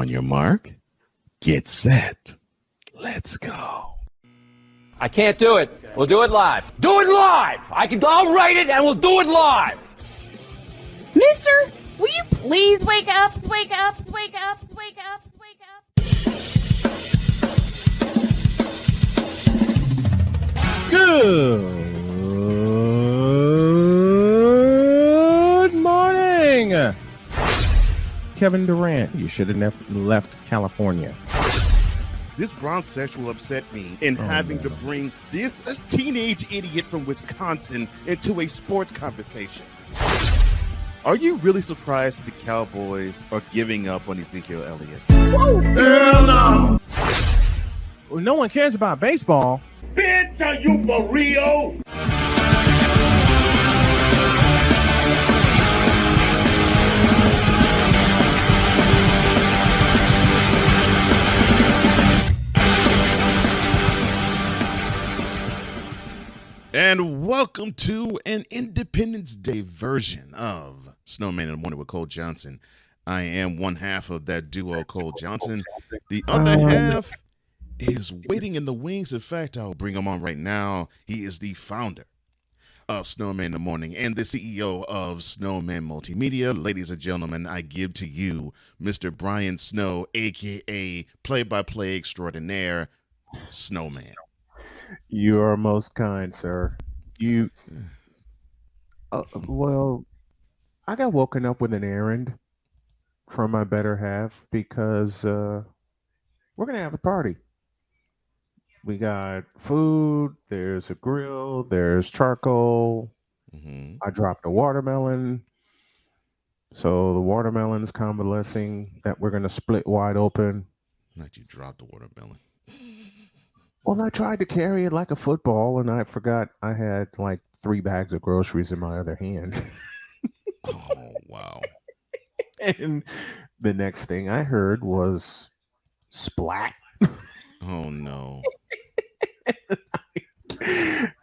On your mark, get set. Let's go. I can't do it. We'll do it live. Do it live! I'll write it and we'll do it live! Mister, will you please wake up, wake up, wake up, wake up, wake up? Good morning, Kevin Durant. You should have left California. This Bronxexual upset me in having to bring this teenage idiot from Wisconsin into a sports conversation. Are you really surprised that the Cowboys are giving up on Ezekiel Elliott? Whoa. Hell no! Well, no one cares about baseball. Bitch, are you for real? And welcome to an Independence Day version of Snowman in the Morning with Cole Johnson. I am one half of that duo, Cole Johnson. The other half is waiting in the wings. In fact, I'll bring him on right now. He is the founder of Snowman in the Morning and the CEO of Snowman Multimedia. Ladies and gentlemen, I give to you Mr. Brian Snow, a.k.a. play-by-play extraordinaire, Snowman. You are most kind, sir. Well, I got woken up with an errand from my better half because we're going to have a party. We got food, there's a grill, there's charcoal. Mm-hmm. I dropped a watermelon. So the watermelon's convalescing that we're going to split wide open. Not you dropped the watermelon. Well, I tried to carry it like a football, and I forgot I had like 3 bags of groceries in my other hand. Oh, wow. And the next thing I heard was splat. Oh, no.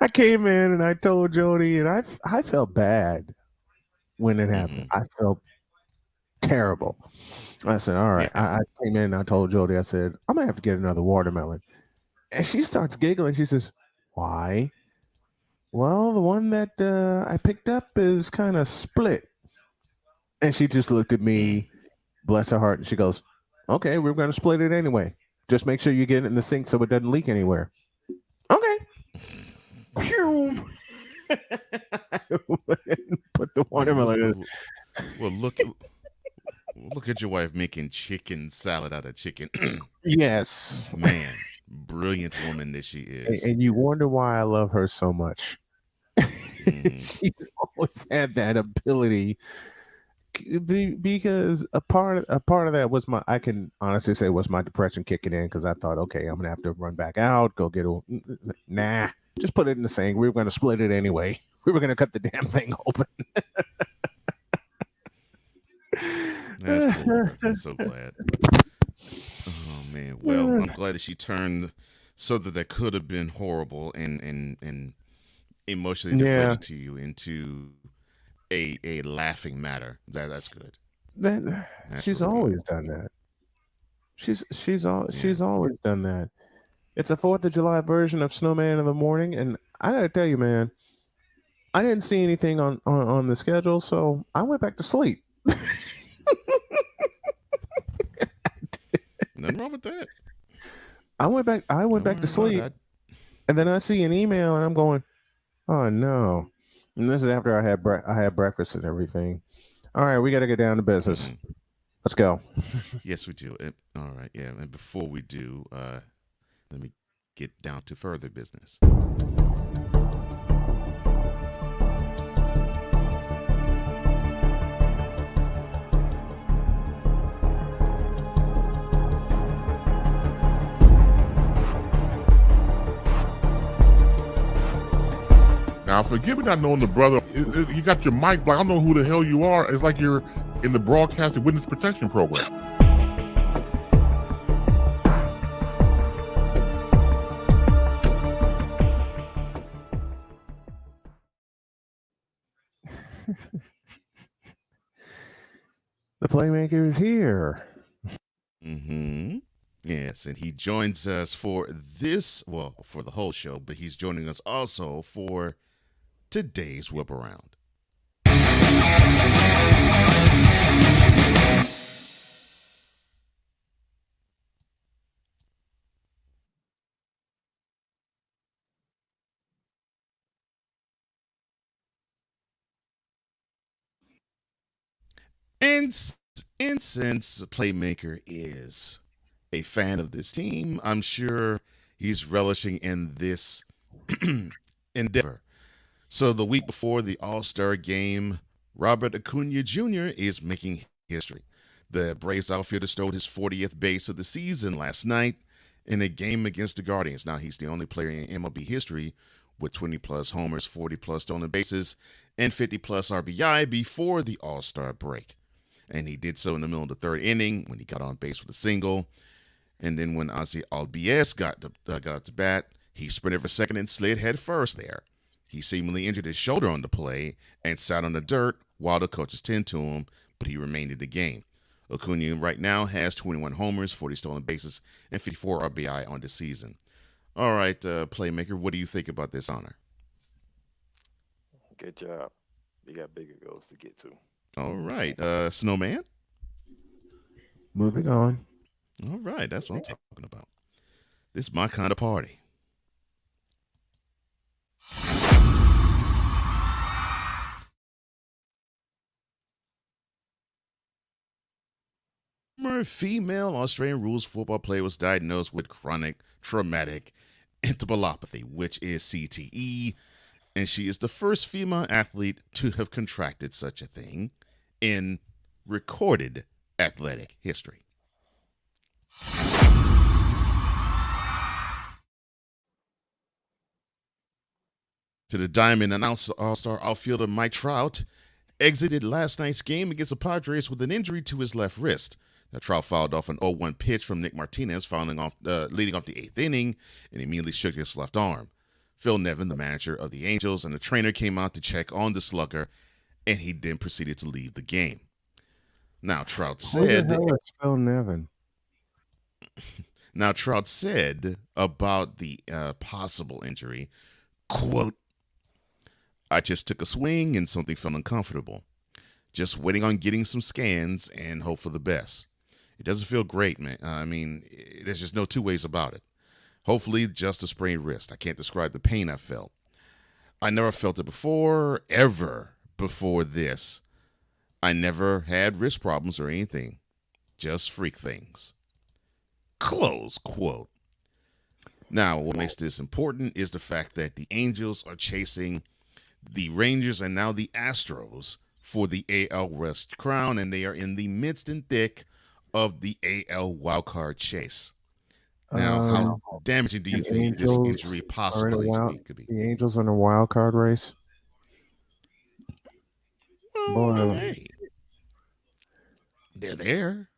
I came in and I told Jody, and I felt bad when it happened. I felt terrible. I said, all right. Yeah. I came in and I told Jody, I said, I'm going to have to get another watermelon. And she starts giggling. She says, why? Well, the one that I picked up is kind of split. And she just looked at me, bless her heart, and she goes, okay, we're going to split it anyway. Just make sure you get it in the sink so it doesn't leak anywhere. Okay. Put the watermelon in. Well, look at your wife making chicken salad out of chicken. Yes. Man, brilliant woman that she is. And you wonder why I love her so much. Mm-hmm. She's always had that ability. Because a part of that was I can honestly say was my depression kicking in, because I thought, okay, I'm gonna have to run back out, go get nah, just put it in the sink. We were gonna split it anyway. We were gonna cut the damn thing open. That's cool. I'm so glad. Oh man. Well, I'm glad that she turned something that could have been horrible and emotionally deflating to you into a laughing matter. That's good. She's always done that. She's always done that. It's a 4th of July version of Snowman in the Morning, and I gotta tell you, man, I didn't see anything on the schedule, so I went back to sleep. Nothing wrong with that. I went back to sleep, and then I see an email, and I'm going, oh no. And this is after I had breakfast and everything. All right, we got to get down to business. Mm-hmm. Let's go. Yes, we do. All right, yeah. And before we do, let me get down to further business. Now, forgive me not knowing the brother. You got your mic, but I don't know who the hell you are. It's like you're in the Broadcasting Witness Protection Program. The playmaker is here. Mm-hmm. Yes, and he joins us for this, well, for the whole show, but he's joining us also for today's whip around. And, and since Playmaker is a fan of this team, I'm sure he's relishing in this endeavor. So the week before the All-Star game, Robert Acuna Jr. is making history. The Braves outfielder stole his 40th base of the season last night in a game against the Guardians. Now he's the only player in MLB history with 20 plus homers, 40 plus stolen bases, and 50 plus RBI before the All-Star break. And he did so in the middle of the third inning when he got on base with a single. And then when Ozzy Albies got to bat, he sprinted for second and slid head first there. He seemingly injured his shoulder on the play and sat on the dirt while the coaches tend to him, but he remained in the game. Acuna right now has 21 homers, 40 stolen bases, and 54 RBI on the season. All right, Playmaker, what do you think about this honor? Good job. You got bigger goals to get to. All right, Snowman? Moving on. All right, that's what I'm talking about. This is my kind of party. Former female Australian rules football player was diagnosed with chronic traumatic encephalopathy, which is CTE, and she is the first female athlete to have contracted such a thing in recorded athletic history. To the Diamond, and All-Star outfielder Mike Trout exited last night's game against the Padres with an injury to his left wrist. Now, Trout fouled off an 0-1 pitch from Nick Martinez, leading off the eighth inning, and immediately shook his left arm. Phil Nevin, the manager of the Angels, and the trainer came out to check on the slugger, and he then proceeded to leave the game. Now, Trout said... Who the hell is Phil Nevin? Now, Trout said about the possible injury, quote, "I just took a swing and something felt uncomfortable. Just waiting on getting some scans and hope for the best. It doesn't feel great, man. I mean, there's just no two ways about it. Hopefully just a sprained wrist. I can't describe the pain I felt. I never felt it before, ever before this. I never had wrist problems or anything. Just freak things." Close quote. Now, what makes this important is the fact that the Angels are chasing the Rangers and now the Astros for the AL West crown, and they are in the midst and thick of the AL wildcard chase. Now, how damaging do you think this injury possibly could be? The Angels in a wild card race. Well, hey, they're there.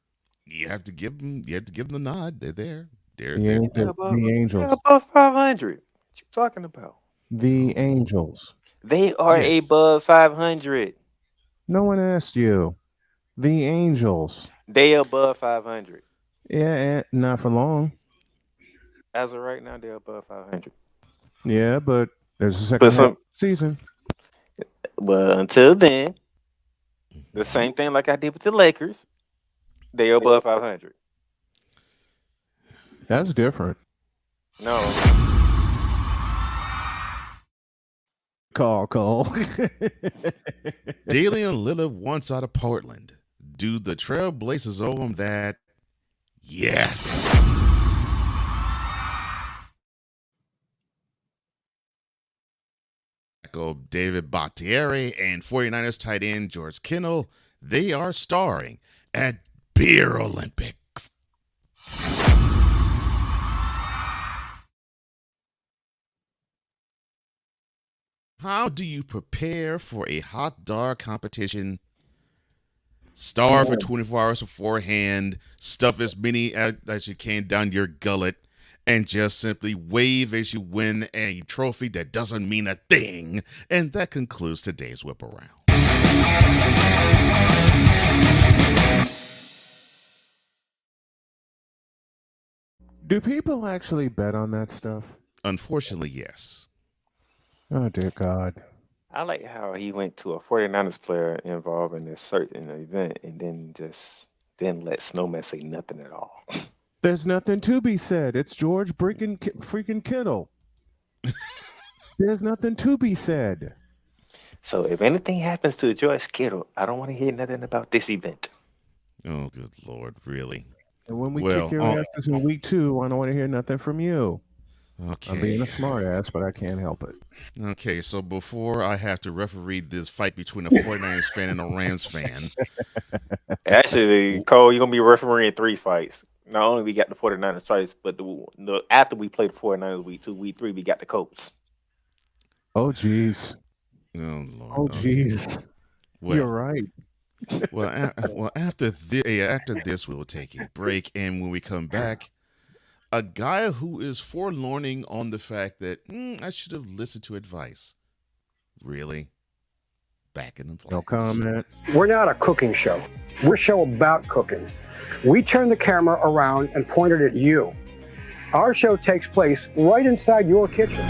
You have to give them. You have to give them the nod. They're there. They're The Angels. They're above 500. What you talking about? The Angels. They are Yes. above 500. No one asked you. The Angels. They above 500. Yeah, not for long. As of right now, they're above 500. Yeah, but there's a second half season. But until then, the same thing like I did with the Lakers. They are above 500. That's different. No. Call. Damian Lillard wants out of Portland. Do the Trailblazers owe him that? Yes. David Bakhtiari and 49ers tight end George Kittle, they are starring at Beer Olympics. How do you prepare for a hot dog competition? Starve for 24 hours beforehand, stuff as many as you can down your gullet, and just simply wave as you win a trophy that doesn't mean a thing. And that concludes today's Whip Around. Do people actually bet on that stuff? Unfortunately, yes. Oh dear God. I like how he went to a 49ers player involved in this certain event and then just didn't let Snowman say nothing at all. There's nothing to be said. It's George freaking Kittle. There's nothing to be said. So if anything happens to George Kittle, I don't want to hear nothing about this event. Oh, good Lord, really? And when we Well, kick your asses in week 2, I don't want to hear nothing from you. okay. I'm being a smart ass, but I can't help it. Okay, so before I have to referee this fight between a 49ers fan and a Rams fan. Actually, Cole, you're going to be refereeing 3 fights. Not only we got the 49ers twice, but the after we played the 49ers week 2, week 3, we got the Colts. Oh, jeez. Oh, Lord. Oh, jeez. Well, you're right. well, after this, we'll take a break. And when we come back, a guy who is forlorning on the fact that I should have listened to advice. Really? Back in the flash. No comment. We're not a cooking show. We're a show about cooking. We turn the camera around and point it at you. Our show takes place right inside your kitchen.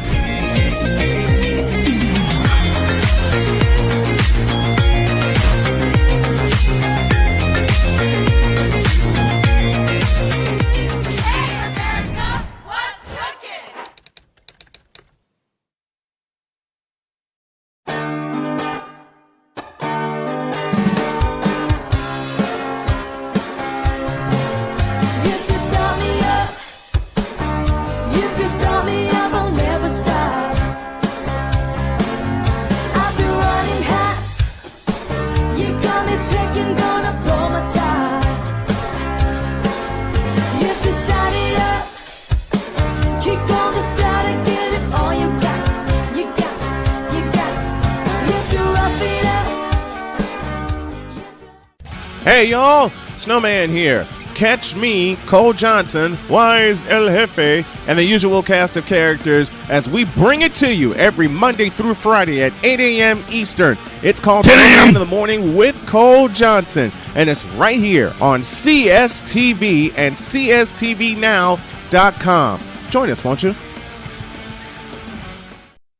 Hey y'all, Snowman here. Catch me, Cole Johnson, Wise El Jefe, and the usual cast of characters as we bring it to you every Monday through Friday at 8 a.m. Eastern. It's called 10 a.m. in the Morning with Cole Johnson, and it's right here on CSTV and CSTVnow.com. Join us, won't you?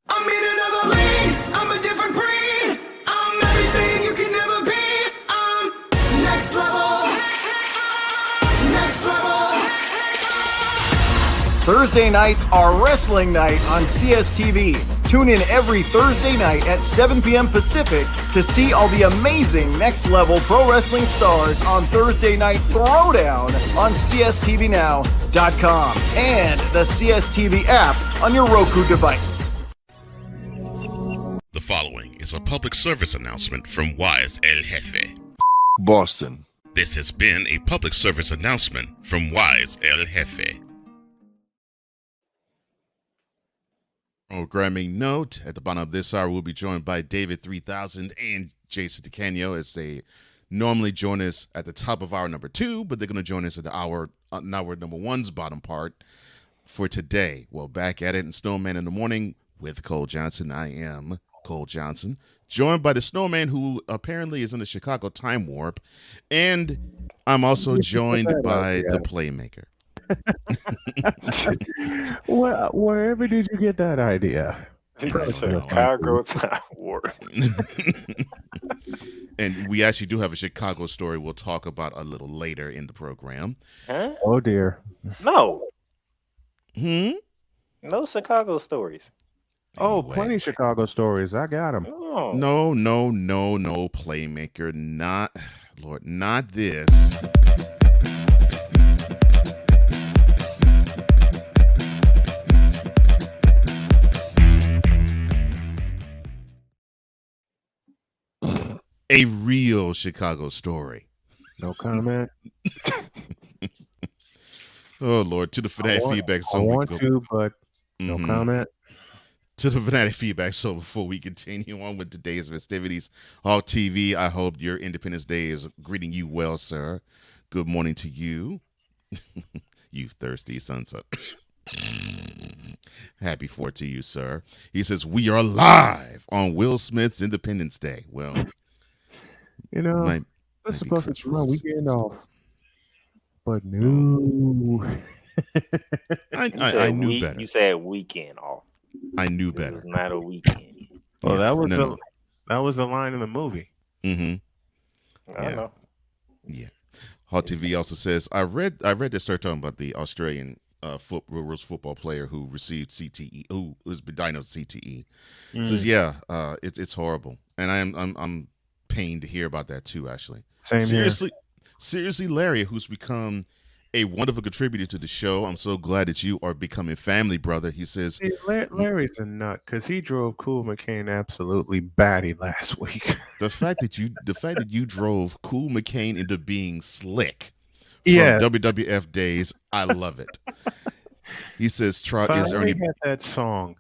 I'm in another lane. I'm a different breed. I'm everything you can never be. I'm next level. Next level. Thursday nights are wrestling night on CSTV. Tune in every Thursday night at 7 p.m. Pacific to see all the amazing Next Level Pro Wrestling stars on Thursday Night Throwdown on CSTVnow.com and the CSTV app on your Roku device. The following is a public service announcement from Wise El Jefe. Boston. This has been a public service announcement from Wise El Jefe. Programming note, at the bottom of this hour, we'll be joined by David 3000 and Jason DeCanio as they normally join us at the top of hour number 2, but they're going to join us at the hour number 1's bottom part for today. Well, back at it in Snowman in the Morning with Cole Johnson. I am Cole Johnson, joined by the Snowman, who apparently is in the Chicago time warp, and I'm also joined by the Playmaker. Well, wherever did you get that idea? Chicago time warp. And we actually do have a Chicago story we'll talk about a little later in the program. Huh? Oh dear. No. No Chicago stories. Oh, Anyway. plenty of Chicago stories. I got them. Oh. No, Playmaker. Not this. A real Chicago story. No comment. Oh, Lord. To the fanatic feedback. I want to, but no comment. To the fanatic feedback. So before we continue on with today's festivities, Hawk TV, I hope your Independence Day is greeting you well, sir. Good morning to you. You thirsty sunset. Happy 4th to you, sir. He says, we are live on Will Smith's Independence Day. Well, You know, might it's be supposed to Chris be my Ross. weekend off. But no. I knew better. You said weekend off. I knew This better. is not a weekend. Well, Yeah, that was the line in the movie. Mm-hmm. I know. Yeah. Hot TV also says, I read this story talking about the Australian rules football player who received CTE, who was diagnosed with CTE. Says, it's horrible, and I'm pained to hear about that too. Actually, seriously, Larry, who's become a wonderful contributor to the show. I'm so glad that you are becoming family, brother. He says, Larry's a nut because he drove Cool McCain absolutely batty last week. the fact that you drove Cool McCain into being slick from WWF days, I love it. He says Trot is Ernie. Had that song.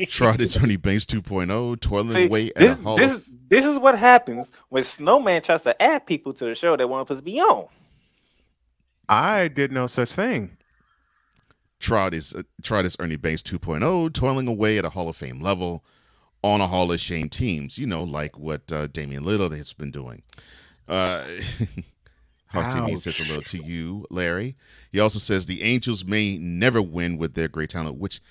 Trot is Ernie Banks 2.0, toiling away at a hall. This is what happens when Snowman tries to add people to the show that want us to be on. I did no such thing. Trot is Ernie Banks 2.0, toiling away at a Hall of Fame level on a Hall of Shame teams. You know, like what Damian Lillard has been doing. Hot TV says hello to you, Larry. He also says the Angels may never win with their great talent, which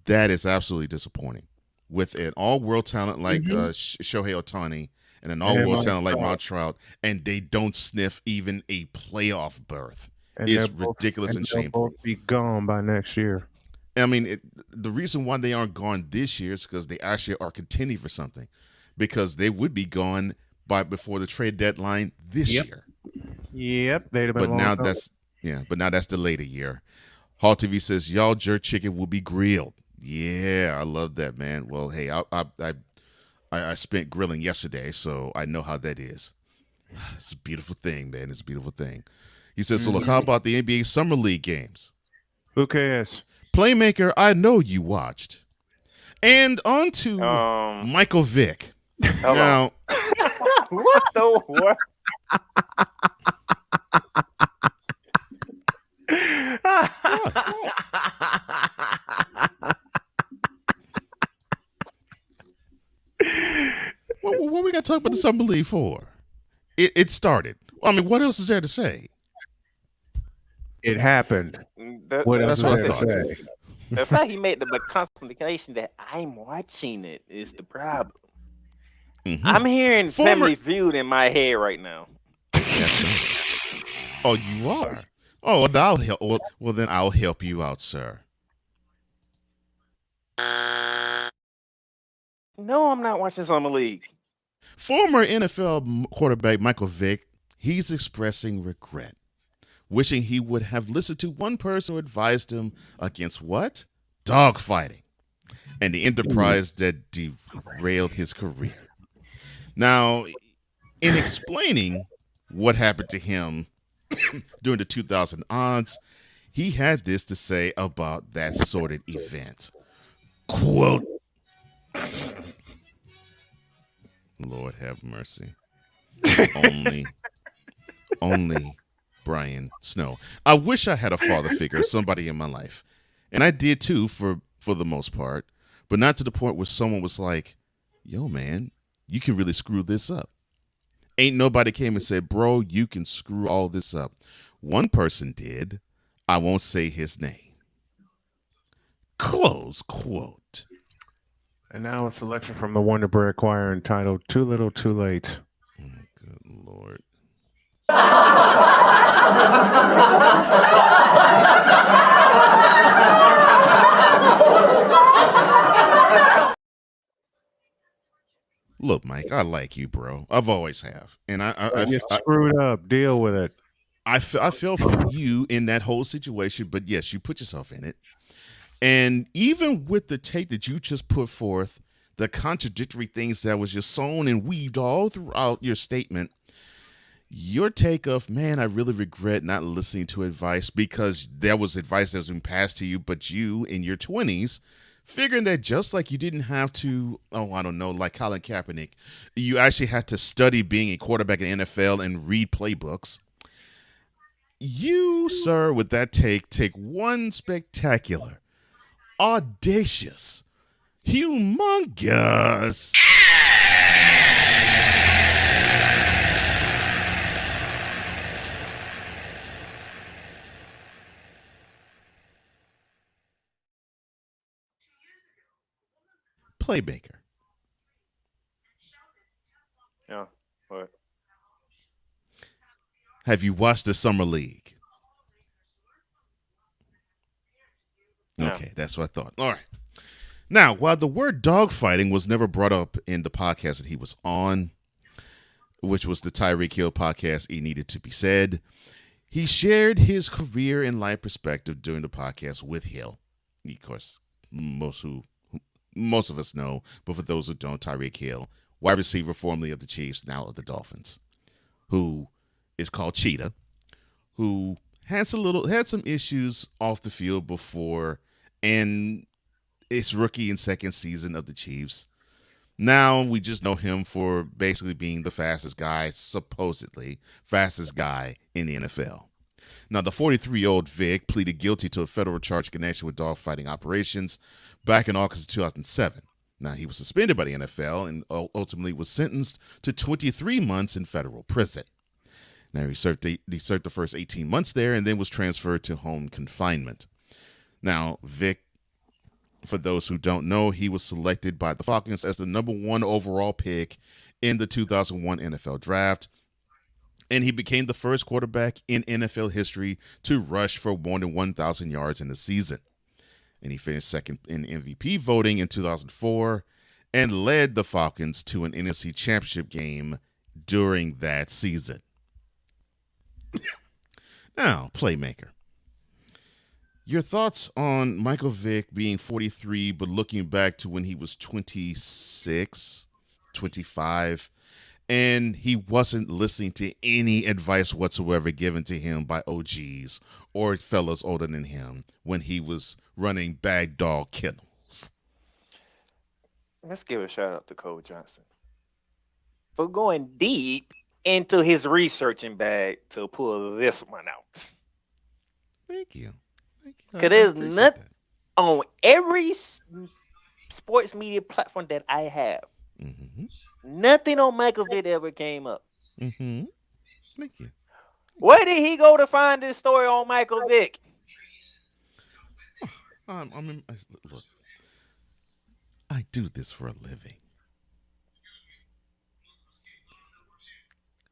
that is absolutely disappointing. With an all-world talent like Shohei Ohtani and an all-world talent like Mount Trout, and they don't sniff even a playoff berth. It's ridiculous and shameful. They'll both be gone by next year. I mean, the reason why they aren't gone this year is because they actually are contending for something, because they would be gone before the trade deadline this year. Yep, they'd have been. But now that's delayed a year. Hall TV says y'all jerk chicken will be grilled. Yeah, I love that, man. Well, hey, I spent grilling yesterday, so I know how that is. It's a beautiful thing, man. It's a beautiful thing. He says, so look, how about the NBA Summer League games? Who cares? Playmaker, I know you watched. And on to Michael Vick. Now, what the what? What we got to talk about the Summer League for? It started. I mean, what else is there to say? It happened. That's what I thought. The fact he made the complication that I'm watching it is the problem. I'm hearing Family Feud in my head right now. Oh, you are? Oh, well, then I'll help you out, sir. No, I'm not watching Summer League. Former NFL quarterback Michael Vick, he's expressing regret, wishing he would have listened to one person who advised him against what? Dogfighting, and the enterprise that derailed his career. Now, in explaining what happened to him during the 2000 odds, he had this to say about that sordid event. Quote, Lord have mercy. Only Brian Snow. I wish I had a father figure, somebody in my life. And I did too for the most part, but not to the point where someone was like, yo, man, you can really screw this up. Ain't nobody came and said, bro, you can screw all this up. One person did. I won't say his name. Close quote. And now a selection from the Wonder Bread Choir entitled Too Little, Too Late. Oh, good Lord. Look, Mike, I like you, bro. I've always have. And I screwed up. Deal with it. I feel for you in that whole situation, but yes, you put yourself in it. And even with the tape that you just put forth, the contradictory things that was just sewn and weaved all throughout your statement, your take of, man, I really regret not listening to advice because there was advice that was been passed to you, but you in your 20s, figuring that just like you didn't have to, like Colin Kaepernick, you actually had to study being a quarterback in the NFL and read playbooks. You, sir, with that take one spectacular, audacious, humongous Playmaker. Yeah. What? Have you watched the Summer League? Yeah. Okay, that's what I thought. All right. Now, while the word dogfighting was never brought up in the podcast that he was on, which was the Tyreek Hill podcast, It Needed to Be Said, he shared his career and life perspective during the podcast with Hill. Of course, most of us know, but for those who don't, Tyreek Hill, wide receiver formerly of the Chiefs, now of the Dolphins, who is called Cheetah, who had some issues off the field before, and it's rookie and second season of the Chiefs. Now we just know him for basically being the supposedly fastest guy in the NFL. Now, the 43-year-old Vic pleaded guilty to a federal charge in connection with dogfighting operations back in August of 2007. Now, he was suspended by the NFL and ultimately was sentenced to 23 months in federal prison. Now, he served the first 18 months there and then was transferred to home confinement. Now, Vic, for those who don't know, he was selected by the Falcons as the number 1 overall pick in the 2001 NFL Draft, and he became the first quarterback in NFL history to rush for more than 1,000 yards in a season. And he finished second in MVP voting in 2004 and led the Falcons to an NFC Championship game during that season. Now, Playmaker. Your thoughts on Michael Vick being 43, but looking back to when he was 26, 25, and he wasn't listening to any advice whatsoever given to him by OGs or fellas older than him when he was running bag dog kennels? Let's give a shout out to Cole Johnson for going deep into his researching bag to pull this one out. Thank you. Because there's nothing on every sports media platform that I have. Mm-hmm. Nothing on Michael Vick ever came up. Mm-hmm. Thank you. Where did he go to find this story on Michael Vick? Look, I do this for a living.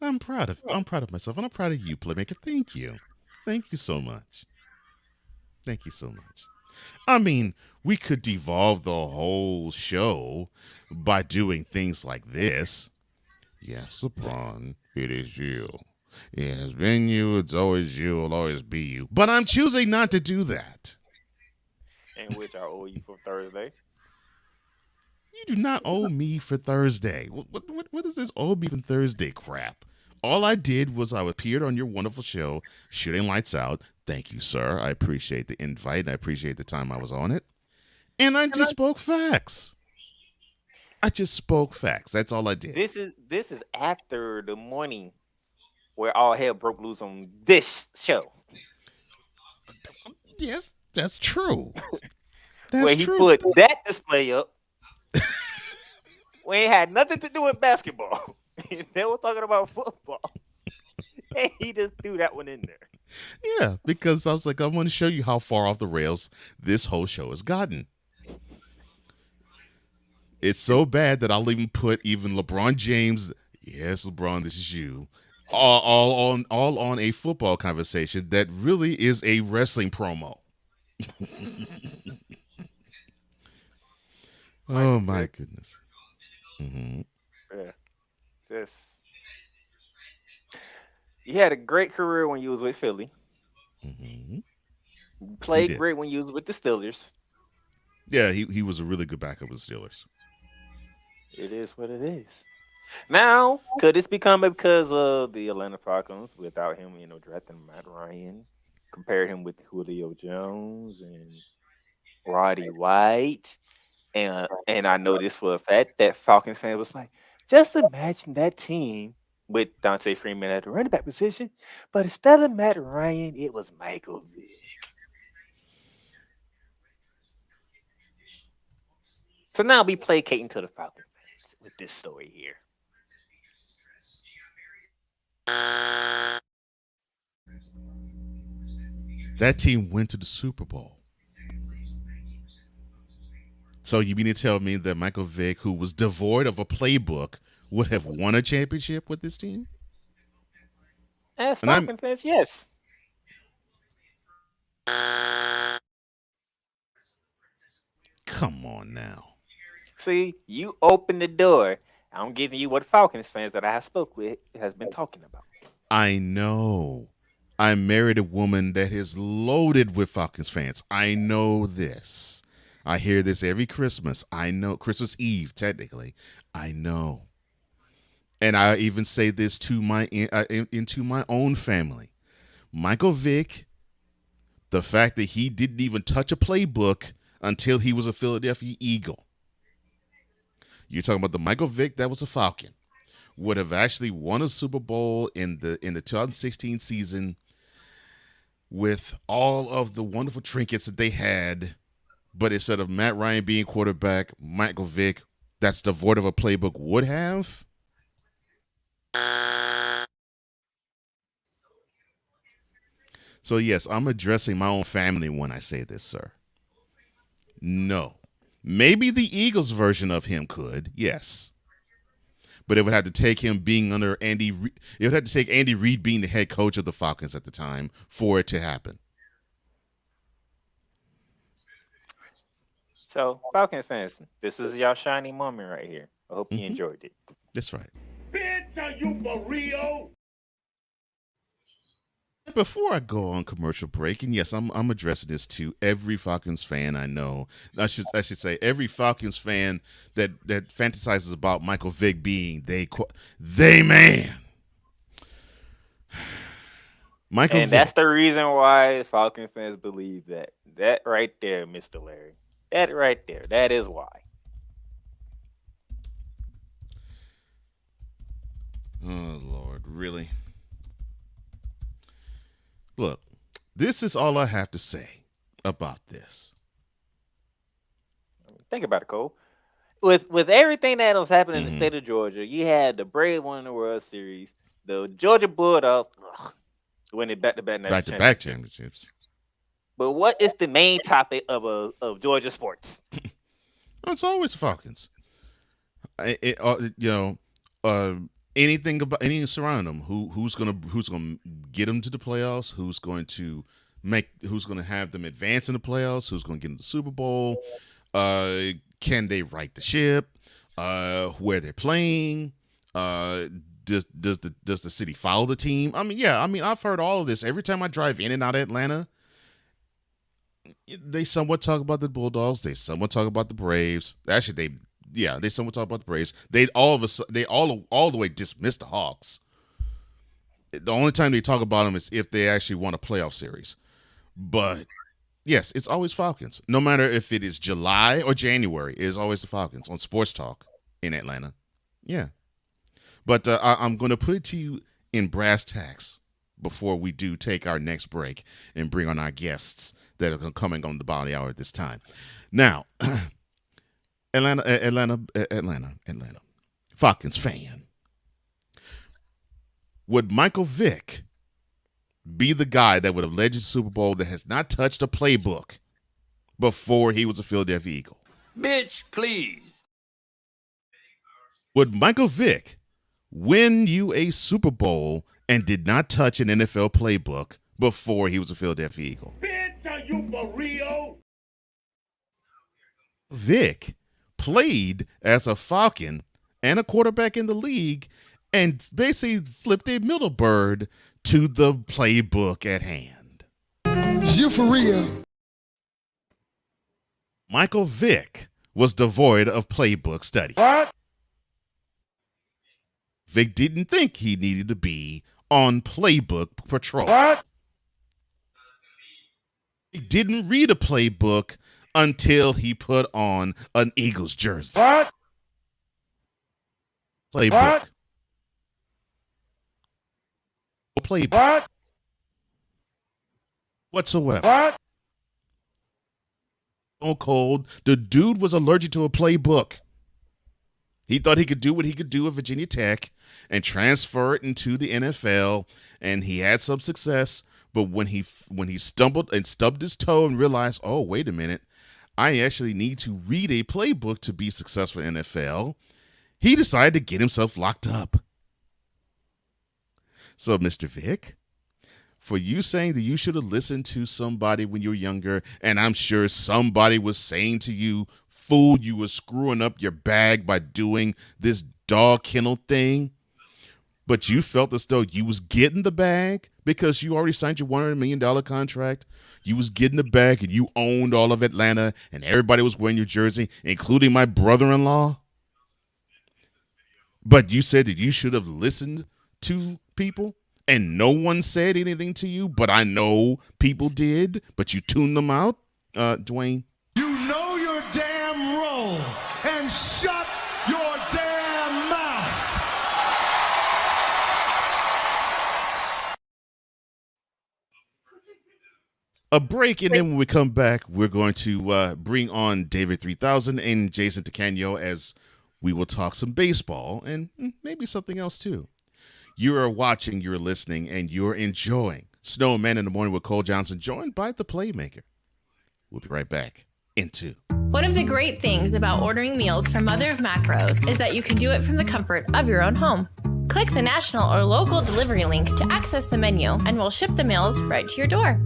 I'm proud of myself, and I'm proud of you, Playmaker. Thank you. Thank you so much. Thank you so much. I mean, we could devolve the whole show by doing things like this. Yes, LeBron, it is you. It has been you, it's always you, it'll always be you. But I'm choosing not to do that. In which I owe you for Thursday. You do not owe me for Thursday. What is this owe me for Thursday crap? All I did was I appeared on your wonderful show, Shooting Lights Out. Thank you, sir. I appreciate the invite. I appreciate the time I was on it. And I just spoke facts. That's all I did. This is after the morning where all hell broke loose on this show. Yes, that's true. Where he put that display up. We ain't had nothing to do with basketball. They were talking about football. And he just threw that one in there. Yeah, because I was like, I want to show you how far off the rails this whole show has gotten. It's so bad that I'll even put LeBron James, yes, LeBron, this is you, all on a football conversation that really is a wrestling promo. Oh my goodness. Mm-hmm. Yeah. You had a great career when you was with Philly. Mm-hmm. You played great when you was with the Steelers. Yeah, he was a really good backup with the Steelers. It is what it is. Now, could this become because of the Atlanta Falcons without him, drafting Matt Ryan, compared him with Julio Jones and Roddy White? And I know this for a fact that Falcons fan was like, just imagine that team with Dante Freeman at the running back position, but instead of Matt Ryan, it was Michael Vick. So now we placating to the Falcons fans with this story here. That team went to the Super Bowl. So you mean to tell me that Michael Vick, who was devoid of a playbook, would have won a championship with this team? As And I'm Falcon fans, yes. come on now. See, you open the door. I'm giving you what Falcons fans that I have spoke with has been talking about. I know. I married a woman that is loaded with Falcons fans. I know this. I hear this every Christmas. I know. Christmas Eve, technically. I know. And I even say this to into my own family. Michael Vick, the fact that he didn't even touch a playbook until he was a Philadelphia Eagle. You're talking about the Michael Vick that was a Falcon, would have actually won a Super Bowl in the 2016 season with all of the wonderful trinkets that they had, but instead of Matt Ryan being quarterback, Michael Vick, that's devoid of a playbook, would have. So yes, I'm addressing my own family when I say this, sir. No. Maybe the Eagles version of him could, yes. But it would have to take him being under Andy. It would have to take Andy Reid being the head coach of the Falcons at the time for it to happen. So, Falcons fans, this is y'all shiny moment right here. I hope you enjoyed it. That's right. Bitch, are you for real? Before I go on commercial break, and yes, I'm addressing this to every Falcons fan I know. I should say every Falcons fan that fantasizes about Michael Vick being they man. Michael And Vick. that's the reason why Falcon fans believe that. That right there, Mr. Larry. That right there. That is why. Oh, Lord, really? Look, this is all I have to say about this. Think about it, Cole. With everything that was happening in the state of Georgia, you had the Braves winning the World Series, the Georgia Bulldogs winning back-to-back championships. But what is the main topic of Georgia sports? It's always the Falcons. Anything surrounding them. Who's gonna get them to the playoffs? Who's going to have them advance in the playoffs? Who's going to get them to the Super Bowl? Can they right the ship? Where they're playing? Does the city follow the team? I've heard all of this every time I drive in and out of Atlanta. They somewhat talk about the Bulldogs. They somewhat talk about the Braves. Actually, they somewhat talk about the Braves. They all the way dismiss the Hawks. The only time they talk about them is if they actually won a playoff series. But yes, it's always Falcons. No matter if it is July or January, it is always the Falcons on Sports Talk in Atlanta. Yeah. But I'm going to put it to you in brass tacks before we do take our next break and bring on our guests that are coming on the body hour at this time. Now, Atlanta, Falcons fan. Would Michael Vick be the guy that would have led you to Super Bowl that has not touched a playbook before he was a Philadelphia Eagle? Bitch, please. Would Michael Vick win you a Super Bowl and did not touch an NFL playbook before he was a Philadelphia Eagle? Bitch, are you for real? Vick played as a Falcon and a quarterback in the league and basically flipped a middle bird to the playbook at hand. You for real? Michael Vick was devoid of playbook study. What? Vick didn't think he needed to be on playbook patrol. What? He didn't read a playbook until he put on an Eagles jersey. What? Playbook. What? Playbook. What? Whatsoever. What? So cold. The dude was allergic to a playbook. He thought he could do what he could do at Virginia Tech and transfer it into the NFL, and he had some success. But when he stumbled and stubbed his toe and realized, oh, wait a minute, I actually need to read a playbook to be successful in NFL, he decided to get himself locked up. So, Mr. Vic, for you saying that you should have listened to somebody when you were younger, and I'm sure somebody was saying to you, fool, you were screwing up your bag by doing this dog kennel thing, but you felt as though you was getting the bag because you already signed your $100 million contract. You was getting the bag and you owned all of Atlanta and everybody was wearing your jersey, including my brother-in-law. But you said that you should have listened to people and no one said anything to you, but I know people did, but you tuned them out, Dwayne. You know your damn role and shut your damn mouth. A break, and then when we come back, we're going to bring on David 3000 and Jason DeCanio as we will talk some baseball and maybe something else too. You are watching, you're listening, and you're enjoying Snowman in the Morning with Cole Johnson, joined by the Playmaker. We'll be right back in 2. One of the great things about ordering meals from Mother of Macros is that you can do it from the comfort of your own home. Click the national or local delivery link to access the menu, and we'll ship the meals right to your door.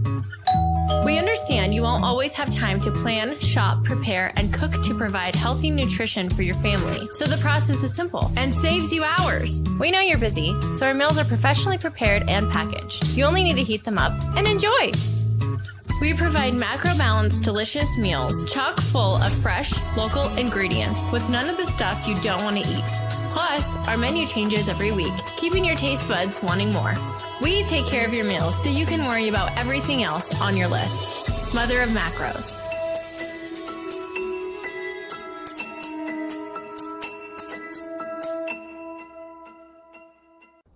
We understand you won't always have time to plan, shop, prepare, and cook to provide healthy nutrition for your family. So the process is simple and saves you hours. We know you're busy, so our meals are professionally prepared and packaged. You only need to heat them up and enjoy. We provide macro-balanced, delicious meals chock full of fresh, local ingredients with none of the stuff you don't want to eat. Plus, our menu changes every week, keeping your taste buds wanting more. We take care of your meals so you can worry about everything else on your list. Mother of Macros.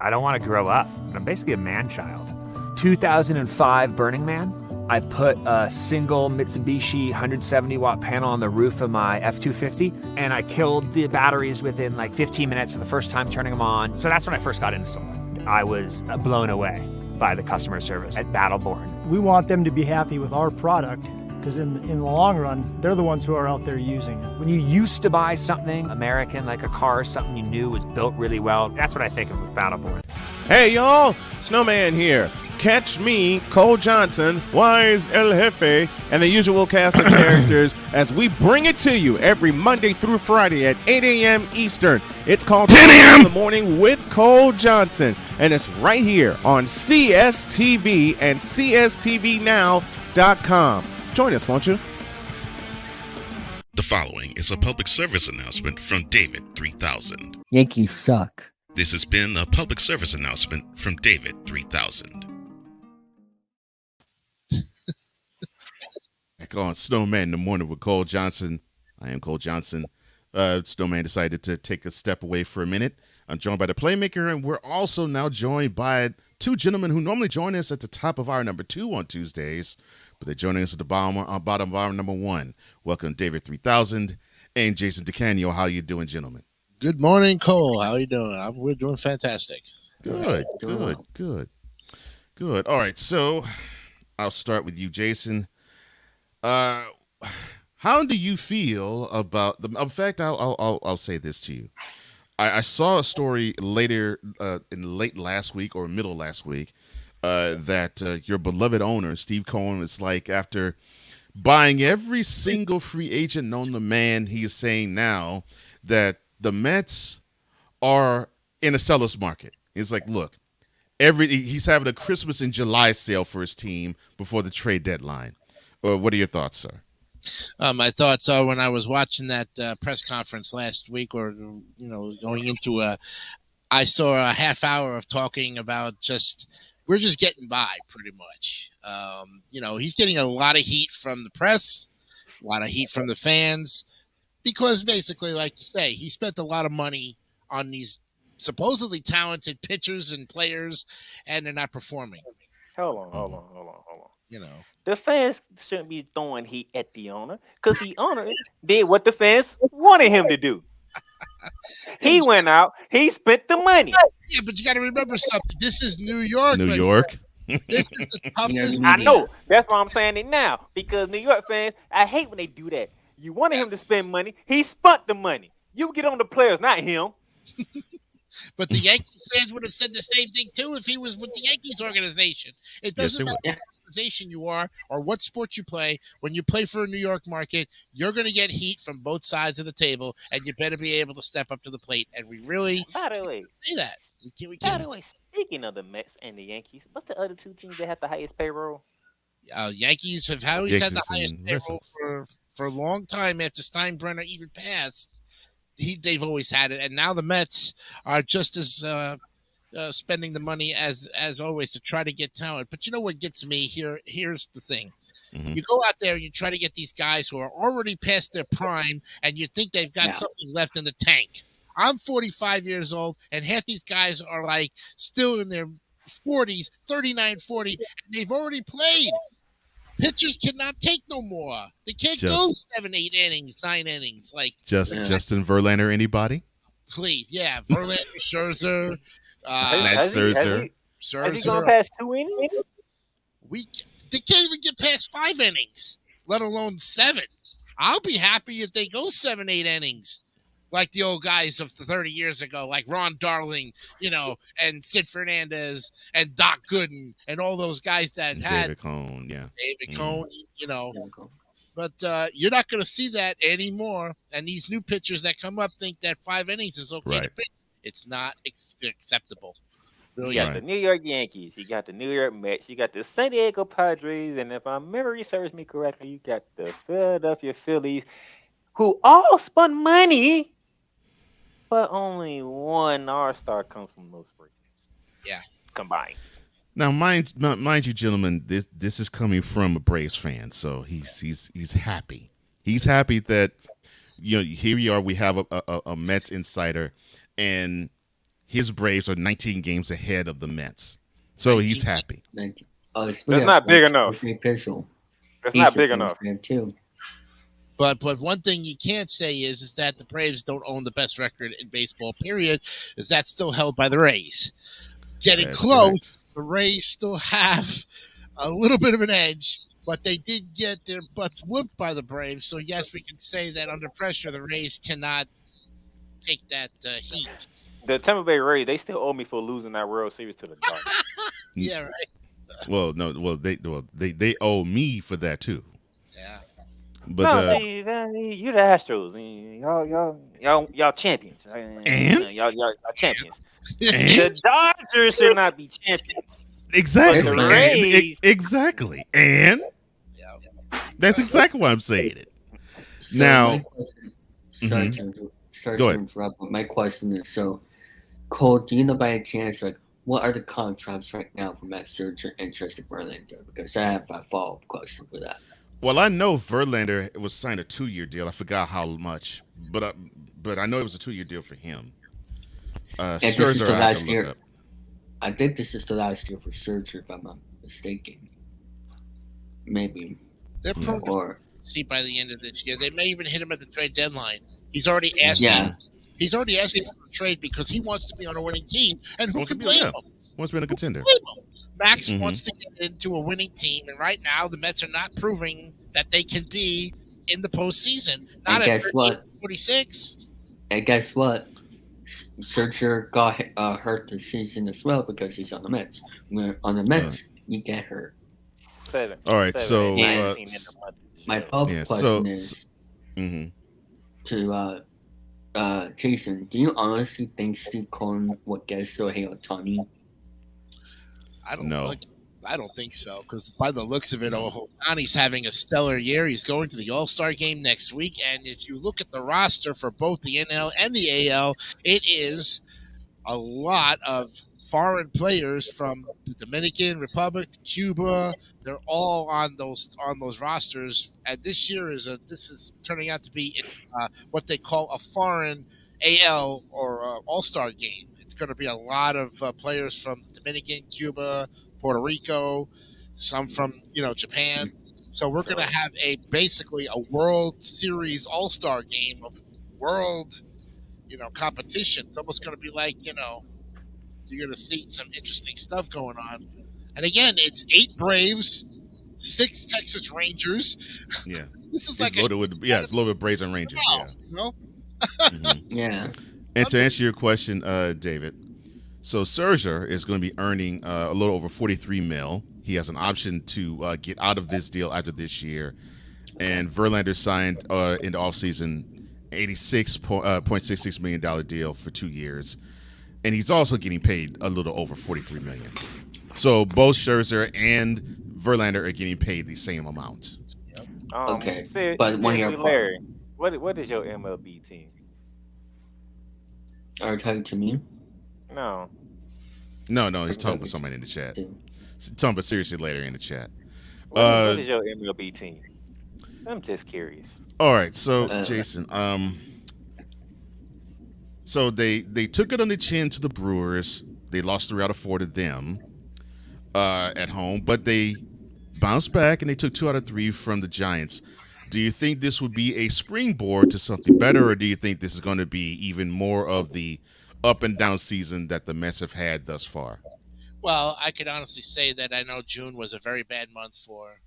I don't want to grow up. I'm basically a man-child. 2005 Burning Man. I put a single Mitsubishi 170-watt panel on the roof of my F-250, and I killed the batteries within like 15 minutes of the first time turning them on. So that's when I first got into solar. I was blown away by the customer service at Battleborn. We want them to be happy with our product because in the long run, they're the ones who are out there using it. When you used to buy something American, like a car, something you knew was built really well, that's what I think of with Battleborn. Hey, y'all, Snowman here. Catch me, Cole Johnson, Wise El Jefe, and the usual cast of characters as we bring it to you every Monday through Friday at 8 a.m. Eastern. It's called 10 a.m. in the Morning with Cole Johnson, and it's right here on CSTV and CSTVnow.com. Join us, won't you? The following is a public service announcement from David 3000. Yankees suck. This has been a public service announcement from David 3000. Back on Snowman in the Morning with Cole Johnson. I am Cole Johnson. Snowman decided to take a step away for a minute. I'm joined by the Playmaker, and we're also now joined by two gentlemen who normally join us at the top of hour number 2 on Tuesdays, but they're joining us at the bottom of hour number 1. Welcome, David 3000 and Jason DeCanio. How you doing, gentlemen? Good morning, Cole. How are you doing? We're doing fantastic. Good. All right, so I'll start with you, Jason. How do you feel about the? In fact, I'll say this to you. I saw a story later in late last week or middle last week that your beloved owner Steve Cohen was like, after buying every single free agent known to man, he is saying now that the Mets are in a seller's market. It's like, look, he's having a Christmas in July sale for his team before the trade deadline. What are your thoughts, sir? My thoughts are, when I was watching that press conference last week, or going into I saw a half hour of talking about we're just getting by, pretty much. He's getting a lot of heat from the press, a lot of heat from the fans, because basically, like you say, he spent a lot of money on these supposedly talented pitchers and players, and they're not performing. Hold on. The fans shouldn't be throwing heat at the owner, because the owner did what the fans wanted him to do. He went out, he spent the money. Yeah, but you got to remember something. This is New York. New York. This is the toughest. I know. That's why I'm saying it now. Because New York fans, I hate when they do that. You wanted him to spend money. He spent the money. You get on the players, not him. But the Yankees fans would have said the same thing too if he was with the Yankees organization. It doesn't matter what organization you are or what sport you play. When you play for a New York market, you're going to get heat from both sides of the table, and you better be able to step up to the plate. And we really By the way, say that. We by can't the way, speaking of the Mets and the Yankees, what's the other two teams that have the highest payroll? Yankees have always had the Yankees highest and payroll for a long time after Steinbrenner even passed. They've always had it, and now the Mets are just as spending the money as always to try to get talent. But you know what gets me here? Here's the thing: you go out there and you try to get these guys who are already past their prime, and you think they've got something left in the tank. I'm 45 years old, and half these guys are like still in their 40s, 39, 40, and they've already played. Pitchers cannot take no more. They can't go 7, 8 innings, 9 innings. Like Justin Verlander, anybody? Please, yeah, Verlander, Scherzer, Has he Scherzer. gone past 2 innings? They can't even get past 5 innings, let alone 7. I'll be happy if they go 7, 8 innings, like the old guys of 30 years ago, like Ron Darling, and Sid Fernandez and Doc Gooden and all those guys that had David Cone, David Cone, But you're not going to see that anymore. And these new pitchers that come up think that 5 innings is okay to pitch. It's not acceptable. Really You got the New York Yankees, you got the New York Mets, you got the San Diego Padres, and if my memory serves me correctly, you got the Philadelphia Phillies, who all spent money, but only one All-Star comes from those three. Yeah, combined. Now, mind you, gentlemen, this is coming from a Braves fan, so he's happy. He's happy that here we are. We have a Mets insider, and his Braves are 19 games ahead of the Mets, so he's happy. 19. That's not big enough. That's not big enough. Too. But one thing you can't say is that the Braves don't own the best record in baseball, period, is that's still held by the Rays. Getting close, the Rays still have a little bit of an edge, but they did get their butts whooped by the Braves. So, yes, we can say that under pressure, the Rays cannot take that heat. The Tampa Bay Rays, they still owe me for losing that World Series to the Dodgers. Yeah, right. Well, they owe me for that too. Yeah. But you the Astros, y'all champions, and y'all champions. The Dodgers should not be champions. Exactly. But the Rays, exactly. And that's exactly why I'm saying it. So now, my question is, sorry Go to ahead. interrupt, but my question is, so Cole, do you know by any chance, like, what are the contracts right now for Matt Scherzer and Justin Verlander? Because I have a follow-up question for that. Well, I know Verlander was signed a 2-year deal. I forgot how much, but I know it was a 2-year deal for him. And this is Scherzer, the I have last to look year. up. I think this is the last year for Scherzer, if I'm not mistaken. Maybe. They're probably Or see by the end of this year. They may even hit him at the trade deadline. He's already asking. He's already asking for a trade because he wants to be on a winning team, and who can blame him? Wants to be a contender. Max wants to get into a winning team, and right now the Mets are not proving that they can be in the postseason. Not And at guess what? 46. And guess what? Scherzer got hurt this season as well because he's on the Mets. When on the Mets, you get hurt. All right, so my follow-up yeah, question so- is Mhm. to Jason. Do you honestly think Steve Cohen would get Shohei Ohtani? I don't think so, because by the looks of it, Ohtani's having a stellar year. He's going to the All-Star game next week, and if you look at the roster for both the NL and the AL, it is a lot of foreign players from the Dominican Republic, Cuba. They're all on those rosters, and this is turning out to be what they call a foreign AL or All-Star game. It's going to be a lot of players from the Dominican, Cuba, Puerto Rico, some from Japan. So we're going to have basically a World Series All-Star game of world competition. It's almost going to be like you're going to see some interesting stuff going on. And again, it's 8 Braves, 6 Texas Rangers. Yeah. This is It's like a loaded with it's loaded with Braves and Rangers. Yeah. you know? Yeah. And to answer your question, David, so Scherzer is going to be earning a little over 43 mil. He has an option to get out of this deal after this year, and Verlander signed in the offseason $86.66 million deal for 2 years, and he's also getting paid a little over 43 million. So both Scherzer and Verlander are getting paid the same amount. Okay, But one year apart. Larry, what is your MLB team? Are you talking to me? No. No, he's talking about somebody in the chat. He's talking about seriously later in the chat. What is your MLB team? I'm just curious. All right, so Jason, so they took it on the chin to the Brewers. They lost 3 out of 4 to them at home, but they bounced back and they took 2 out of 3 from the Giants. Do you think this would be a springboard to something better, or do you think this is going to be even more of the up and down season that the Mets have had thus far? Well, I can honestly say that I know June was a very bad month for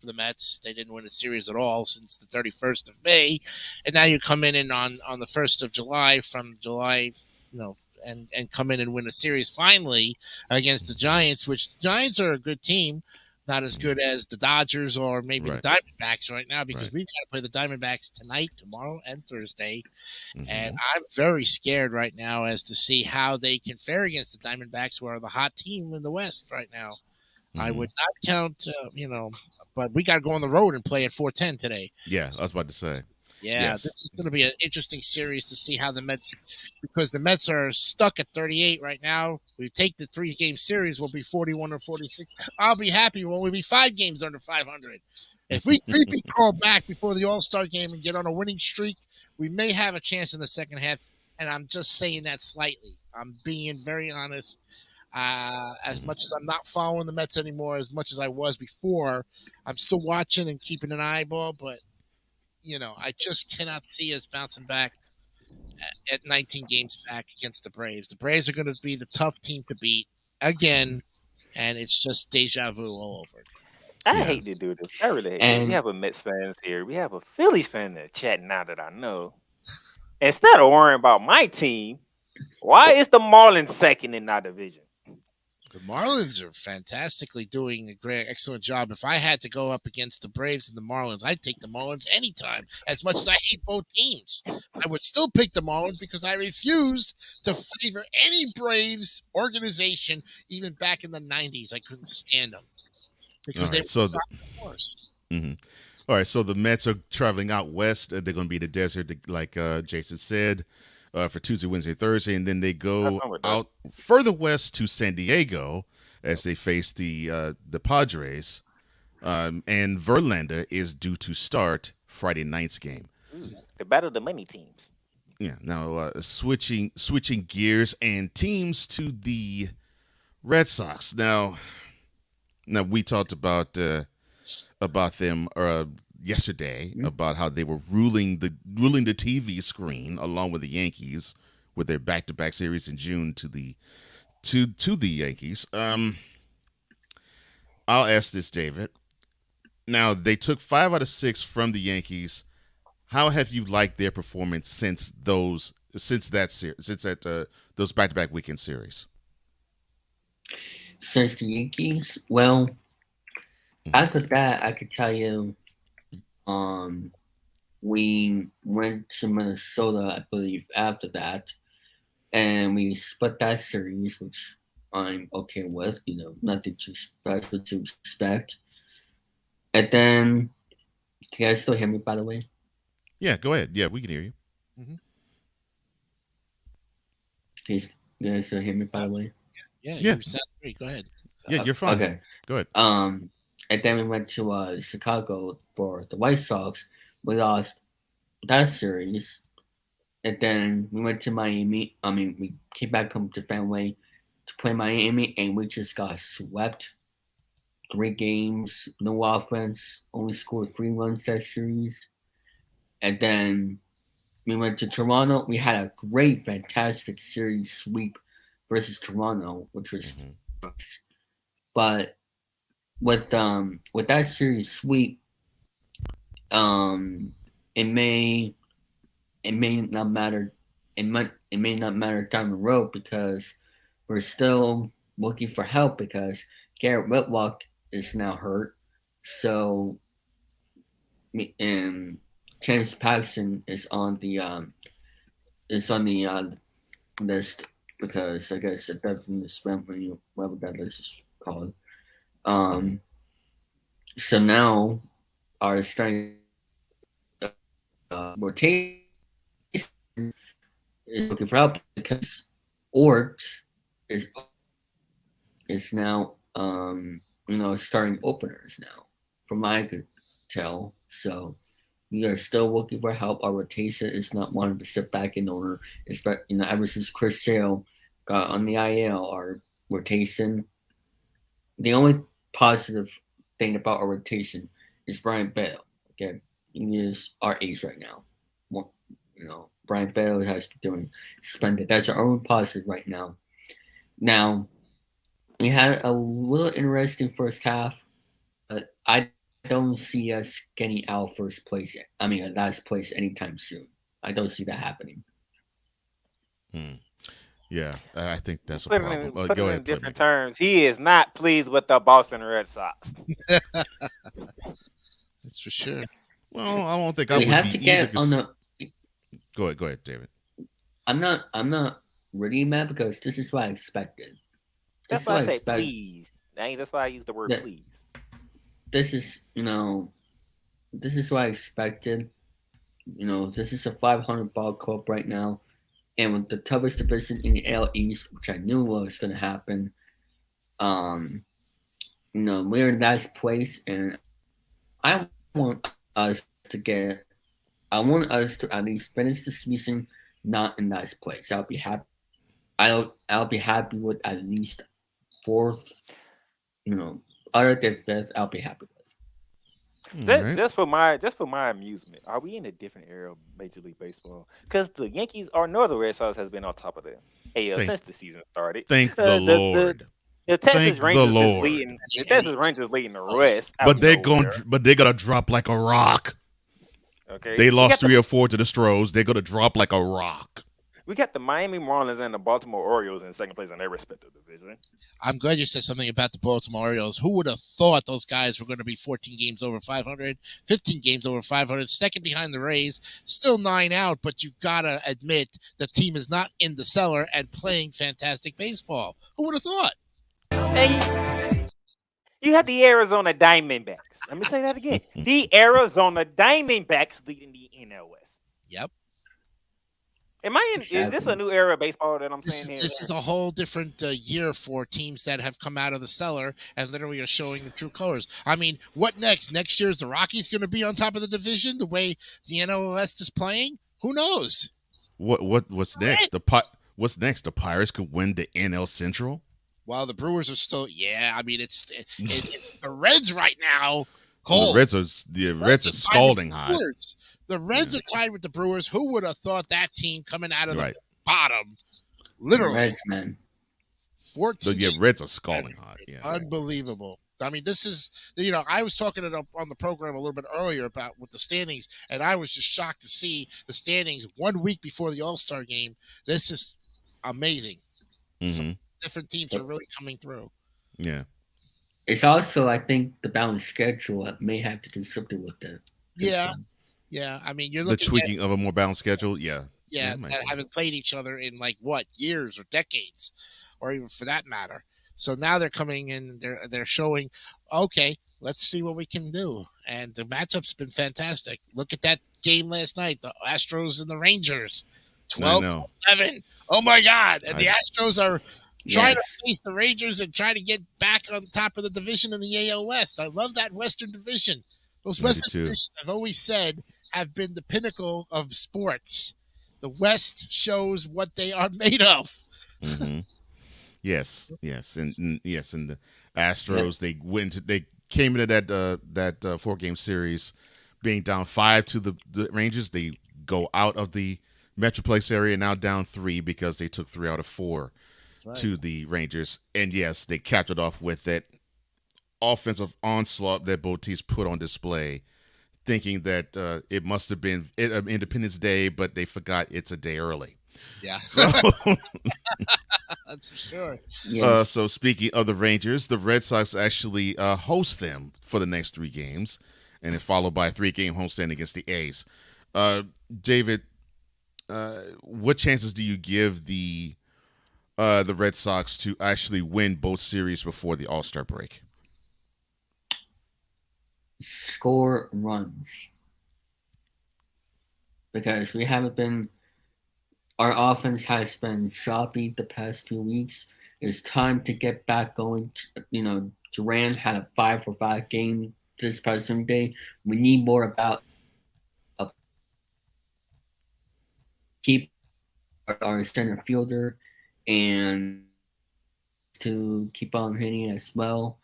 the Mets. They didn't win a series at all since the 31st of May. And now you come in on the 1st of July, from July, and come in and win a series finally against the Giants, which the Giants are a good team. Not as good as the Dodgers or maybe the Diamondbacks right now, because we've got to play the Diamondbacks tonight, tomorrow, and Thursday. And I'm very scared right now as to see how they can fare against the Diamondbacks, who are the hot team in the West right now. I would not count, but we got to go on the road and play at 4:10 today. Yeah, I was about to say. Yeah, This is going to be an interesting series to see how the Mets, because the Mets are stuck at 38 right now. We take the 3-game series, we'll be 41 or 46. I'll be happy when we be 5 games under 500. If we creepy crawl back before the All-Star game and get on a winning streak, we may have a chance in the second half. And I'm just saying that slightly. I'm being very honest. As much as I'm not following the Mets anymore, as much as I was before, I'm still watching and keeping an eyeball, but I just cannot see us bouncing back at 19 games back against the Braves. The Braves are going to be the tough team to beat again, and it's just deja vu all over. I hate to do this. I really hate it. We have a Mets fans here. We have a Phillies fan in the chat now that I know. Instead of worrying about my team, why is the Marlins second in our division? The Marlins are fantastically doing a excellent job. If I had to go up against the Braves and the Marlins, I'd take the Marlins anytime. As much as I hate both teams, I would still pick the Marlins because I refuse to favor any Braves organization. Even back in the 90s, I couldn't stand them because they were the force. All right, so the Mets are traveling out west. They're going to be in the desert, like Jason said, for Tuesday, Wednesday, Thursday, and then they go out further west to San Diego as they face the Padres. And Verlander is due to start Friday night's game. The battle of the many teams. Yeah. Now switching gears and teams to the Red Sox. Now we talked about them yesterday about how they were ruling the TV screen along with the Yankees with their back-to-back series in June to the Yankees. I'll ask this, David. Now they took 5 out of 6 from the Yankees. How have you liked their performance since those back-to-back weekend series? Since the Yankees, well, after that, I could tell you, we went to Minnesota, I believe, after that, and we split that series, which I'm okay with, nothing too special to expect. And then, can you guys still hear me, by the way? Yeah, go ahead. Yeah, we can hear you. Can you guys still hear me, by the way? Yeah. You sound great. Go ahead. Yeah, you're fine. Okay. Go ahead. And then we went to Chicago for the White Sox. We lost that series. And then we went to Miami. We came back home to Fenway to play Miami, and we just got swept. 3 games, no offense, only scored 3 runs that series. And then we went to Toronto. We had a fantastic series sweep versus Toronto, which was But with that series sweep, it may not matter. It may not matter down the road because we're still looking for help because Garrett Whitlock is now hurt. So and Chance Paxson is on the list because I guess it doesn't spend when whatever that list is called. So now our starting rotation is looking for help because Ort is now starting openers now, from what I could tell. So we are still looking for help. Our rotation is not wanting to sit back in order. Ever since Chris Sale got on the IL, our rotation. The only positive thing about our rotation is Brian Bale. Okay, he is our ace right now. Brian Bale has been doing splendid. That's our only positive right now. Now, we had a little interesting first half, but I don't see us getting out first place. I mean, last place anytime soon. I don't see that happening. Yeah, I think that's a Put problem. it in, Go ahead, different terms. He is not pleased with the Boston Red Sox. That's for sure. Well, I don't think I We would have be to get on the. Go ahead, David. I'm not really mad because this is what I expected. That's why I say please. That's why I use the word please. This is this is what I expected. This is a 500 ball club right now, and with the toughest division in the AL East, which I knew was going to happen. We're in last place, and I want us to at least finish the season not in last place. I'll be happy. I'll be happy with at least fourth. Other than fifth, I'll be happy with. Just for my amusement, are we in a different era of Major League Baseball? Because the Yankees or the Red Sox has been on top of the AL since the season started. Thank the Lord. The Texas Rangers is leading. The Texas Rangers leading the West. But they're gonna drop like a rock. Okay. They lost 3 or 4 to the Stros. They're gonna drop like a rock. We got the Miami Marlins and the Baltimore Orioles in second place in their respective division. I'm glad you said something about the Baltimore Orioles. Who would have thought those guys were going to be 14 games over 500, 15 games over 500, second behind the Rays, still 9 out, but you've got to admit the team is not in the cellar and playing fantastic baseball. Who would have thought? And you had the Arizona Diamondbacks. Let me say that again. The Arizona Diamondbacks leading the NL West. Yep. Is this a new era of baseball that I'm saying here? This is a whole different year for teams that have come out of the cellar and literally are showing the true colors. I mean, what next? Next year is the Rockies going to be on top of the division the way the NL West is playing? Who knows? What's next? What's next? The Pirates could win the NL Central. While the Brewers are still, I mean, it's the Reds right now. Cole, the Reds are scalding hot. The Reds are tied with the Brewers. Who would have thought that team coming out of the bottom? Literally. Reds, man. 14. So, Reds are scalding hot. Yeah. Unbelievable. I mean, this is, I was talking on the program a little bit earlier about with the standings, and I was just shocked to see the standings 1 week before the All-Star game. This is amazing. Some different teams are really coming through. Yeah. It's also, I think, the balanced schedule that may have to do something with that. Yeah. I mean, you're looking the tweaking of a more balanced schedule. Yeah. Yeah, that haven't played each other in years or decades, or even for that matter. So now they're coming in. They're showing, okay, let's see what we can do. And the matchup's been fantastic. Look at that game last night, the Astros and the Rangers, 12-11. Oh my God! And the Astros are trying to face the Rangers and trying to get back on top of the division in the AL West. I love that Western Division. Those Western divisions, I've always said, have been the pinnacle of sports. The West shows what they are made of. Yes, and the Astros they came into that 4-game series being down 5 to the Rangers. They go out of the Metroplex area now down 3 because they took 3 out of 4 to the Rangers, and yes, they capped it off with that offensive onslaught that both teams put on display, thinking that it must have been Independence Day, but they forgot it's a day early. Yeah. So, that's for sure. So speaking of the Rangers, the Red Sox actually host them for the next 3 games, and then followed by a 3-game homestand against the A's. David, what chances do you give the Red Sox to actually win both series before the All-Star break? Score runs. Because we haven't been, our offense has been sloppy the past 2 weeks. It's time to get back going. Duran had a 5-for-5 game this past Sunday. We need more about keep our center fielder and to keep on hitting as well.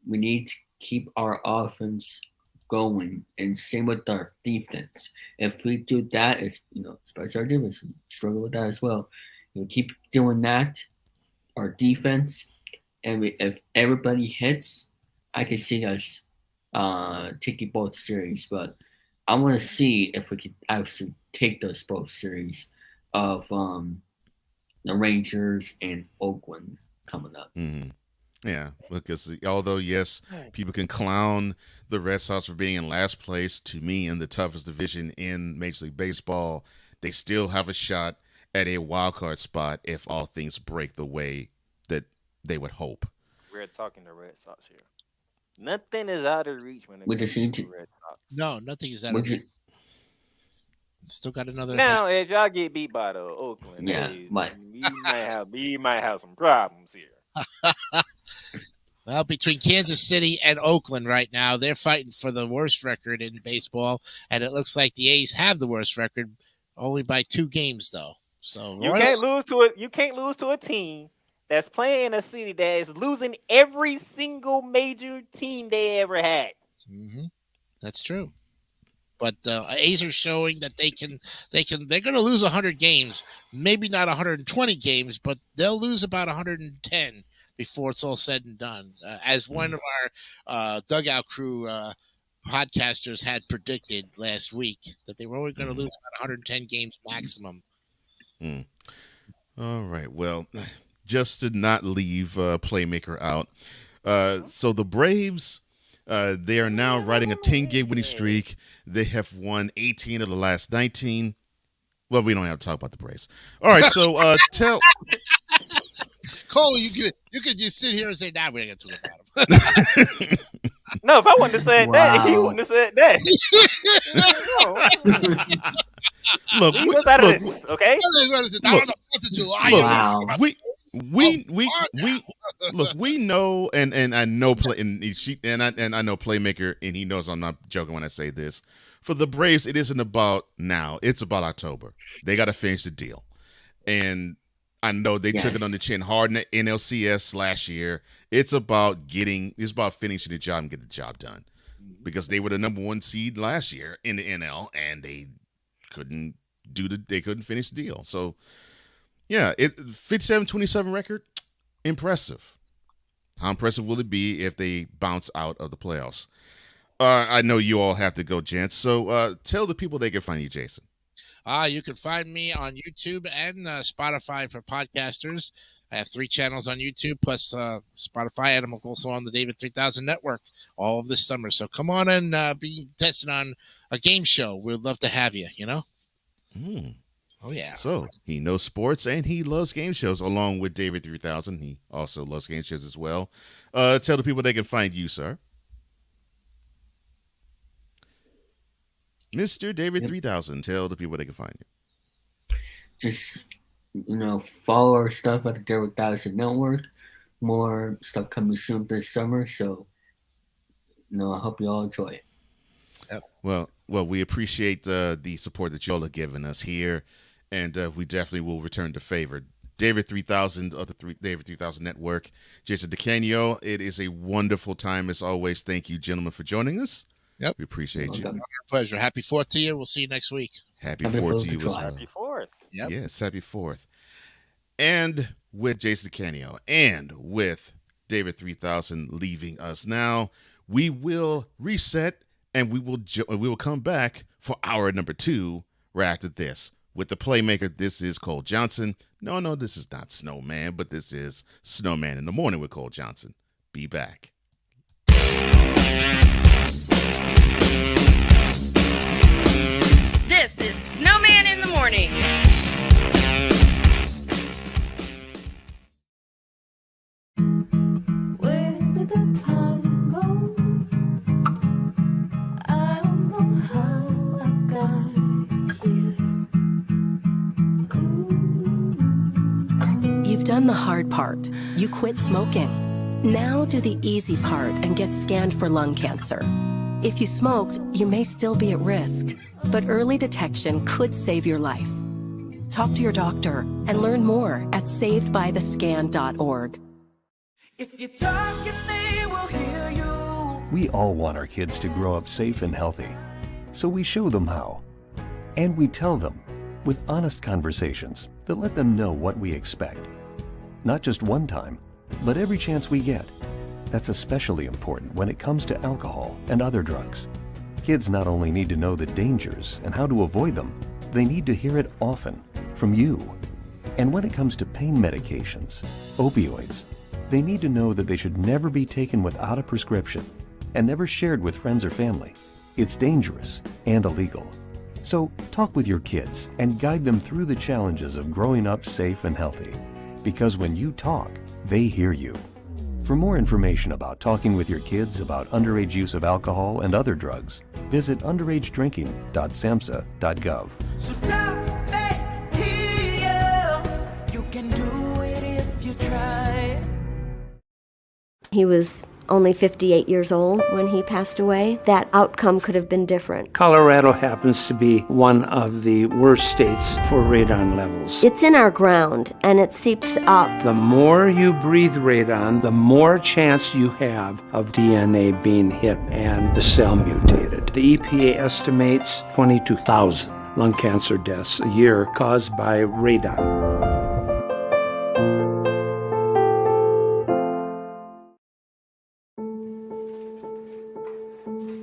We need to keep our offense going, and same with our defense. If we do that, especially our defense, we struggle with that as well. Keep doing that, our defense, and if everybody hits, I can see us taking both series. But I want to see if we can actually take those both series of the Rangers and Oakland coming up. Mm-hmm. Yeah, because although, yes, people can clown the Red Sox for being in last place, to me, in the toughest division in Major League Baseball, they still have a shot at a wild card spot if all things break the way that they would hope. We're talking the Red Sox here. Nothing is out of reach when it comes to the Red Sox. No, nothing is out of reach. Still got another. Now, if y'all get beat by the Oakland, we might have some problems here. Well, between Kansas City and Oakland right now, they're fighting for the worst record in baseball, and it looks like the A's have the worst record, only by 2 games though. So you can't lose to it. You can't lose to a team that's playing in a city that is losing every single major team they ever had. Mm-hmm. That's true. But A's are showing that they're going to lose 100 games, maybe not 120 games, but they'll lose about 110 before it's all said and done. As one of our dugout crew podcasters had predicted last week, that they were only going to lose about 110 games maximum. All right. Well, just to not leave Playmaker out. So the Braves, they are now riding a 10-game winning streak. They have won 18 of the last 19. Well, we don't have to talk about the Braves. All right, so tell Cole, you could just sit here and say, "Nah, we ain't gonna talk about him." No, if I wouldn't have said that, he wouldn't have said that. Look, he was out of this, okay? We know, and I know I know Playmaker, and he knows I'm not joking when I say this. For the Braves, it isn't about now; it's about October. They got to finish the deal, and I know they took it on the chin hard in the NLCS last year. It's about finishing the job and getting the job done, because they were the number 1 seed last year in the NL, and they couldn't finish the deal. So. Yeah, 57-27 record, impressive. How impressive will it be if they bounce out of the playoffs? I know you all have to go, gents. So tell the people they can find you, Jason. You can find me on YouTube and Spotify for podcasters. I have 3 channels on YouTube plus Spotify, and I'm also on the David 3000 Network all of this summer. So come on and be tested on a game show. We'd love to have you, Oh, yeah. So he knows sports and he loves game shows along with David 3000. He also loves game shows as well. Tell the people they can find you, sir. Mr. David 3000, tell the people they can find you. Just, follow our stuff at the David 3000 Network. More stuff coming soon this summer. So, I hope you all enjoy it. Yep. Well, we appreciate the support that y'all are giving us here. And we definitely will return the favor. David 3000 of the David 3000 Network. Jason DeCanio, it is a wonderful time as always. Thank you, gentlemen, for joining us. Yep. We appreciate you. Our pleasure. Happy 4th to you. We'll see you next week. Happy 4th to you as well. Happy 4th. Yep. Yes, happy 4th. And with Jason DeCanio and with David 3000 leaving us. Now we will reset and we will come back for hour number 2 right after this. With the Playmaker, this is Cole Johnson. No, this is not Snowman, but this is Snowman in the Morning with Cole Johnson. Be back. This is Snowman in the Morning. Where did the time go? I don't know how I got here. You've done the hard part. You quit smoking. Now do the easy part and get scanned for lung cancer. If you smoked, you may still be at risk, but early detection could save your life. Talk to your doctor and learn more at savedbythescan.org. If you talk and they will hear you. We all want our kids to grow up safe and healthy, so we show them how. And we tell them with honest conversations that let them know what we expect. Not just one time, but every chance we get. That's especially important when it comes to alcohol and other drugs. Kids not only need to know the dangers and how to avoid them, they need to hear it often from you. And when it comes to pain medications, opioids, they need to know that they should never be taken without a prescription and never shared with friends or family. It's dangerous and illegal. So talk with your kids and guide them through the challenges of growing up safe and healthy. Because when you talk, they hear you. For more information about talking with your kids about underage use of alcohol and other drugs, visit underagedrinking.samhsa.gov. So talk, they hear you. You can do it if you try. He was only 58 years old when he passed away. That outcome could have been different. Colorado happens to be one of the worst states for radon levels. It's in our ground, and it seeps up. The more you breathe radon, the more chance you have of DNA being hit and the cell mutated. The EPA estimates 22,000 lung cancer deaths a year caused by radon.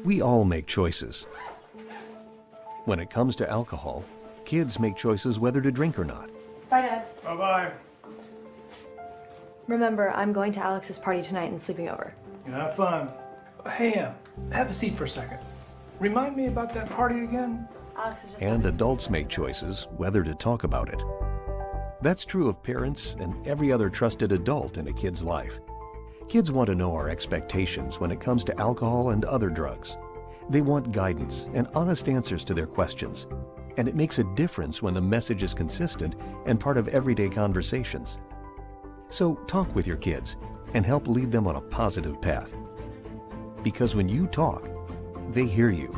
We all make choices. When it comes to alcohol, kids make choices whether to drink or not. Bye, Dad. Bye-bye. Remember, I'm going to Alex's party tonight and sleeping over. Have fun. Hey, have a seat for a second. Remind me about that party again? Alex is just... And adults make choices whether to talk about it. That's true of parents and every other trusted adult in a kid's life. Kids want to know our expectations when it comes to alcohol and other drugs. They want guidance and honest answers to their questions. And it makes a difference when the message is consistent and part of everyday conversations. So talk with your kids and help lead them on a positive path. Because when you talk, they hear you.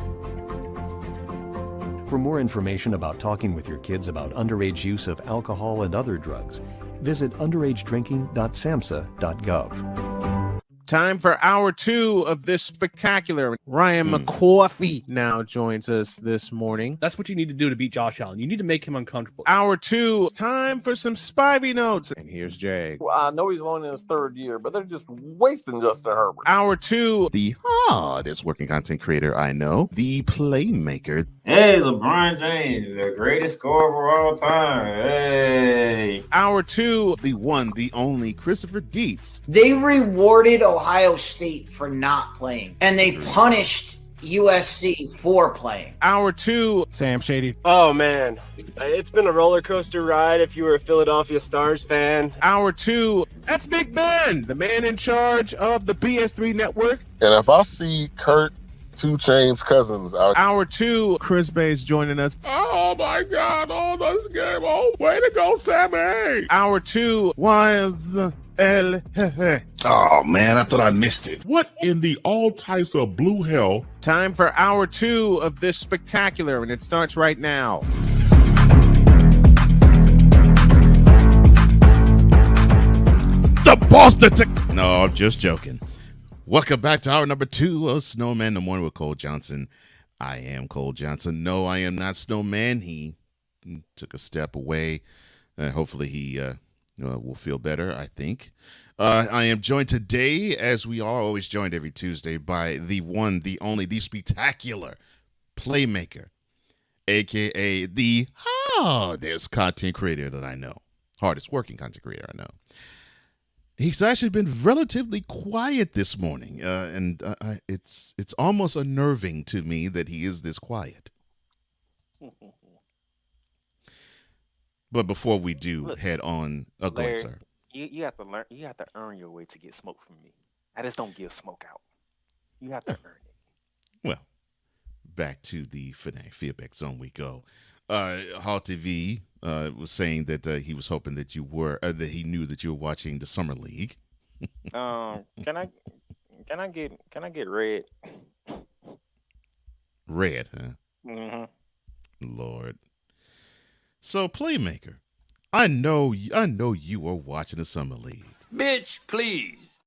For more information about talking with your kids about underage use of alcohol and other drugs, visit underagedrinking.samhsa.gov. Time for hour 2 of this spectacular. Ryan McCoffey now joins us this morning. That's what you need to do to beat Josh Allen. You need to make him uncomfortable. Hour 2, time for some Spivey notes. And here's Jay. Well, I know he's only in his 3rd year, but they're just wasting Justin Herbert. Hour 2, the hardest working content creator I know, the Playmaker. Hey, LeBron James, the greatest scorer of all time. Hey. Hour 2, the one, the only Christopher Dietz. They rewarded Ohio State for not playing, and they punished USC for playing. Hour 2, Sam Shady. Oh, man. It's been a roller coaster ride if you were a Philadelphia Stars fan. Hour 2, that's Big Ben, the man in charge of the BS3 network. And if I see Kurt 2 Chainz Cousins out. Hour 2, Chris Bay's joining us. Oh my God! Oh, this game! Oh, way to go, Sammy! Hour 2 was El Jefe. Oh man, I thought I missed it. What in the all types of blue hell? Time for hour 2 of this spectacular, and it starts right now. The Boston. No, I'm just joking. Welcome back to hour number 2 of Snowman in the Morning with Cole Johnson. I am Cole Johnson. No, I am not Snowman. He took a step away. Hopefully he will feel better, I think. I am joined today, as we are always joined every Tuesday, by the one, the only, the spectacular playmaker, a.k.a. the hardest content creator that I know. Hardest working content creator I know. He's actually been relatively quiet this morning, and it's almost unnerving to me that he is this quiet. But before we do Look, head on, go ahead, Larry, sir. you have to learn. You have to earn your way to get smoke from me. I just don't give smoke out. You have to earn it. Well, back to the feedback zone we go. Hall TV was saying that he was hoping that you were that he knew that you were watching the Summer League. Can I get red? Red, huh? Mm-hmm. Lord. So, Playmaker, I know you are watching the Summer League. Bitch, please.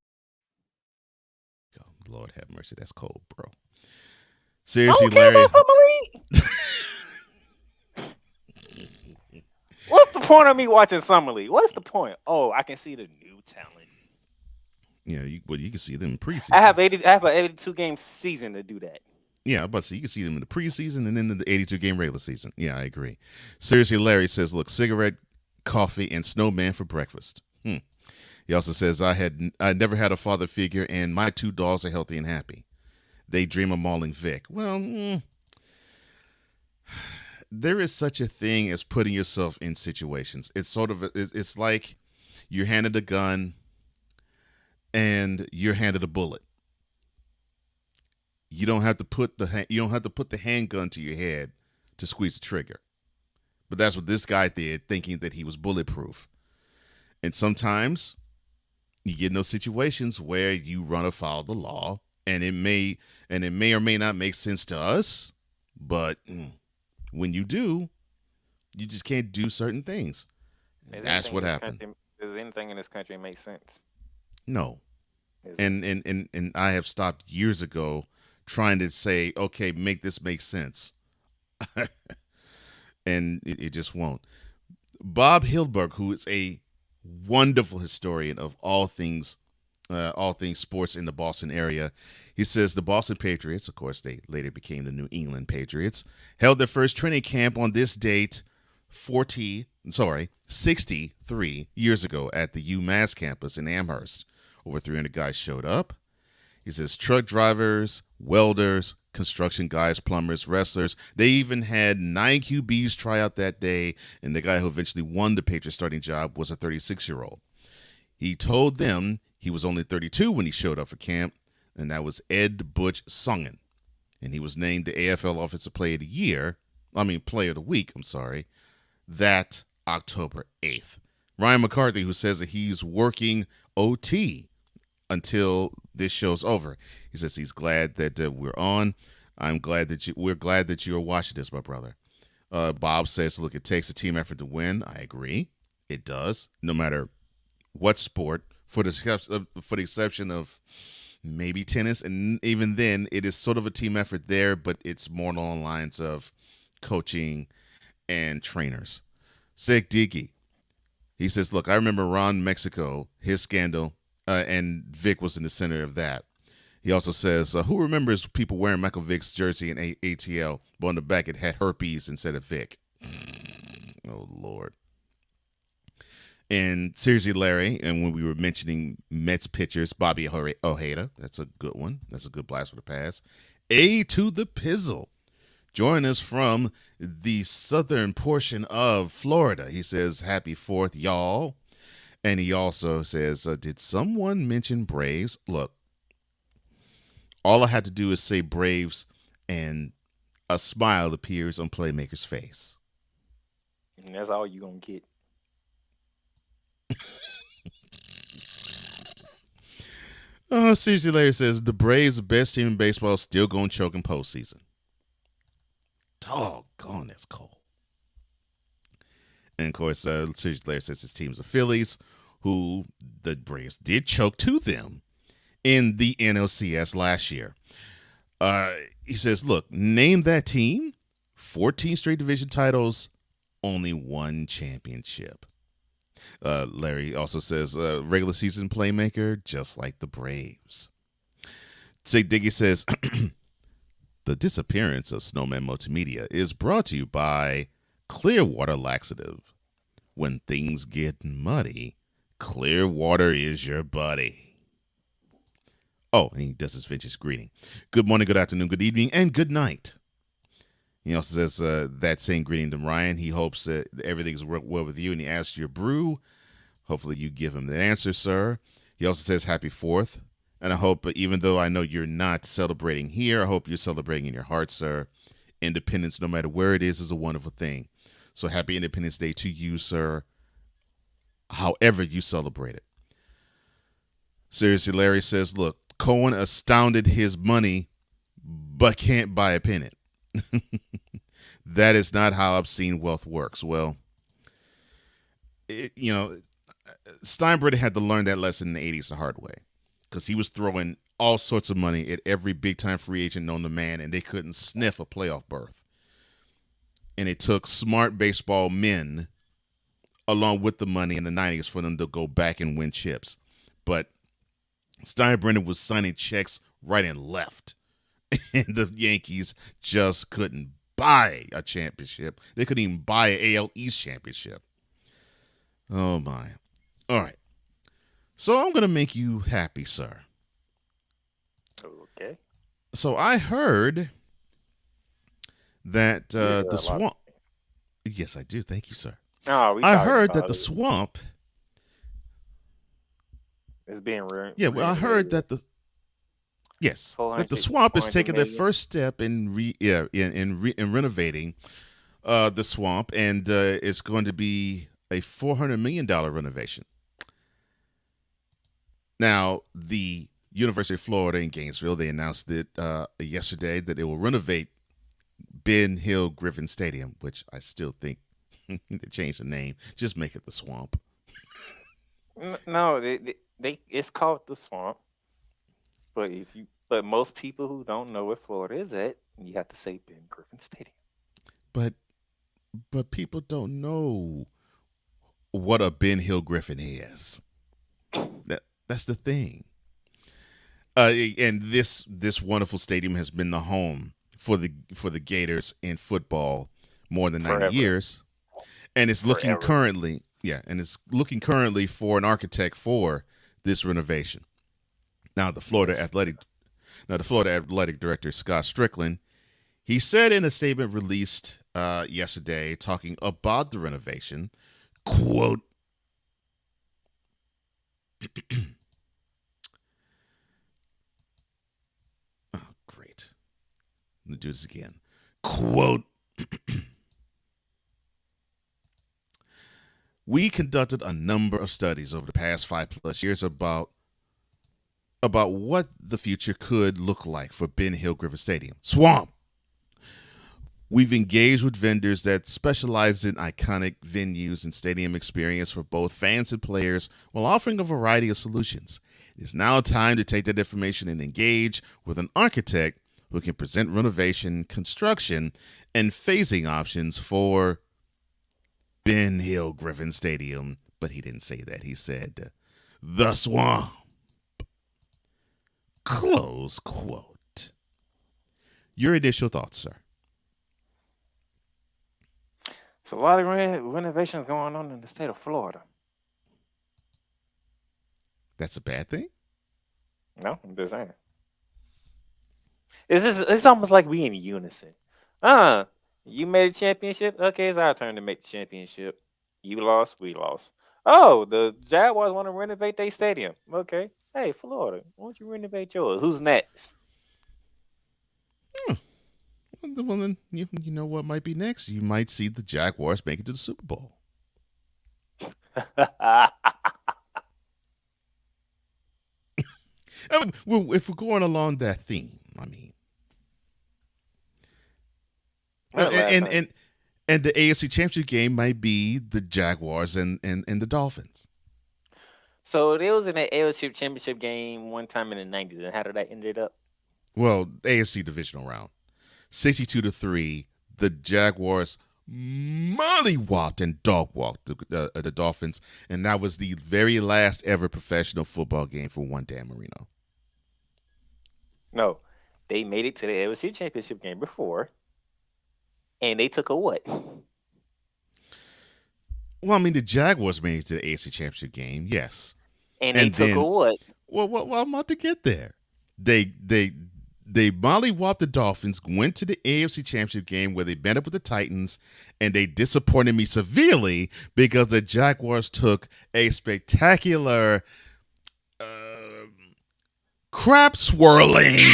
Oh, Lord have mercy, that's cold, bro. Seriously, I don't care Larry. about Summer League. What's the point of me watching Summer League? What's the point? Oh, I can see the new talent. Yeah, you can see them in preseason. I have an 82 game season to do that. Yeah, but you can see them in the preseason and then in the 82 game regular season. Yeah, I agree. Seriously, Larry says, look, cigarette, coffee, and Snowman for breakfast. He also says, I never had a father figure, and my 2 dogs are healthy and happy. They dream of mauling Vic. Well, there is such a thing as putting yourself in situations. It's sort of it's like you're handed a gun and you're handed a bullet. You don't have to put the handgun to your head to squeeze the trigger. But that's what this guy did, thinking that he was bulletproof. And sometimes you get in those situations where you run afoul of the law, and it may or may not make sense to us, but when you do, you just can't do certain things. That's what happened. Does anything in this country make sense? No. And I have stopped years ago trying to say, okay, make this make sense. And it just won't. Bob Hildberg, who is a wonderful historian of all things sports in the Boston area, he says the Boston Patriots, of course, they later became the New England Patriots, held their first training camp on this date 63 years ago at the UMass campus in Amherst. Over 300 guys showed up. He says truck drivers, welders, construction guys, plumbers, wrestlers. They even had 9 QBs try out that day, and the guy who eventually won the Patriots starting job was a 36-year-old. He told them he was only 32 when he showed up for camp, and that was Ed Butch Sungen. And he was named the AFL Offensive Player of the Week, that October 8th. Ryan McCarthy, who says that he's working OT until this show's over. He says he's glad that we're on. We're glad that you are watching this, my brother. Bob says, look, it takes a team effort to win. I agree. It does, no matter what sport, for the exception of maybe tennis. And even then, it is sort of a team effort there, but it's more along the lines of coaching and trainers. Sig Diggy, he says, look, I remember Ron Mexico, his scandal, and Vic was in the center of that. He also says, who remembers people wearing Michael Vick's jersey in ATL, but on the back it had herpes instead of Vic? Oh, Lord. And seriously, Larry, and when we were mentioning Mets pitchers, Bobby Ojeda, that's a good one. That's a good blast for the past. A to the Pizzle. Join us from the southern portion of Florida. He says, happy 4th, y'all. And he also says, did someone mention Braves? Look, all I had to do is say Braves, and a smile appears on Playmaker's face. And that's all you're going to get. Seriously, Larry says, the Braves, the best team in baseball, still going to choke in postseason. Doggone, that's cold. And, of course, seriously, Larry says his team's the Phillies, who the Braves did choke to them in the NLCS last year. He says, look, name that team, 14 straight division titles, only 1 championship. Larry also says regular season playmaker, just like the Braves. Sig Diggy says the disappearance of Snowman Multimedia is brought to you by Clearwater Laxative. When things get muddy, Clearwater is your buddy. Oh, and he does his vintage greeting. Good morning, good afternoon, good evening, and good night. He also says that same greeting to Ryan. He hopes that everything's worked well with you, and he asks your brew. Hopefully you give him the answer, sir. He also says happy 4th. And I hope, even though I know you're not celebrating here, I hope you're celebrating in your heart, sir. Independence, no matter where it is a wonderful thing. So happy Independence Day to you, sir, however you celebrate it. Seriously, Larry says, look, Cohen astounded his money, but can't buy a pennant. That is not how obscene wealth works. Well, Steinbrenner had to learn that lesson in the 80s the hard way, because he was throwing all sorts of money at every big-time free agent known to man, and they couldn't sniff a playoff berth. And it took smart baseball men along with the money in the 90s for them to go back and win chips. But Steinbrenner was signing checks right and left, and the Yankees just couldn't buy a championship. They couldn't even buy an AL East championship. Oh, my. All right. So I'm going to make you happy, sir. Okay. So I heard that the swamp. Yes, I do. Thank you, sir. Oh, I heard that the swamp is being Yeah, well, I heard that the swamp is taking their first step in renovating the swamp, and it's going to be a $400 million renovation. Now, the University of Florida in Gainesville, they announced it yesterday that it will renovate Ben Hill Griffin Stadium, which I still think they change the name. Just make it the Swamp. No, they it's called the Swamp. But most people who don't know where Florida is at, you have to say Ben Griffin Stadium. But people don't know what a Ben Hill Griffin is. That's the thing. And this wonderful stadium has been the home for the Gators in football more than 90 years. And it's looking currently for an architect for this renovation. Now the Florida Athletic Director, Scott Strickland, he said in a statement released yesterday talking about the renovation, quote, oh, great. Let me do this again. Quote, we conducted a number of studies over the past 5+ years about what the future could look like for Ben Hill Griffin Stadium. Swamp! We've engaged with vendors that specialize in iconic venues and stadium experience for both fans and players while offering a variety of solutions. It is now time to take that information and engage with an architect who can present renovation, construction, and phasing options for Ben Hill Griffin Stadium. But he didn't say that. He said, the Swamp. Close quote. Your initial thoughts, sir? There's a lot of renovations going on in the state of Florida. That's a bad thing? No, I'm just saying. It's almost like we in unison. You made a championship? Okay, it's our turn to make the championship. You lost, we lost. Oh, the Jaguars want to renovate their stadium. Okay. Hey, Florida, why don't you renovate yours? Who's next? Well, then you know what might be next. You might see the Jaguars make it to the Super Bowl. Well, if we're going along that theme, I mean, and the AFC Championship game might be the Jaguars and the Dolphins. So they was in the AFC Championship game one time in the 90s, and how did that ended up? Well, AFC divisional round, 62-3. The Jaguars mollywopped and dog-walked the Dolphins, and that was the very last ever professional football game for one Dan Marino. No, they made it to the AFC Championship game before, and they took a what? Well, I mean, the Jaguars made it to the AFC Championship game, yes. And they took a what? Well, I'm about to get there. They mollywopped the Dolphins, went to the AFC Championship game where they met up with the Titans, and they disappointed me severely because the Jaguars took a spectacular crap swirling.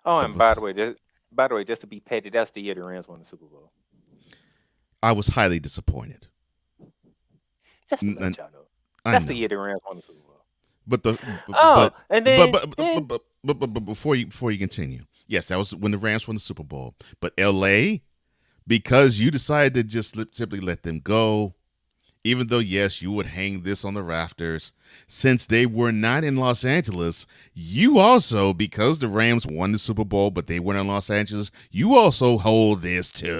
Oh, and by the way, just to be petty, that's the year the Rams won the Super Bowl. I was highly disappointed. Just to let y'all know. I That's know. the year the Rams won the Super Bowl. But before you continue, yes, that was when the Rams won the Super Bowl. But LA, because you decided to just simply let them go, even though yes, you would hang this on the rafters, since they were not in Los Angeles, you also, because the Rams won the Super Bowl, but they weren't in Los Angeles, you also hold this too.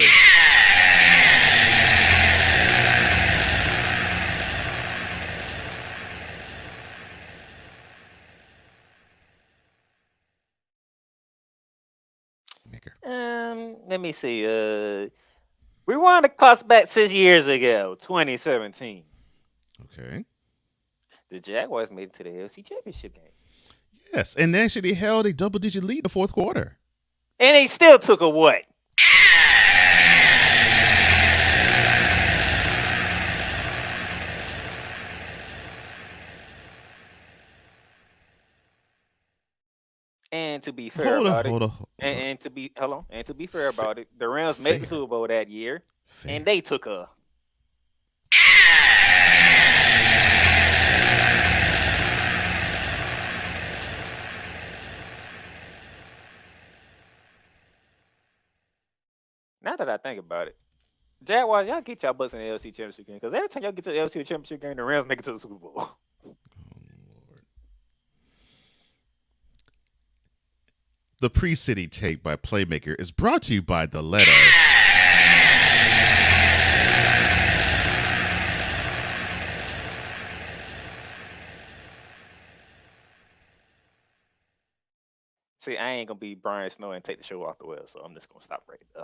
Let me see. We won the clock back 6 years ago, 2017. Okay. The Jaguars made it to the AFC Championship game. Yes, and they actually held a double-digit lead in the fourth quarter. And they still took a what? And to be fair about it, and to be fair about it, the Rams made the Super Bowl that year, and they took a. Now that I think about it, Jaguars, y'all get y'all butts in the LC Championship game, because every time y'all get to the LC Championship game, the Rams make it to the Super Bowl. The Pre-City Take by Playmaker is brought to you by The Letter. See, I ain't gonna be Brian Snow and take the show off the well, so I'm just gonna stop right there.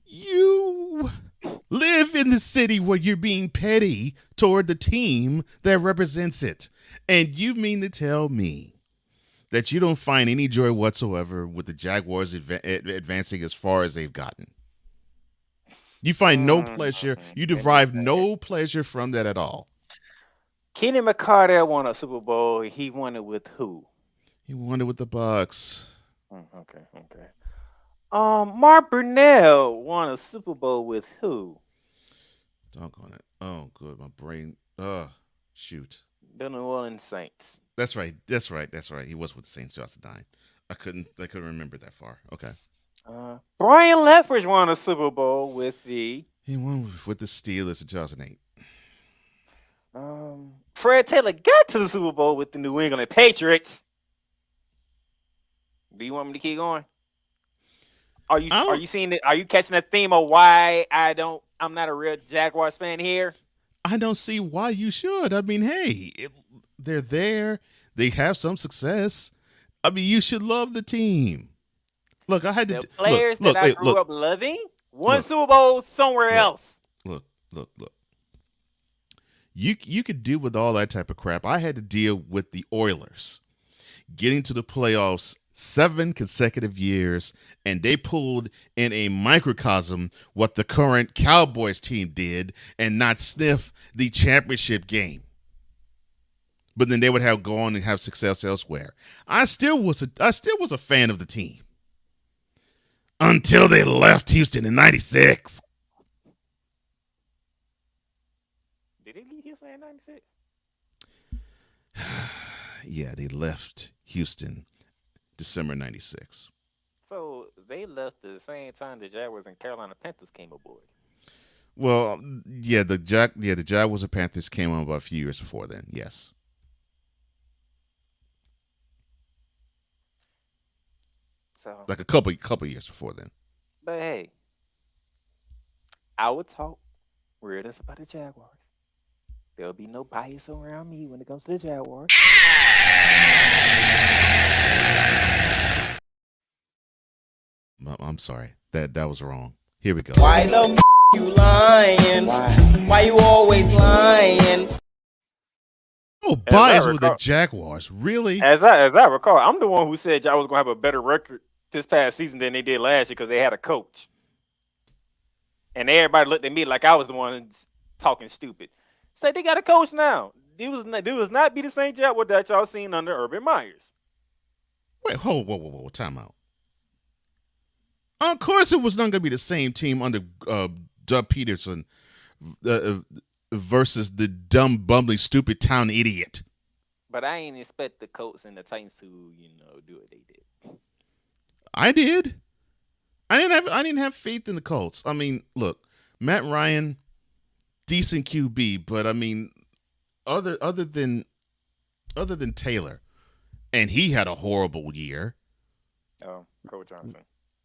You live in the city where you're being petty toward the team that represents it. And you mean to tell me that you don't find any joy whatsoever with the Jaguars advancing as far as they've gotten? You find no pleasure. You derive no pleasure from that at all. Kenny McCardell won a Super Bowl. He won it with who? He won it with the Bucks. Okay. Mark Brunell won a Super Bowl with who? Doggone it. Oh, good. My brain. Shoot. The New Orleans Saints. That's right. He was with the Saints. Johnson died. I couldn't remember that far. Okay. Brian Leftwich won a Super Bowl with the. He won with the Steelers in 2008. Fred Taylor got to the Super Bowl with the New England Patriots. Do you want me to keep going? Are you seeing it? Are you catching the theme of why I'm not a real Jaguars fan here? I don't see why you should. I mean, hey, they're there. They have some success. I mean, you should love the team. Look, I had the players that I grew up loving won Super Bowl somewhere else. Look. You could deal with all that type of crap. I had to deal with the Oilers getting to the playoffs 7 consecutive years, and they pulled in a microcosm what the current Cowboys team did and not sniff the championship game. But then they would have gone and have success elsewhere. I still was a fan of the team until they left Houston in '96. Did they leave Houston in '96? Yeah, they left Houston December '96. So they left at the same time the Jaguars and Carolina Panthers came aboard. Well, the Jaguars and Panthers came on about a few years before then. Yes. So, Like a couple years before then. but hey, I would talk weirdest about the Jaguars. There'll be no bias around me when it comes to the Jaguars. I'm sorry. That was wrong. Here we go. Why the you lying? Why you always lying? Oh, bias with the Jaguars. Really? As I recall, I'm the one who said y'all was gonna have a better record this past season than they did last year because they had a coach. And everybody looked at me like I was the one talking stupid. Say they got a coach now. They was not be the same Jaguars that y'all seen under Urban Myers. Wait, whoa, time out. Of course, it was not going to be the same team under Doug Peterson versus the dumb, bumbling, stupid town idiot. But I ain't expect the Colts and the Titans to, do what they did. I did. I didn't have faith in the Colts. I mean, look, Matt Ryan, decent QB, but I mean, other than Taylor, and he had a horrible year. Oh, Coach Johnson.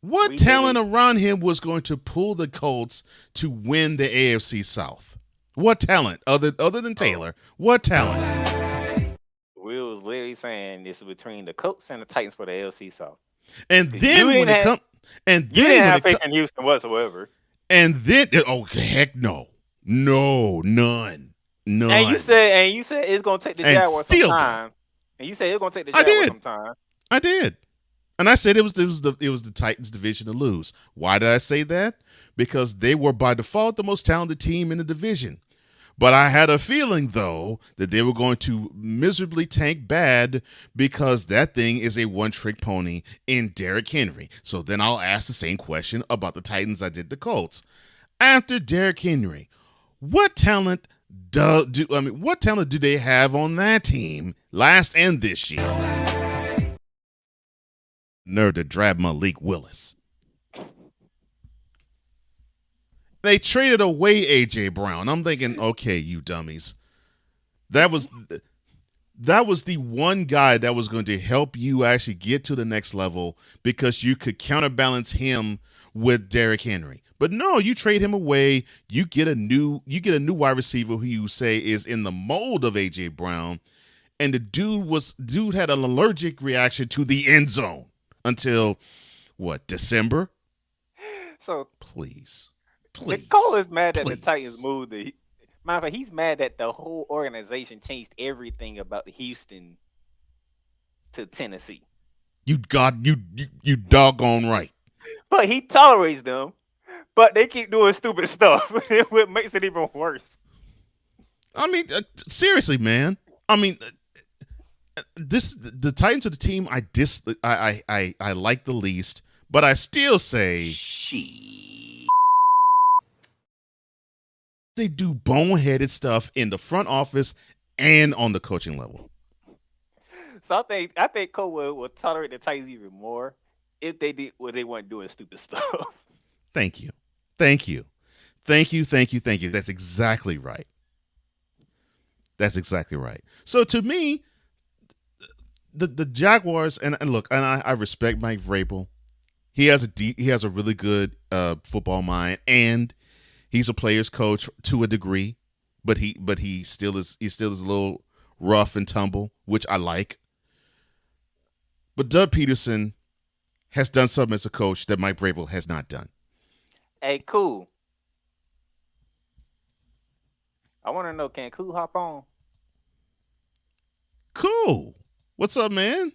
What talent around him was going to pull the Colts to win the AFC South? What talent other than Taylor? What talent? Will was literally saying this is between the Colts and the Titans for the AFC South. And then when it comes, you didn't have faith in Houston whatsoever. And then, heck no, none. And you said it's gonna take the Jaguars some time. And you said it's gonna take the Jaguars some time. I did. And I said it was the Titans' division to lose. Why did I say that? Because they were by default the most talented team in the division. But I had a feeling, though, that they were going to miserably tank bad because that thing is a one-trick pony in Derrick Henry. So then I'll ask the same question about the Titans I did the Colts. After Derrick Henry, what talent do they have on that team last and this year? Nerve to draft Malik Willis. They traded away A.J. Brown. I'm thinking, okay, you dummies. That was the one guy that was going to help you actually get to the next level because you could counterbalance him with Derrick Henry. But no, you trade him away. You get a new wide receiver who you say is in the mold of A.J. Brown, and the dude had an allergic reaction to the end zone. Until, December? So please. Cole is mad that the Titans moved. Matter of fact, he's mad that the whole organization changed everything about Houston to Tennessee. You doggone right. But he tolerates them, but they keep doing stupid stuff. What makes it even worse? I mean, seriously, man. I mean. The Titans are the team I like the least, but I still say they do boneheaded stuff in the front office and on the coaching level. So I think Cole will tolerate the Titans even more if they did they weren't doing stupid stuff. Thank you. That's exactly right. So to me, the Jaguars and look, and I respect Mike Vrabel. He has a really good football mind, and he's a player's coach to a degree, but he still is a little rough and tumble, which I like. But Doug Peterson has done something as a coach that Mike Vrabel has not done. Hey, cool. I want to know, can Cool hop on? Cool. What's up, man?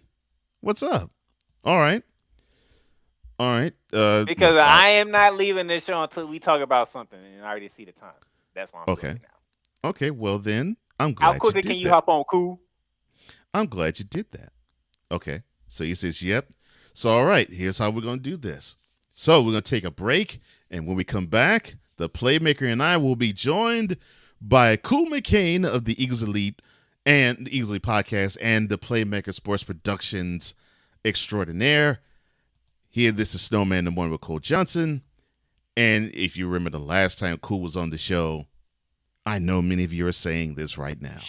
What's up? All right. Because I am not leaving this show until we talk about something, and I already see the time. That's why I'm doing it now. Okay. Well, then I'm glad. How quickly can you hop on, Cool? I'm glad you did that. Okay. So he says, "Yep." So all right. Here's how we're gonna do this. So we're gonna take a break, and when we come back, the Playmaker and I will be joined by Cool McCain of the Eagles Elite and the Eagles Elite Podcast and the Playmaker Sports Productions extraordinaire. Here, this is Snowman in the Morning with Cole Johnson, And if you remember the last time Cool was on the show, I know many of you are saying this right now.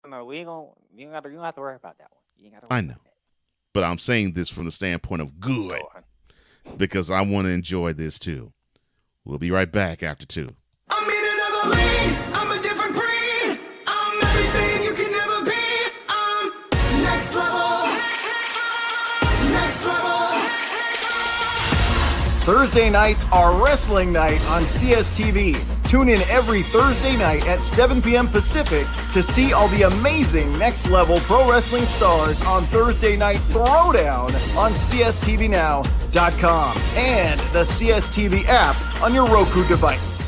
No, we ain't gonna. You don't have to worry about that one. You ain't gotta I worry know. But I'm saying this from the standpoint of good about that. because I want to enjoy this too. We'll be right back after 2. I'm in another lane. I'm a different breed. I'm everything you can never be. I'm next level. Next level. Thursday nights are wrestling night on CSTV. Tune in every Thursday night at 7 p.m. Pacific to see all the amazing Next Level Pro Wrestling stars on Thursday Night Throwdown on CSTVNow.com and the CSTV app on your Roku device.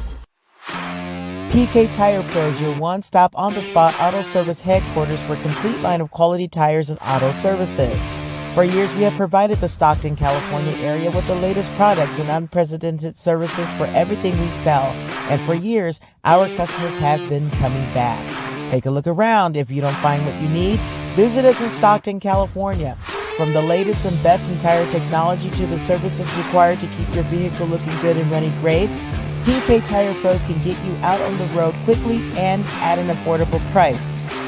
PK Tire Pros, your one-stop on-the-spot auto service headquarters for a complete line of quality tires and auto services. For years, we have provided the Stockton, California area with the latest products and unprecedented services for everything we sell. And for years, our customers have been coming back. Take a look around. If you don't find what you need, visit us in Stockton, California. From the latest and best in tire technology to the services required to keep your vehicle looking good and running great, PK Tire Pros can get you out on the road quickly and at an affordable price.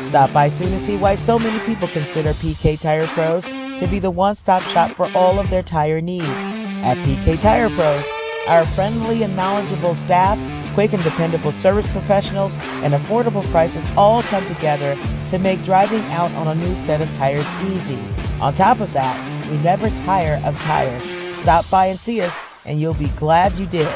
Stop by soon to see why so many people consider PK Tire Pros to be the one-stop shop for all of their tire needs. At PK Tire Pros, our friendly and knowledgeable staff, quick and dependable service professionals, and affordable prices all come together to make driving out on a new set of tires easy. On top of that, we never tire of tires. Stop by and see us, and you'll be glad you did.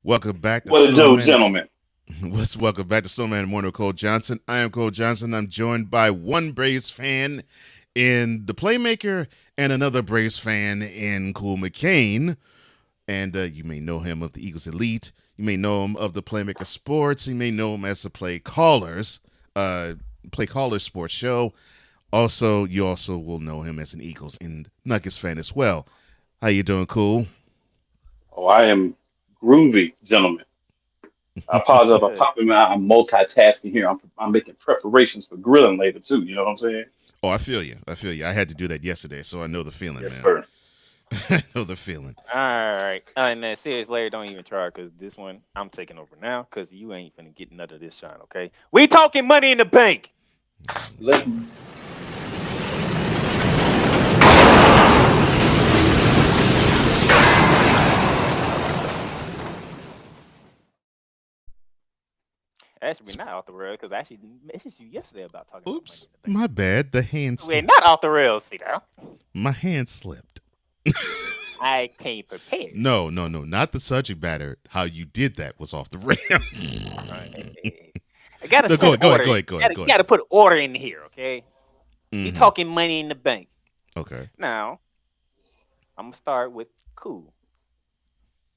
Welcome back to What a Snowman. dope gentleman. Welcome back to Snowman and Morning with Cole Johnson. I am Cole Johnson. I'm joined by one Braves fan in the Playmaker and another Braves fan in Cool McCain. And you may know him of the Eagles Elite. You may know him of the Playmaker Sports. You may know him as the Play Callers Sports Show. Also, you also will know him as an Eagles and Nuggets fan as well. How you doing, Cool? Oh, I am groovy, gentlemen. I apologize if I pop in. I'm multitasking here. I'm making preparations for grilling later too. You know what I'm saying? Oh, I feel you. I had to do that yesterday, so I know the feeling, Yes, man. sir. I know the feeling. All right. And then serious Larry, don't even try because this one I'm taking over now because you ain't finna get none of this shine, okay? We talking money in the bank. Let's Actually, we're not off the rails because I actually messaged you yesterday about talking Oops, my bad. The hand about money. We're slipped. not off the rails, see now. My hand slipped. I came prepared. No, not the subject matter. How you did that was off the rails. I gotta No, go order. ahead. You gotta put order in here, okay? You're Mhm. talking money in the bank. Okay. Now, I'm gonna start with Cool.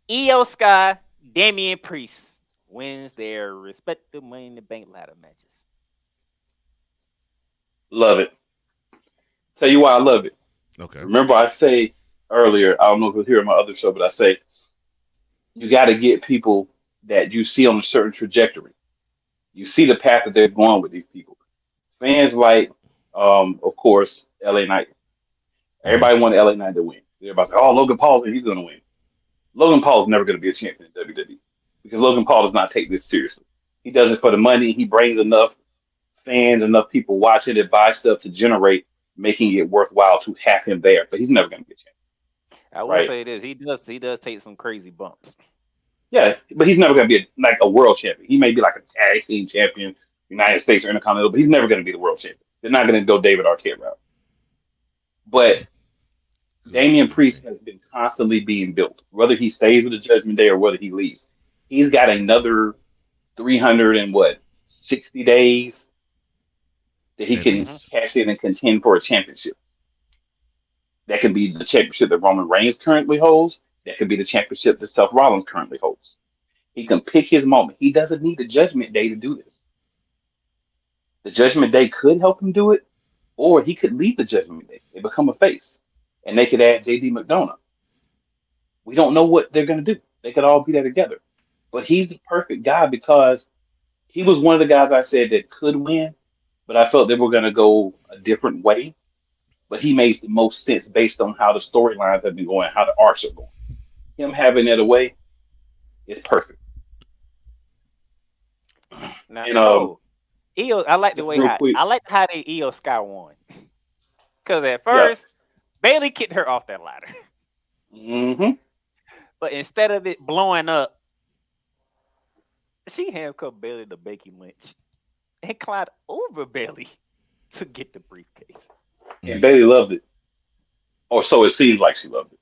Io Sky, Damian Priest wins their respective Money in the Bank ladder matches. love it. Tell you why I love it. Okay. Remember, I say earlier. I don't know if you'll hear on my other show, but I say you got to get people that you see on a certain trajectory. You see the path that they're going with these people. Fans like, of course, LA Knight. Everybody wanted LA Knight to win. Everybody said, "Oh, Logan Paul, he's going to win." Logan Paul is never going to be a champion in WWE because Logan Paul does not take this seriously. He does it for the money. He brings enough fans, enough people watching it, buy stuff to generate, making it worthwhile to have him there. But he's never going to be a champion. I will Right. say this: he does take some crazy bumps. Yeah, but he's never going to be like a world champion. He may be like a tag team champion, United States or Intercontinental, but he's never going to be the world champion. They're not going to go David Arquette route. But Damian Priest has been constantly being built, whether he stays with the Judgment Day or whether he leaves. He's got another 360 days that he can cash in and contend for a championship. That could be the championship that Roman Reigns currently holds. That could be the championship that Seth Rollins currently holds. He can pick his moment. He doesn't need the Judgment Day to do this. The Judgment Day could help him do it, or he could leave the Judgment Day and become a face, and they could add JD McDonough. We don't know what they're going to do. They could all be there together. But he's the perfect guy because he was one of the guys I said that could win, but I felt they were going to go a different way. But he makes the most sense based on how the storylines have been going, how the arcs are going. Him having it away is perfect. Now, And, Io, I like the way how quick. I like how they Io Sky won. Because at first, Bailey kicked her off that ladder. Mm-hmm. But instead of it blowing up, she handcuffed Bailey to Becky Lynch and climbed over Bailey to get the briefcase. And Bailey loved it. Or so it seems like she loved it.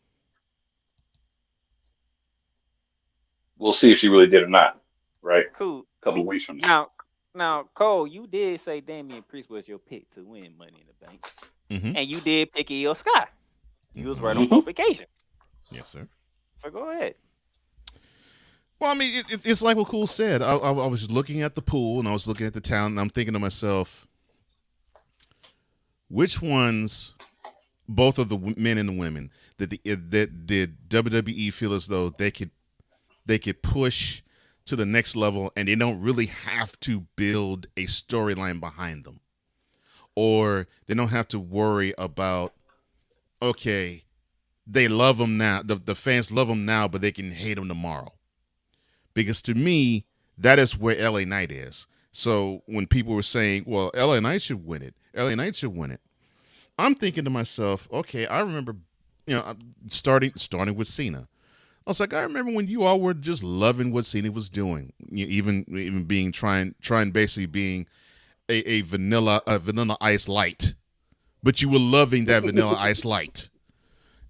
We'll see if she really did or not, right? Cool. A couple of weeks from now. Now, Cole, you did say Damian Priest was your pick to win Money in the Bank. Mm-hmm. And you did pick Io Sky. You was right on both occasions. Yes, sir. So go ahead. Well, I mean, it's like what Cool said. I was just looking at the pool and I was looking at the talent, and I'm thinking to myself, which ones, both of the men and the women, that did WWE feel as though they could push to the next level, and they don't really have to build a storyline behind them, or they don't have to worry about, okay, they love them now, the fans love them now, but they can hate them tomorrow. Because to me, that is where LA Knight is. So when people were saying, well, LA Knight should win it, LA Knight should win it, I'm thinking to myself, okay, I remember, starting with Cena. I was like, I remember when you all were just loving what Cena was doing, even being trying basically being a vanilla ice light, but you were loving that vanilla ice light.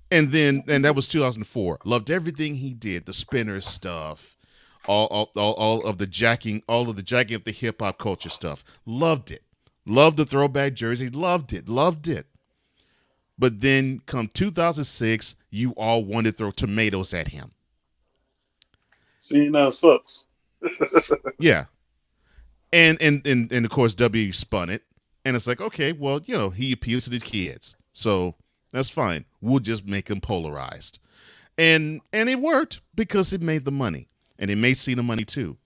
And that was 2004. Loved everything he did, the spinner stuff, all of the jacking of the hip hop culture stuff. Loved it. Loved the throwback jersey. Loved it. But then come 2006, you all wanted to throw tomatoes at him. See, now it sucks. Yeah. And of course W spun it. And it's like, okay, well, he appeals to the kids. So that's fine. We'll just make him polarized. And it worked because it made the money. And it may see the money too.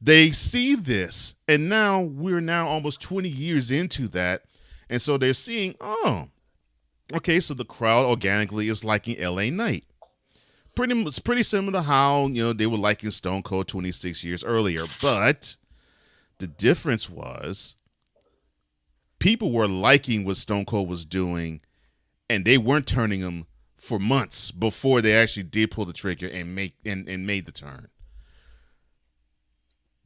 They see this, and now we're almost 20 years into that. And so they're seeing, oh, okay, so the crowd organically is liking LA Knight. Pretty similar to how, they were liking Stone Cold 26 years earlier. But the difference was people were liking what Stone Cold was doing, and they weren't turning him for months before they actually did pull the trigger and made the turn.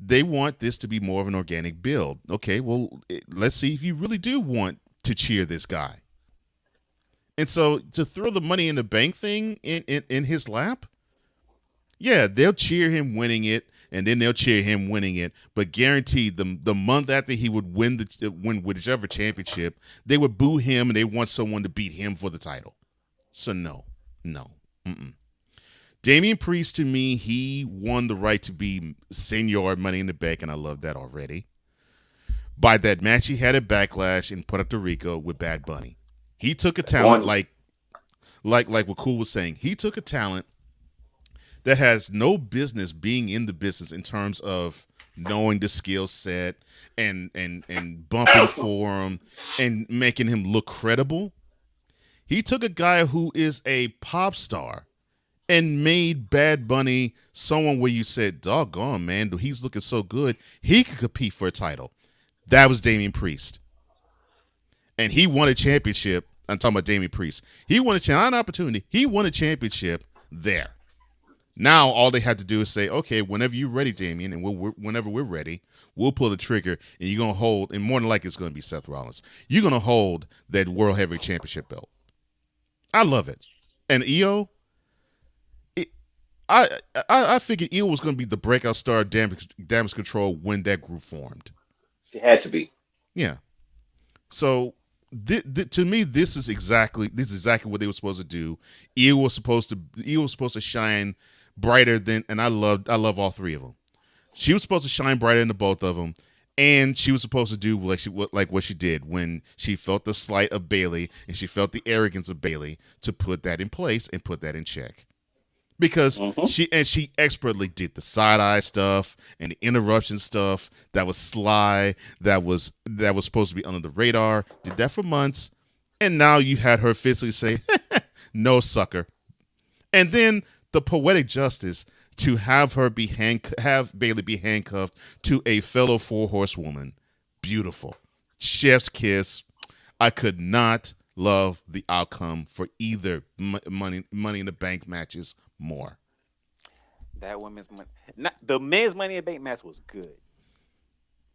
They want this to be more of an organic build. Okay, well, let's see if you really do want to cheer this guy. And so to throw the Money in the Bank thing in his lap, yeah, they'll cheer him winning it, and then they'll cheer him winning it. But guaranteed, the month after he would win whichever championship, they would boo him, and they want someone to beat him for the title. So no. Mm-mm. Damian Priest, to me, he won the right to be Senior Money in the Bank, and I love that already. By that match he had at Backlash in Puerto Rico with Bad Bunny. He took a talent like what Cool was saying. He took a talent that has no business being in the business in terms of knowing the skill set and bumping for him and making him look credible. He took a guy who is a pop star and made Bad Bunny someone where you said, doggone, man, he's looking so good, he could compete for a title. That was Damian Priest. And he won a championship. I'm talking about Damian Priest. He won an opportunity. He won a championship there. Now all they had to do is say, okay, whenever you're ready, Damian, and whenever we're ready, we'll pull the trigger, and you're gonna hold, and more than likely it's gonna be Seth Rollins. You're gonna hold that World Heavyweight Championship belt. I love it. And Io, I figured Io was gonna be the breakout star of Damage Control when that group formed. She had to be. Yeah. So to me, this is exactly what they were supposed to do. Io was supposed to shine brighter than, and I love all three of them. She was supposed to shine brighter than the both of them, and she was supposed to do what she did when she felt the slight of Bayley and she felt the arrogance of Bayley, to put that in place and put that in check. Because she expertly did the side eye stuff and the interruption stuff that was sly, that was supposed to be under the radar. Did that for months, and now you had her physically say, "No, sucker," and then the poetic justice to have her have Bayley be handcuffed to a fellow 4-horsewoman. Beautiful, chef's kiss. I could not love the outcome for either Money in the Bank matches more. That women's the men's Money in the Bank match was good,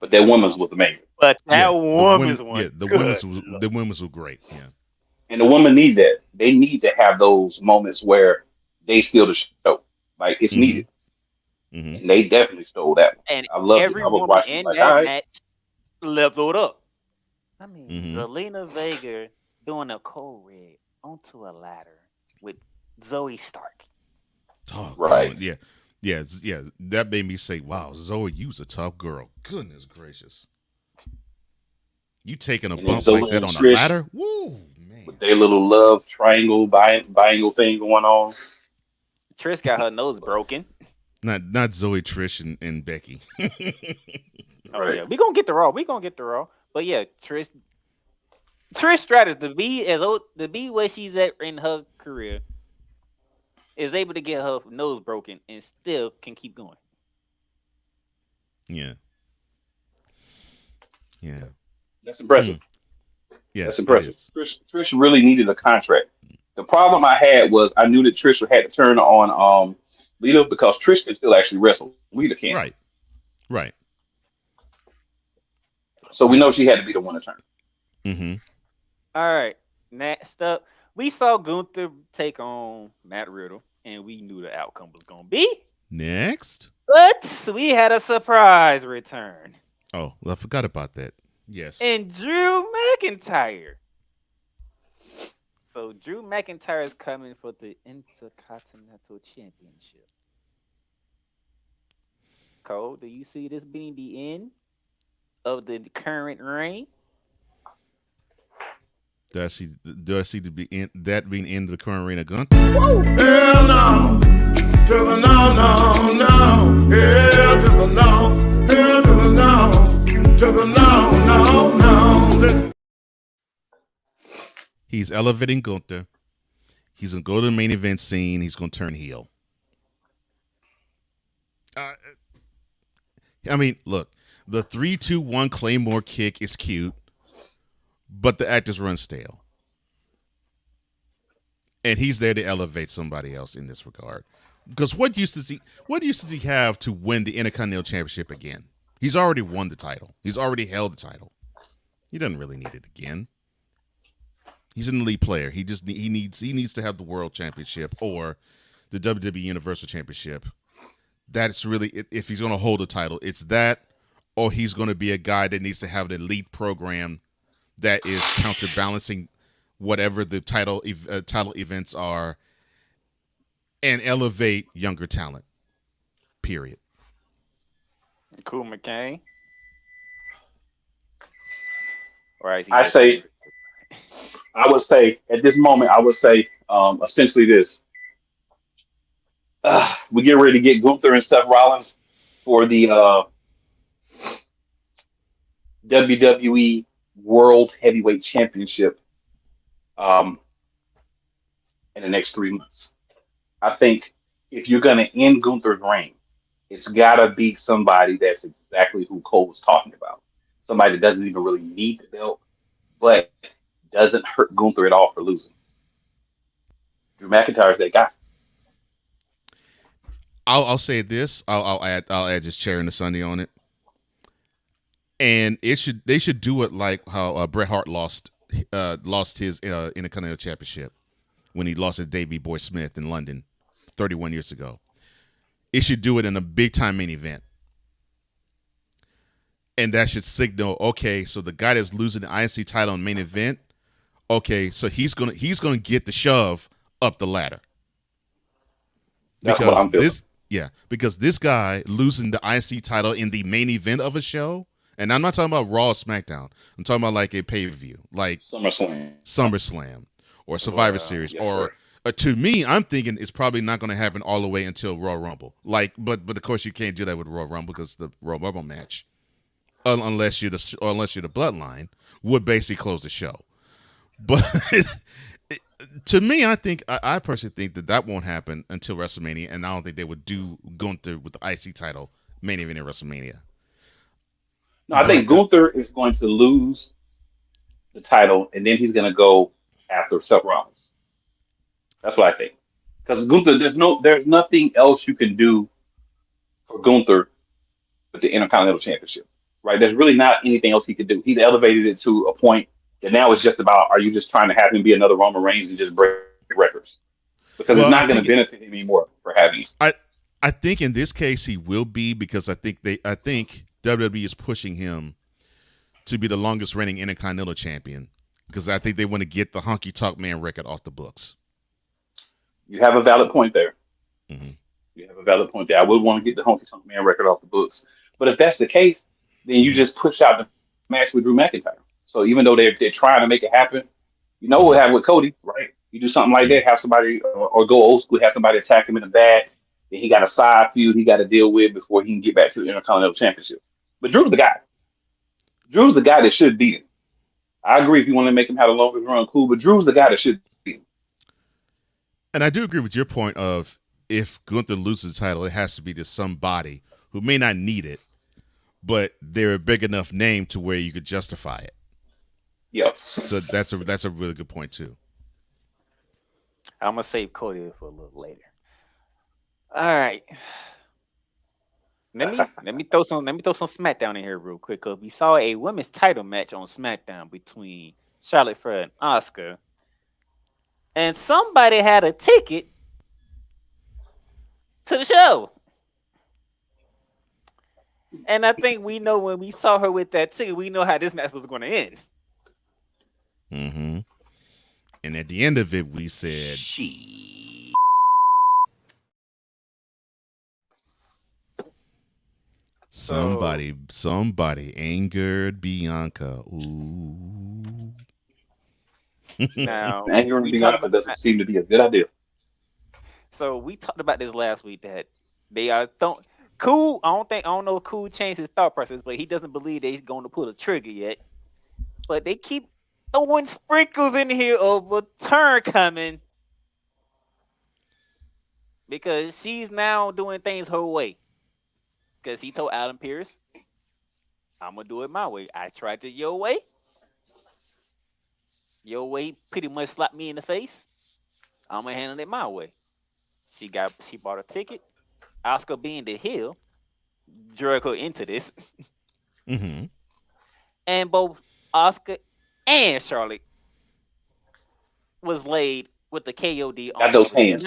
but that women's was amazing. But that women's one, the women's were great. Yeah, and the women need that. They need to have those moments where they steal the show, like it's needed. And they definitely stole that one. And I love every it. I was woman watching in like, that match leveled up. I mean, Mm-hmm. Zelina Vega doing a cold red onto a ladder with Zoe Stark. Oh, right. Yeah. That made me say, "Wow, Zoe, you's a tough girl." Goodness gracious, you taking a bump like that on a ladder? Woo, man. With their little love triangle, biangle thing going on. Trish got her nose broken. Not Zoe, Trish, and Becky. Oh yeah, we gonna get the Raw. But yeah, Trish Stratus to be where she's at in her career is able to get her nose broken and still can keep going. Yeah. That's impressive. Yeah, that's impressive. Trish really needed a contract. The problem I had was I knew that Trish had to turn on Lita, because Trish can still actually wrestle. Lita can't. Right. So we know she had to be the one to turn. Mm-hmm. All right. Next up, we saw Gunther take on Matt Riddle, and we knew the outcome was gonna be next. But we had a surprise return. Oh, well, I forgot about that. Yes. And Drew McIntyre. So Drew McIntyre is coming for the Intercontinental Championship. Cole, do you see this being the end of the current reign? Do I see that being the end of the current reign of Gunther? Hell no, to the no. Hell to the no, hell to the no, to the no. He's elevating Gunther. He's gonna go to the main event scene. He's gonna turn heel. I mean, look, the 3-2-1 Claymore kick is cute, but the actors run stale. And he's there to elevate somebody else in this regard. Because what use does he have to win the Intercontinental Championship again? He's already won the title. He's already held the title. He doesn't really need it again. He's an elite player. He needs to have the World Championship or the WWE Universal Championship. That's really, if he's going to hold a title, it's that, or he's going to be a guy that needs to have an elite program that is counterbalancing whatever the title events are and elevate younger talent. Period. Cool McCain. I would say at this moment, essentially this. We get ready to get Gunther and Seth Rollins for the WWE World Heavyweight Championship in the next 3 months. I think if you're going to end Gunther's reign, it's got to be somebody that's exactly who Cole's talking about. Somebody that doesn't even really need the belt, but doesn't hurt Gunther at all for losing. Drew McIntyre's that guy. I'll say this. I'll add just cherry and the Sunday on it. And they should do it like how Bret Hart lost his Intercontinental Championship when he lost to Davey Boy Smith in London 31 years ago. It should do it in a big time main event. And that should signal, okay, so the guy that's losing the INC title in main event, okay, so he's gonna get the shove up the ladder. That's what I'm feeling. Because this guy losing the INC title in the main event of a show, and I'm not talking about Raw or SmackDown. I'm talking about like a pay-per-view, like SummerSlam or Survivor Series, or to me, I'm thinking it's probably not going to happen all the way until Royal Rumble. Like, but of course you can't do that with Royal Rumble because the Royal Rumble match, unless you're the Bloodline, would basically close the show. But to me, I personally think that won't happen until WrestleMania, and I don't think they would do Gunther with the IC title main event in WrestleMania. No, I think Gunther is going to lose the title, and then he's going to go after Seth Rollins. That's what I think. Because Gunther, there's nothing else you can do for Gunther with the Intercontinental Championship, right? There's really not anything else he could do. He's elevated it to a point that now it's just about, are you just trying to have him be another Roman Reigns and just break records? Because it's not going to benefit him anymore for having him. I think in this case he will be, because I think WWE is pushing him to be the longest reigning Intercontinental Champion, because I think they want to get the Honky Tonk Man record off the books. You have a valid point there. Mm-hmm. You have a valid point there. I would want to get the Honky Tonk Man record off the books. But if that's the case, then you just push out the match with Drew McIntyre. So even though they're trying to make it happen, you know what happened with Cody, right? You do something like that, have somebody, or go old school, have somebody attack him in the back. Then he got a side feud he got to deal with before he can get back to the Intercontinental Championship. But Drew's the guy. Drew's the guy that should beat him. I agree if you want to make him have the longest run, cool, but Drew's the guy that should beat him. And I do agree with your point of, if Gunther loses the title, it has to be to somebody who may not need it, but they're a big enough name to where you could justify it. Yep. So that's a really good point too. I'm gonna save Cody for a little later. All right. Let me throw some SmackDown in here real quick, because we saw a women's title match on SmackDown between Charlotte Flair and Asuka, and somebody had a ticket to the show. And I think we know, when we saw her with that ticket, we know how this match was going to end. Mm-hmm. And at the end of it, we said, somebody angered Bianca. Ooh. Now, angering Bianca doesn't seem to be a good idea. So we talked about this last week, that they are Cool. I don't know if Cool changed his thought process, but he doesn't believe they're going to pull the trigger yet. But they keep throwing sprinkles in here of a turn coming, because she's now doing things her way. Because he told Adam Pearce, I'm going to do it my way. I tried it your way. Your way pretty much slapped me in the face. I'm going to handle it my way. She bought a ticket. Oscar, being the heel, drug her into this. Mm-hmm. And both Oscar and Charlotte was laid with the KOD on those hands.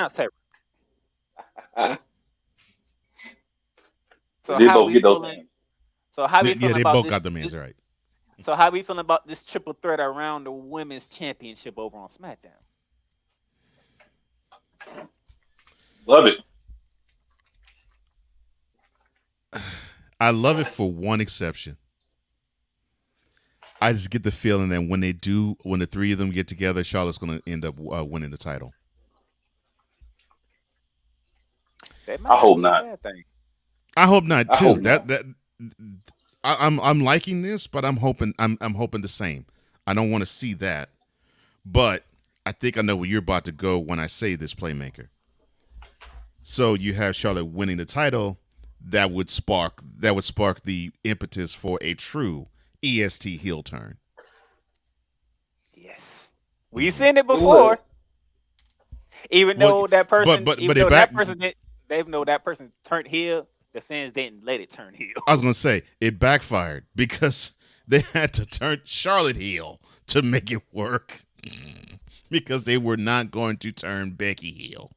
So they how both we get those feeling? hands. So how we feeling they about both this, got them hands right. So how we feeling about this triple threat around the women's championship over on SmackDown? Love it. I love it for one exception. I just get the feeling that when the three of them get together, Charlotte's going to end up winning the title. I hope not. I hope not too. Not. I'm liking this, but I'm hoping the same. I don't want to see that, but I think I know where you're about to go when I say this, playmaker. So you have Charlotte winning the title. That would spark the impetus for a true EST heel turn. Yes, we've seen it before. Even though that person, even though that person turned heel, the fans didn't let it turn heel. I was gonna say it backfired because they had to turn Charlotte heel to make it work because they were not going to turn Becky heel.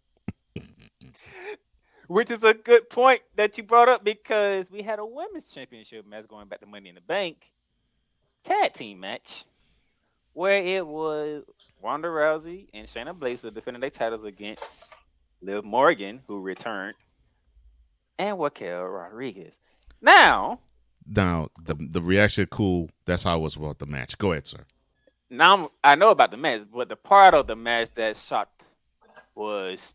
Which is a good point that you brought up because we had a women's championship match going back to Money in the Bank tag team match where it was Ronda Rousey and Shayna Baszler defending their titles against Liv Morgan, who returned, and Raquel Rodriguez. Now the reaction cool. That's how it was about the match. Go ahead, sir. Now I know about the match, but the part of the match that shocked was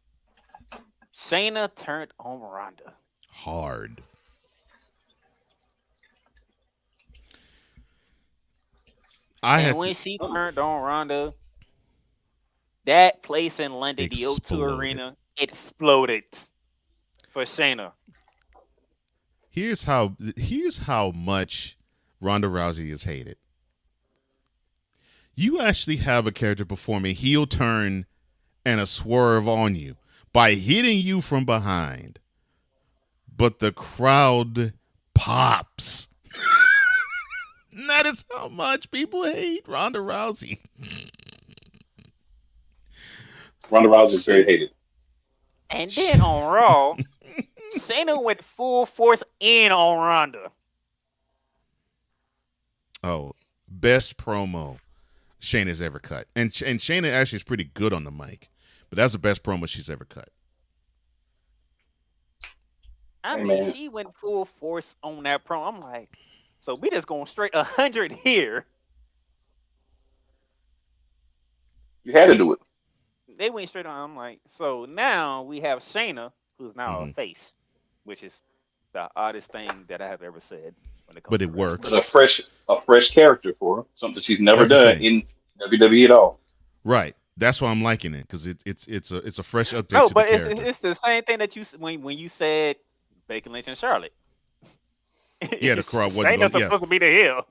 Shayna turned on Ronda. Hard. When she turned on Ronda, that place in London, the O2 Arena, exploded for Shayna. Here's how much Ronda Rousey is hated. You actually have a character perform a heel turn and a swerve on you by hitting you from behind, but the crowd pops. That is how much people hate Ronda Rousey. Ronda Rousey is very hated. And then on Raw, Shayna went full force in on Ronda. Oh, best promo Shayna's ever cut. And Shayna actually is pretty good on the mic, but that's the best promo she's ever cut. I mean, she went full force on that promo. I'm like, so we just going straight 100 here. You had to do it. They went straight on. I'm like, so now we have Shayna, who's now a face, which is the oddest thing that I have ever said. When it comes but it works. A fresh character for her, something she's never done in WWE at all. Right. That's why I'm liking it because it's a fresh update. No, to but the character. it's the same thing that you when you said Becky Lynch and Charlotte. Yeah, the crowd wasn't Shayna's supposed to be the heel.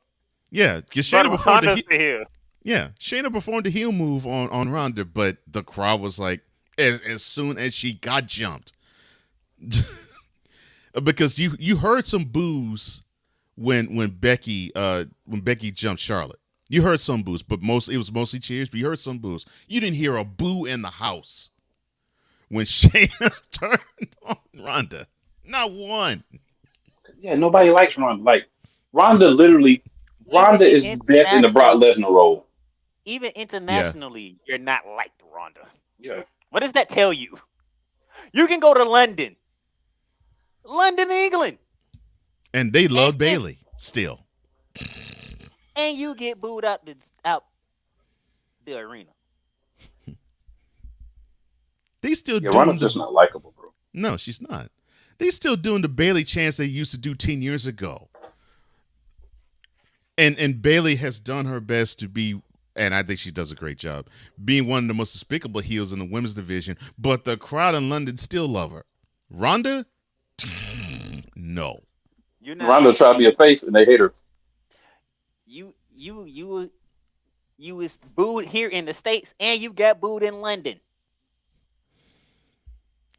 Yeah, because Shayna performed the heel. Yeah, Shayna performed the heel move on Ronda, but the crowd was like, as soon as she got jumped, because you heard some boos when Becky jumped Charlotte. You heard some boos, but it was mostly cheers. But you heard some boos. You didn't hear a boo in the house when Shayna turned on Ronda. Not one. Yeah, nobody likes Ronda. Like Ronda is best in the Brock Lesnar role. Even internationally, you're not liked, Ronda. Yeah. What does that tell you? You can go to London, England, and they love Bayley still, and you get booed out the arena. They still doing Ronda's just not likable, bro. No, she's not. They still doing the Bayley chants they used to do 10 years ago. And Bayley has done her best to be, and I think she does a great job, being one of the most despicable heels in the women's division, but the crowd in London still love her. Ronda? No. Ronda tried to be a face and they hate her. You was booed here in the States and you got booed in London.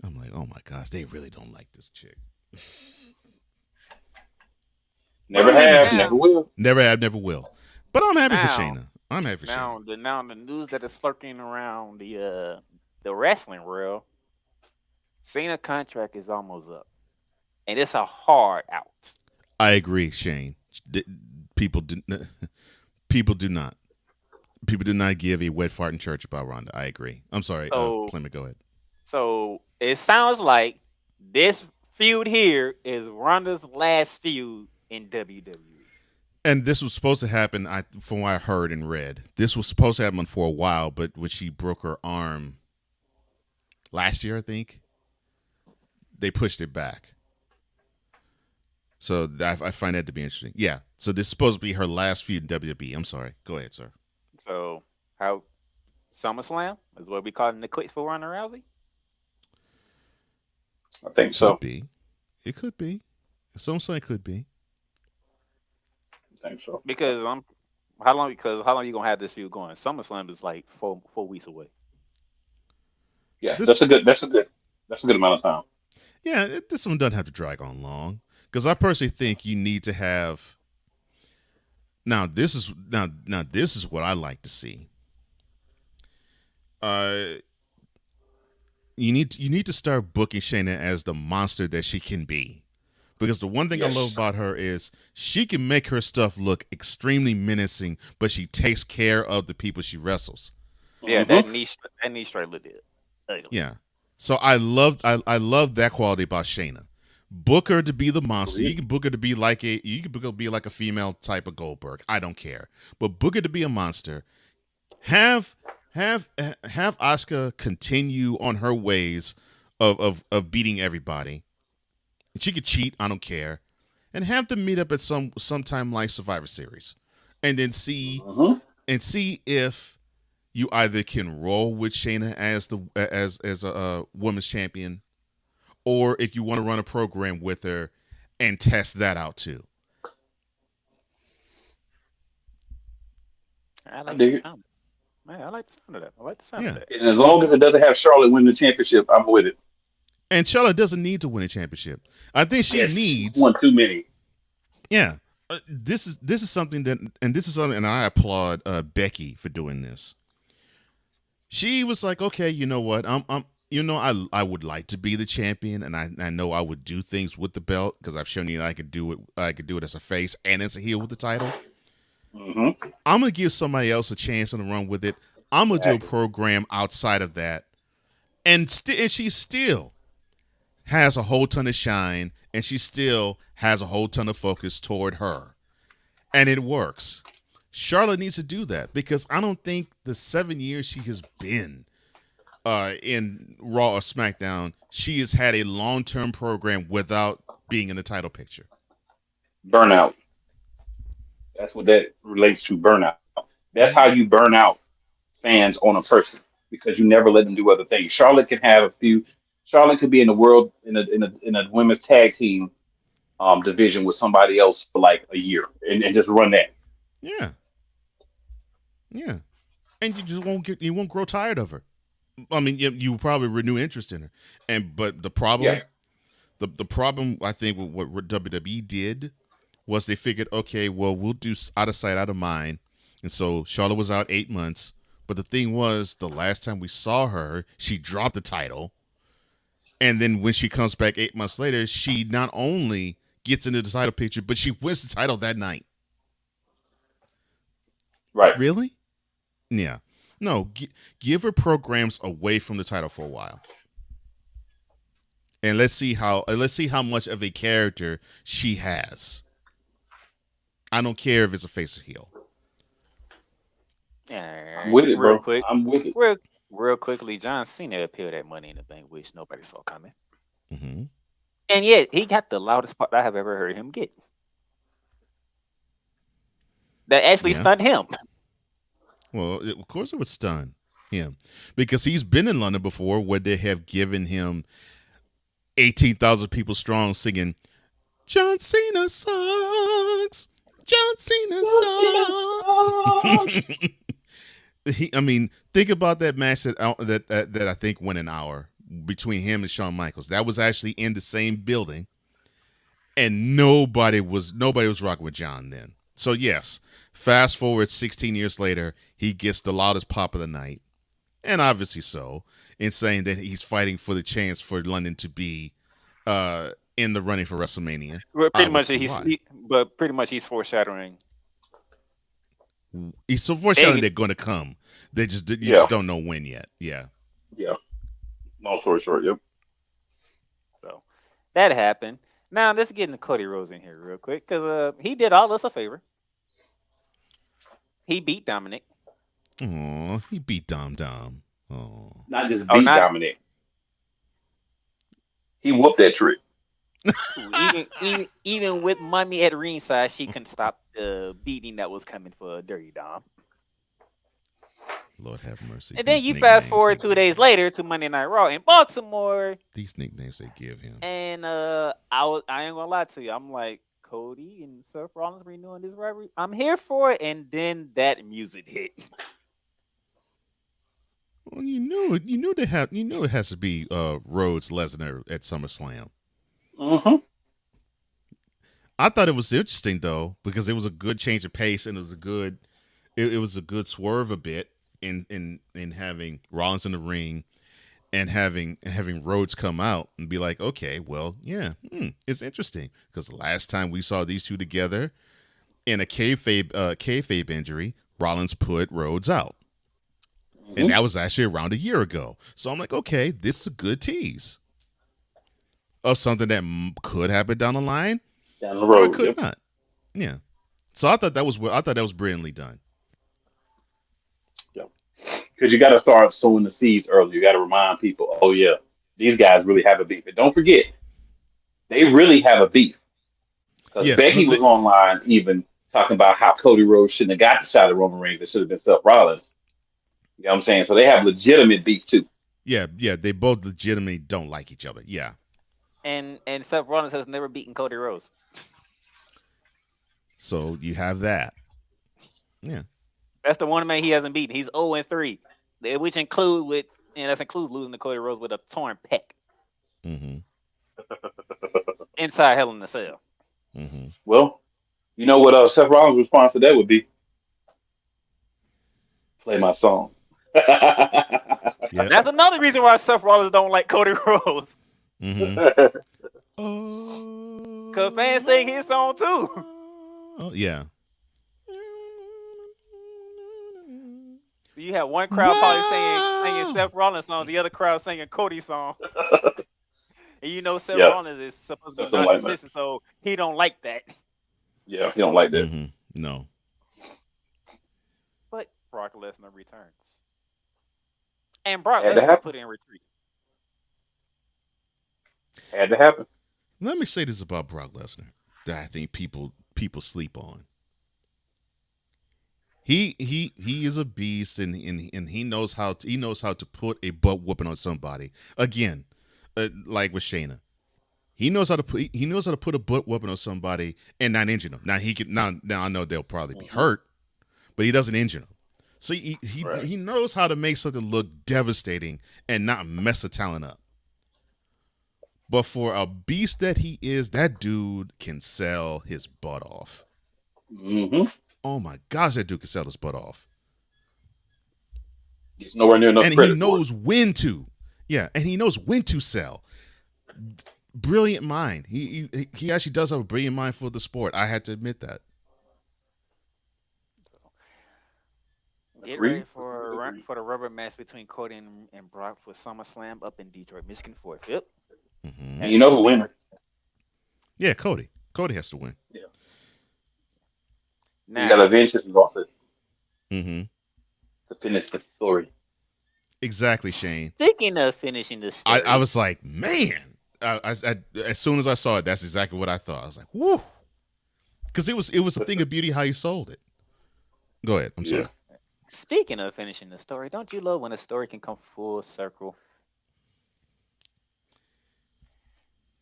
I'm like, oh my gosh, they really don't like this chick. Never have, never will. Never have, never will. But I'm happy for Shayna. I'm happy for Shayna. Now the news that is lurking around the wrestling world, Shayna contract is almost up. And it's a hard out. I agree, Shane. People do not give a wet fart in church about Ronda. I agree. I'm sorry. Plymouth, go ahead. So it sounds like this feud here is Ronda's last feud in WWE. And this was supposed to happen, from what I heard and read. This was supposed to happen for a while, but when she broke her arm last year, I think, they pushed it back. So I find that to be interesting. Yeah. So this is supposed to be her last feud in WWE. I'm sorry. Go ahead, sir. So how SummerSlam is what we call it in the quits for Ronda Rousey? I think so. It could be. SummerSlam could be. I think so. Because how long you gonna have this feud going? SummerSlam is like 4 weeks away. Yeah, that's a good amount of time. Yeah, this one doesn't have to drag on long because I personally think you need to have. Now this is what I like to see. Uh, you need to start booking Shayna as the monster that she can be. Because the one thing I love Yes. about her is she can make her stuff look extremely menacing, but she takes care of the people she wrestles. Yeah, that knee straight looked ugly. Yeah. So I love that quality about Shayna. Book her to be the monster. You can book her to be like a female type of Goldberg. I don't care. But book her to be a monster. Have Asuka continue on her ways of beating everybody. She could cheat. I don't care. And have them meet up at sometime like Survivor Series, and then see if you either can roll with Shayna as a women's champion, or if you want to run a program with her and test that out too. I I like dig the it. sound. Man, I like the sound of that. I like the sound Yeah. of that. And as long as it doesn't have Charlotte win the championship, I'm with it. And Charlotte doesn't need to win a championship. I think she Yes, needs. won too many. Yeah. This is something that, and I applaud Becky for doing this. She was like, okay, you know what? I would like to be the champion, and I know I would do things with the belt because I've shown you that I could do it. I could do it as a face and as a heel with the title. Mm-hmm. I'm gonna give somebody else a chance and run with it. I'm gonna do a program outside of that, and she still has a whole ton of shine, and she still has a whole ton of focus toward her, and it works. Charlotte needs to do that because I don't think the 7 years she has been in Raw or SmackDown, she has had a long-term program without being in the title picture. Burnout. That's what that relates to. Burnout. That's how you burn out fans on a person because you never let them do other things. Charlotte can have a few. Charlotte could be in the world in a women's tag team division with somebody else for like a year and just run that. Yeah, yeah, and you won't grow tired of her. I mean, you probably renew interest in her, but the problem, Yeah. the problem I think with what WWE did was they figured, okay, well we'll do out of sight, out of mind, and so Charlotte was out 8 months. But the thing was, the last time we saw her, she dropped the title, and then when she comes back 8 months later, she not only gets into the title picture, but she wins the title that night. Right. Really? Yeah. No, give her programs away from the title for a while. And let's see how much of a character she has. I don't care if it's a face or heel. Yeah, I'm with it, real bro. quick. I'm with it. Real quickly, John Cena appeared at Money in the Bank, which nobody saw coming. Mm-hmm. And yet, he got the loudest part I have ever heard him get. That actually stunned him. Well, of course it would stun him because he's been in London before where they have given him 18,000 people strong singing, John Cena sucks. John Cena sucks. I mean, think about that match that I think went an hour between him and Shawn Michaels. That was actually in the same building, and nobody was rocking with John then. So yes, fast forward 16 years later, he gets the loudest pop of the night, and obviously so, in saying that he's fighting for the chance for London to be in the running for WrestleMania. But pretty much he's foreshadowing. He's so foreshadowing they're going to come. You just don't know when yet. Yeah. Yeah. Long story short, yep. So that happened. Now let's get into Cody Rhodes in here real quick because he did all us a favor. He beat Dominic. Oh, he beat Dom. Oh, not just beat Dominic. He whooped that trick. even with Mommy at ringside, she couldn't stop the beating that was coming for Dirty Dom. Lord have mercy. And then you fast forward 2 days later to Monday Night Raw in Baltimore. These nicknames they give him. And I ain't gonna lie to you. I'm like, Cody and Seth Rollins renewing this rivalry. I'm here for it. And then that music hit. Well, you knew it has to be Rhodes Lesnar at SummerSlam. Mm-hmm. I thought it was interesting though because it was a good change of pace and it was a good swerve a bit in having Rollins in the ring and having Rhodes come out and be like, okay, well, yeah, it's interesting because the last time we saw these two together in a kayfabe injury, Rollins put Rhodes out. And that was actually around a year ago. So I'm like, okay, this is a good tease of something that could happen down the line, Down the or it road, could yep. not. Yeah. So I thought that was brilliantly done. Because you got to start sowing the seeds early. You got to remind people, oh yeah, these guys really have a beef. And don't forget, they really have a beef. Because Yes, Becky was online even talking about how Cody Rhodes shouldn't have got the shot at Roman Reigns. It should have been Seth Rollins. You know what I'm saying? So they have legitimate beef too. Yeah, they both legitimately don't like each other. Yeah. And Seth Rollins has never beaten Cody Rhodes. So you have that. Yeah. That's the one man he hasn't beaten. He's 0-3, which includes losing to Cody Rhodes with a torn pec. Mm-hmm. Inside Hell in the Cell. Mm-hmm. Well, you know what Seth Rollins' response to that would be? Play my song. That's another reason why Seth Rollins don't like Cody Rhodes. Mm-hmm. Because fans sing his song too. Oh, yeah. You have one crowd probably singing Seth Rollins song, the other crowd singing Cody's song. And you know Seth Rollins is supposed to be narcissistic, so he don't like that. Yeah, he don't like that. Mm-hmm. No. But Brock Lesnar returns. And Brock Had to Lesnar happen. put in retreat. Had to happen. Let me say this about Brock Lesnar that I think people sleep on. He is a beast and he knows how to put a butt whooping on somebody. Again, like with Shayna. He knows how to put a butt whooping on somebody and not injure them. Now I know they'll probably be hurt, but he doesn't injure them. So he knows how to make something look devastating and not mess the talent up. But for a beast that he is, that dude can sell his butt off. Mm-hmm. Oh my gosh, that dude can sell his butt off. He's nowhere near enough and credit. He knows when to. Yeah, and he knows when to sell. Brilliant mind. He actually does have a brilliant mind for the sport. I had to admit that. Get ready for the rubber match between Cody and Brock for SummerSlam up in Detroit, Michigan 4th. Mm-hmm. And you know the winner. Yeah, Cody. Cody has to win. Yeah. Now, you got to avenge his losses. Mm-hmm. To finish the story. Exactly, Shane. Speaking of finishing the story, I was like, man. I as soon as I saw it, that's exactly what I thought. I was like, whoo. Because it was a thing of beauty how you sold it. Go ahead. I'm sorry. Speaking of finishing the story, don't you love when a story can come full circle?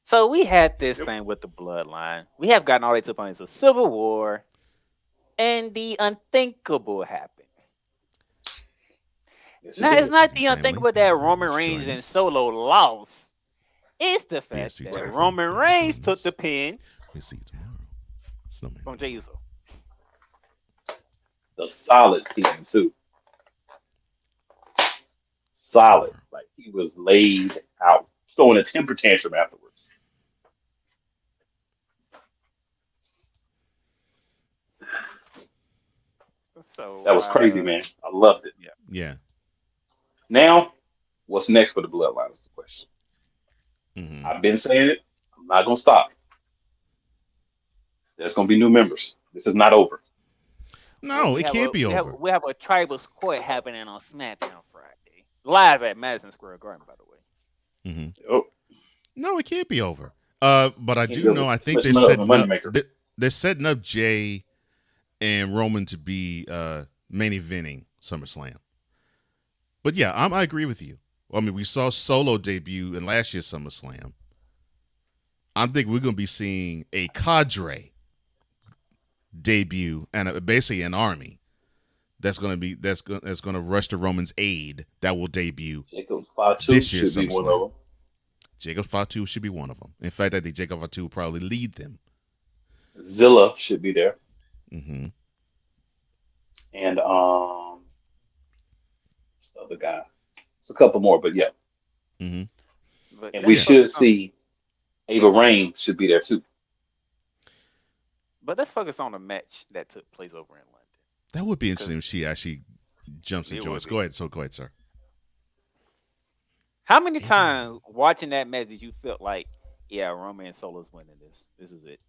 So we had this thing with the bloodline. We have gotten all the way to the point it's a civil war, and the unthinkable happened. Now, it's not the unthinkable that Roman Reigns and Solo lost. It's the fact that Roman Reigns took the pin We'll see you tomorrow. Snowman. from Jey Uso. The solid team, too. Solid. Like, he was laid out. Throwing a temper tantrum afterwards. So that was crazy, man. I loved it. Yeah. Now, what's next for the bloodline is the question. Mm-hmm. I've been saying it. I'm not going to stop. There's going to be new members. This is not over. No, it can't be over. We have a tribal sport happening on SmackDown Friday. Live at Madison Square Garden, by the way. Mm-hmm. Oh. No, it can't be over. But I do know, I think they're setting up Jay and Roman to be main eventing SummerSlam. But yeah, I agree with you. I mean, we saw Solo debut in last year's SummerSlam. I'm thinking we're going to be seeing a cadre debut and basically an army that's gonna rush to Roman's aid that will debut Jacob Fatu this year's should be one of SummerSlam. them. Jacob Fatu should be one of them. In fact, I think Jacob Fatu will probably lead them. Zilla should be there, Mm-hmm. and what's the other guy. It's a couple more, but yeah. Mm-hmm. But And we let's should focus on. see Ava Rain should be there too. But let's focus on the match that took place over in London. That would be interesting if she actually jumps and It joins. would Go be. ahead. So go ahead, sir. How many times watching that match did you feel like, yeah, Roman and Solo's winning this? This is it.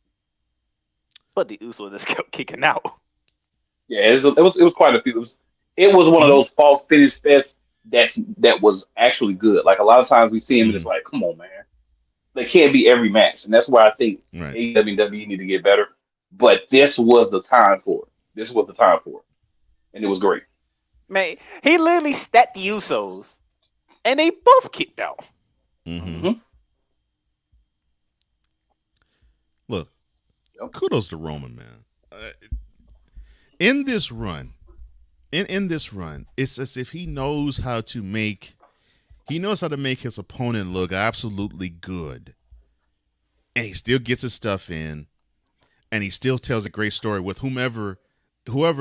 But the Usos just kept kicking out. Yeah, it was quite a few. It was one of those false finish fests that was actually good. Like a lot of times we see him, and it's like, come on, man, they can't be every match, and that's why I think Right. WWE need to get better. But this was the time for it. This was the time for it, and it was great. Man, he literally stacked the Usos, and they both kicked out. Mm-hmm. Look, kudos to Roman, man. In this run, in this run, it's as if he knows how to make his opponent look absolutely good, and he still gets his stuff in, and he still tells a great story with whoever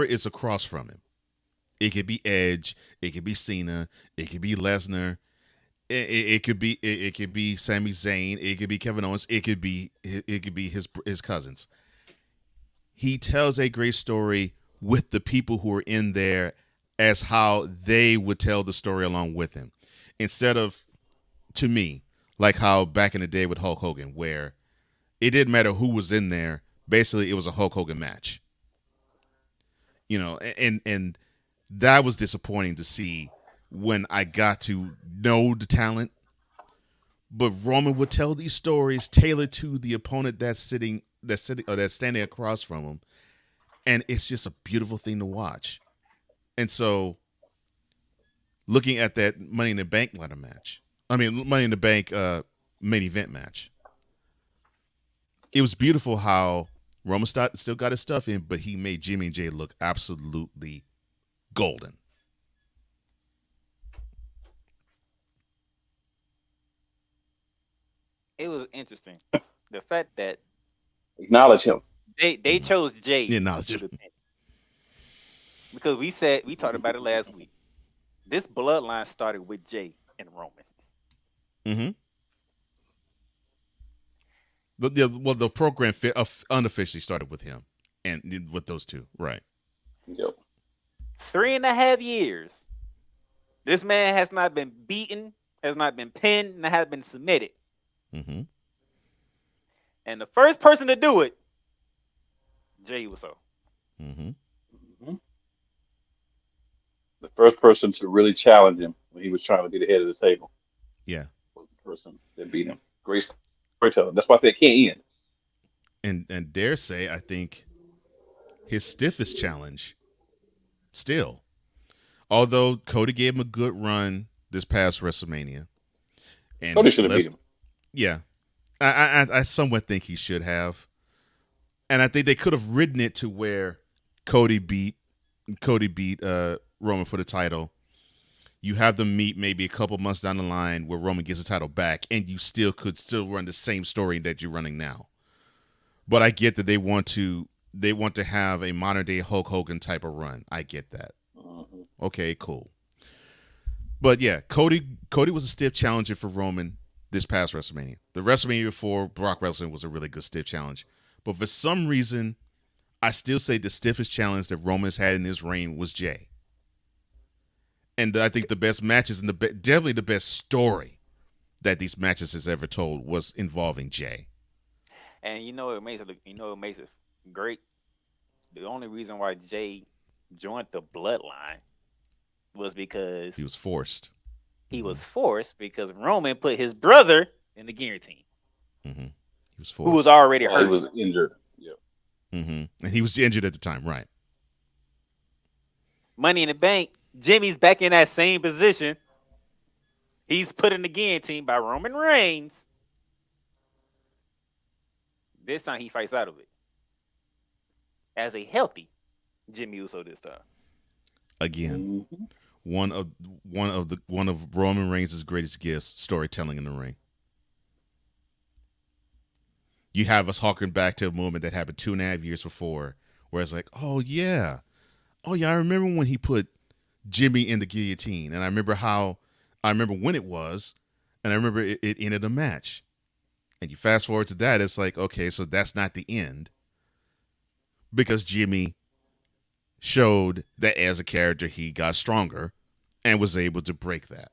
is across from him. It could be Edge, it could be Cena, it could be Lesnar, it could be Sami Zayn, it could be Kevin Owens, it could be his cousins. He tells a great story with the people who are in there as how they would tell the story along with him. Instead of, to me, like how back in the day with Hulk Hogan, where it didn't matter who was in there. Basically, it was a Hulk Hogan match. And that was disappointing to see when I got to know the talent. But Roman would tell these stories tailored to the opponent that's standing across from him, and it's just a beautiful thing to watch. And so, looking at that Money in the Bank ladder match, Money in the Bank main event match, it was beautiful how Roman still got his stuff in, but he made Jimmy and Jay look absolutely golden. It was interesting. The fact that Acknowledge him. they chose Jay Yeah, to knowledge. do the thing. Because we talked about it last week. This bloodline started with Jay and Roman. Mm-hmm. The program unofficially started with him and with those two, right? Yep. 3.5 years. This man has not been beaten, has not been pinned, and has been submitted. Mm-hmm. And the first person to do it, Jay Uso. Mm-hmm. The first person to really challenge him when he was trying to be the head of the table Yeah. was the person that beat him. Great storytelling. That's why I said it can't end. And dare say, I think his stiffest challenge still. Although Cody gave him a good run this past WrestleMania. And Cody should have beat him. Yeah. I somewhat think he should have. And I think they could have ridden it to where Cody beat Roman for the title. You have them meet maybe a couple months down the line where Roman gets the title back, and you could still run the same story that you're running now. But I get that they want to have a modern day Hulk Hogan type of run. I get that. Okay, cool. But yeah, Cody was a stiff challenger for Roman this past WrestleMania. The WrestleMania before, Brock Lesnar was a really good stiff challenge. But for some reason, I still say the stiffest challenge that Roman's had in his reign was Jay. And I think the best matches and definitely the best story that these matches has ever told was involving Jay. And what makes it great? The only reason why Jay joined the bloodline was because he was forced. He was forced because Roman put his brother in the guillotine. Mm-hmm. He was forced. Who was already hurt. He was injured. Yeah. Mm-hmm. And he was injured at the time, right? Money in the Bank. Jimmy's back in that same position. He's put in the guillotine by Roman Reigns. This time he fights out of it. As a healthy Jimmy Uso this time. Again, Mm-hmm. one of Roman Reigns' greatest gifts, storytelling in the ring. You have us harking back to a moment that happened 2.5 years before, where it's like, oh yeah, I remember when he put Jimmy in the guillotine, and I remember when it was, and I remember it ended a match. And you fast forward to that, it's like, okay, so that's not the end, because Jimmy showed that as a character he got stronger and was able to break that.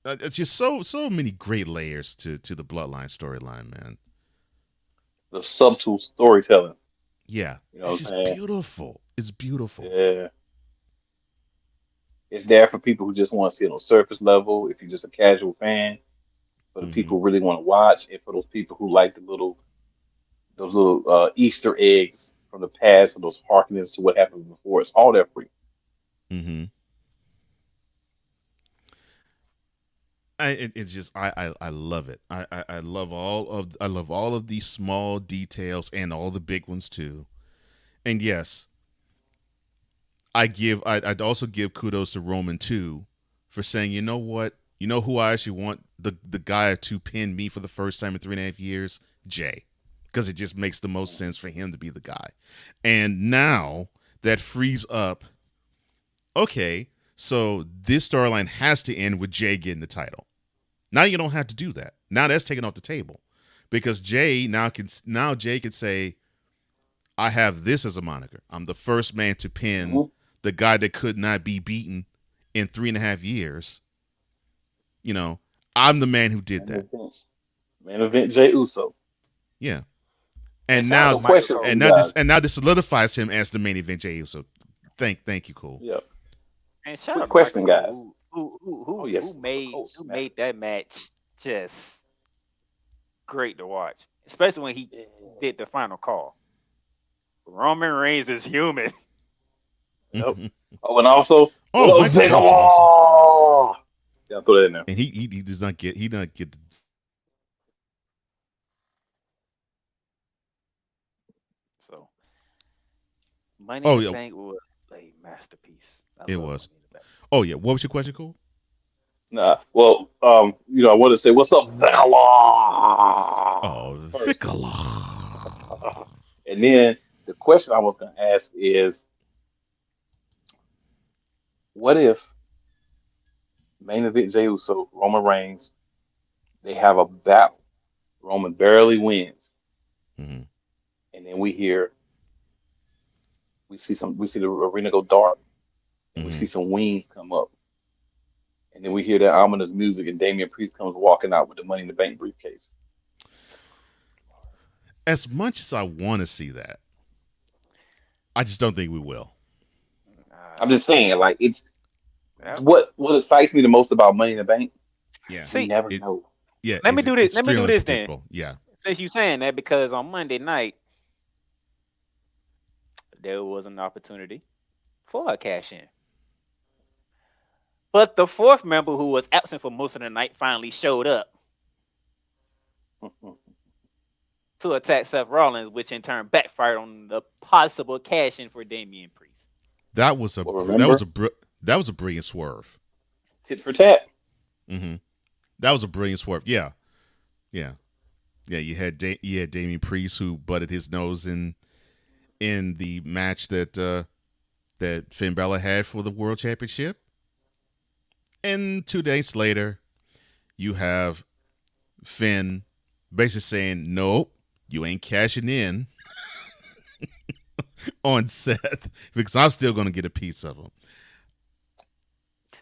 It's just so many great layers to the Bloodline storyline, man. The subtle storytelling. Yeah, You know it's what just I'm saying? beautiful. It's beautiful. Yeah. It's there for people who just want to see it on surface level. If you're just a casual fan, for the Mm-hmm. people who really want to watch, and for those people who like those little Easter eggs from the past and those harkenings to what happened before. It's all there for you. Mm-hmm. It's just I love it. I love all of these small details and all the big ones too. And yes, I'd also give kudos to Roman too for saying, you know what, you know who I actually want the guy to pin me for the first time in 3.5 years, Jay, because it just makes the most sense for him to be the guy. And now that frees up. Okay, so this storyline has to end with Jay getting the title. Now you don't have to do that. Now that's taken off the table because Jay can say, I have this as a moniker. I'm the first man to pin the guy that could not be beaten in 3.5 years. You know, I'm the man who did that. Main event Jay Uso. Yeah. And I have now a question for you guys. now this solidifies him as the main event Jay Uso. Thank you, Cole. Yeah. And shout Quick out to question, Michael guys. Cole, Oh yes. who made that match just great to watch, especially when he did the final call. Roman Reigns is human. Yep. Oh, and also, Michael Cole's awesome. Yeah, throw that in there. And he does not get the So, Money in the yeah. Bank was a masterpiece. It was. Oh yeah. What was your question, Cole? Nah. Well, I want to say, what's up, Vala? Oh, Vala. And then the question I was going to ask is, what if main event Jey Uso, Roman Reigns, they have a battle. Roman barely wins, and then we see the arena go dark, and we see some wings come up, and then we hear that ominous music, and Damian Priest comes walking out with the Money in the Bank briefcase. As much as I want to see that, I just don't think we will. I'm just saying, like, it's what excites me the most about Money in the Bank. Yeah, you never know. Yeah, Let me do this then. Then. Yeah. Since you saying that, because on Monday night there was an opportunity for a cash in. But the fourth member who was absent for most of the night finally showed up to attack Seth Rollins, which in turn backfired on the possible cash in for Damian Priest. That was a brilliant swerve. Tit for tat. Mm-hmm. That was a brilliant swerve. Yeah. You had Damian Priest who butted his nose in the match that Finn Balor had for the World Championship. And 2 days later, you have Finn basically saying, nope, you ain't cashing in on Seth because I'm still going to get a piece of him.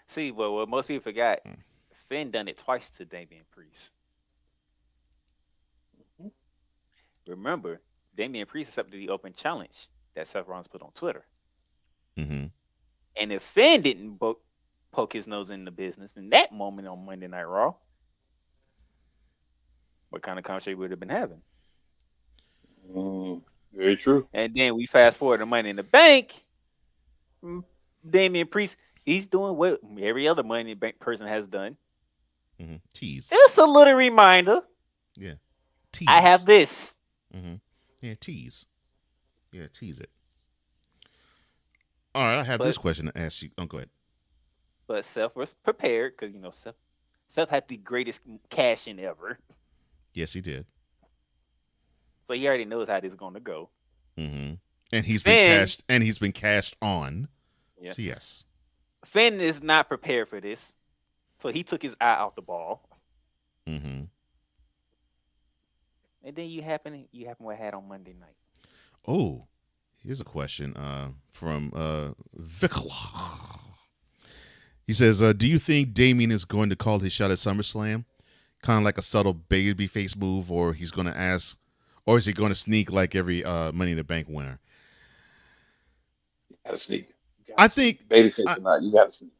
See, well, what most people forgot, Finn done it twice to Damian Priest. Remember, Damian Priest accepted the open challenge that Seth Rollins put on Twitter. Mm-hmm. And if Finn didn't poke his nose in the business in that moment on Monday Night Raw, what kind of conversation would have been having? Very true. And then we fast forward to Money in the Bank. Damian Priest, he's doing what every other Money in the Bank person has done. Mm-hmm. Tease. Just a little reminder. Yeah. Tease. I have this. Mm-hmm. Yeah, tease. Yeah, tease it. All right, I have But this question to ask you. Oh, go ahead. but Seth was prepared because Seth had the greatest cash in ever, Yes, he did. so he already knows how this is going to go. Mm-hmm. And he's been Finn, cashed. And he's been cashed on. yeah, So yes. Finn is not prepared for this, so he took his eye out the ball. Mm-hmm. And then you happen what had on Monday night. Oh, here's a question from Vikola. He says, "Do you think Damien is going to call his shot at SummerSlam, kind of like a subtle babyface move, or he's going to ask, or is he going to sneak like every Money in the Bank winner?" You gotta sneak. I think Babyface or not, you gotta sneak.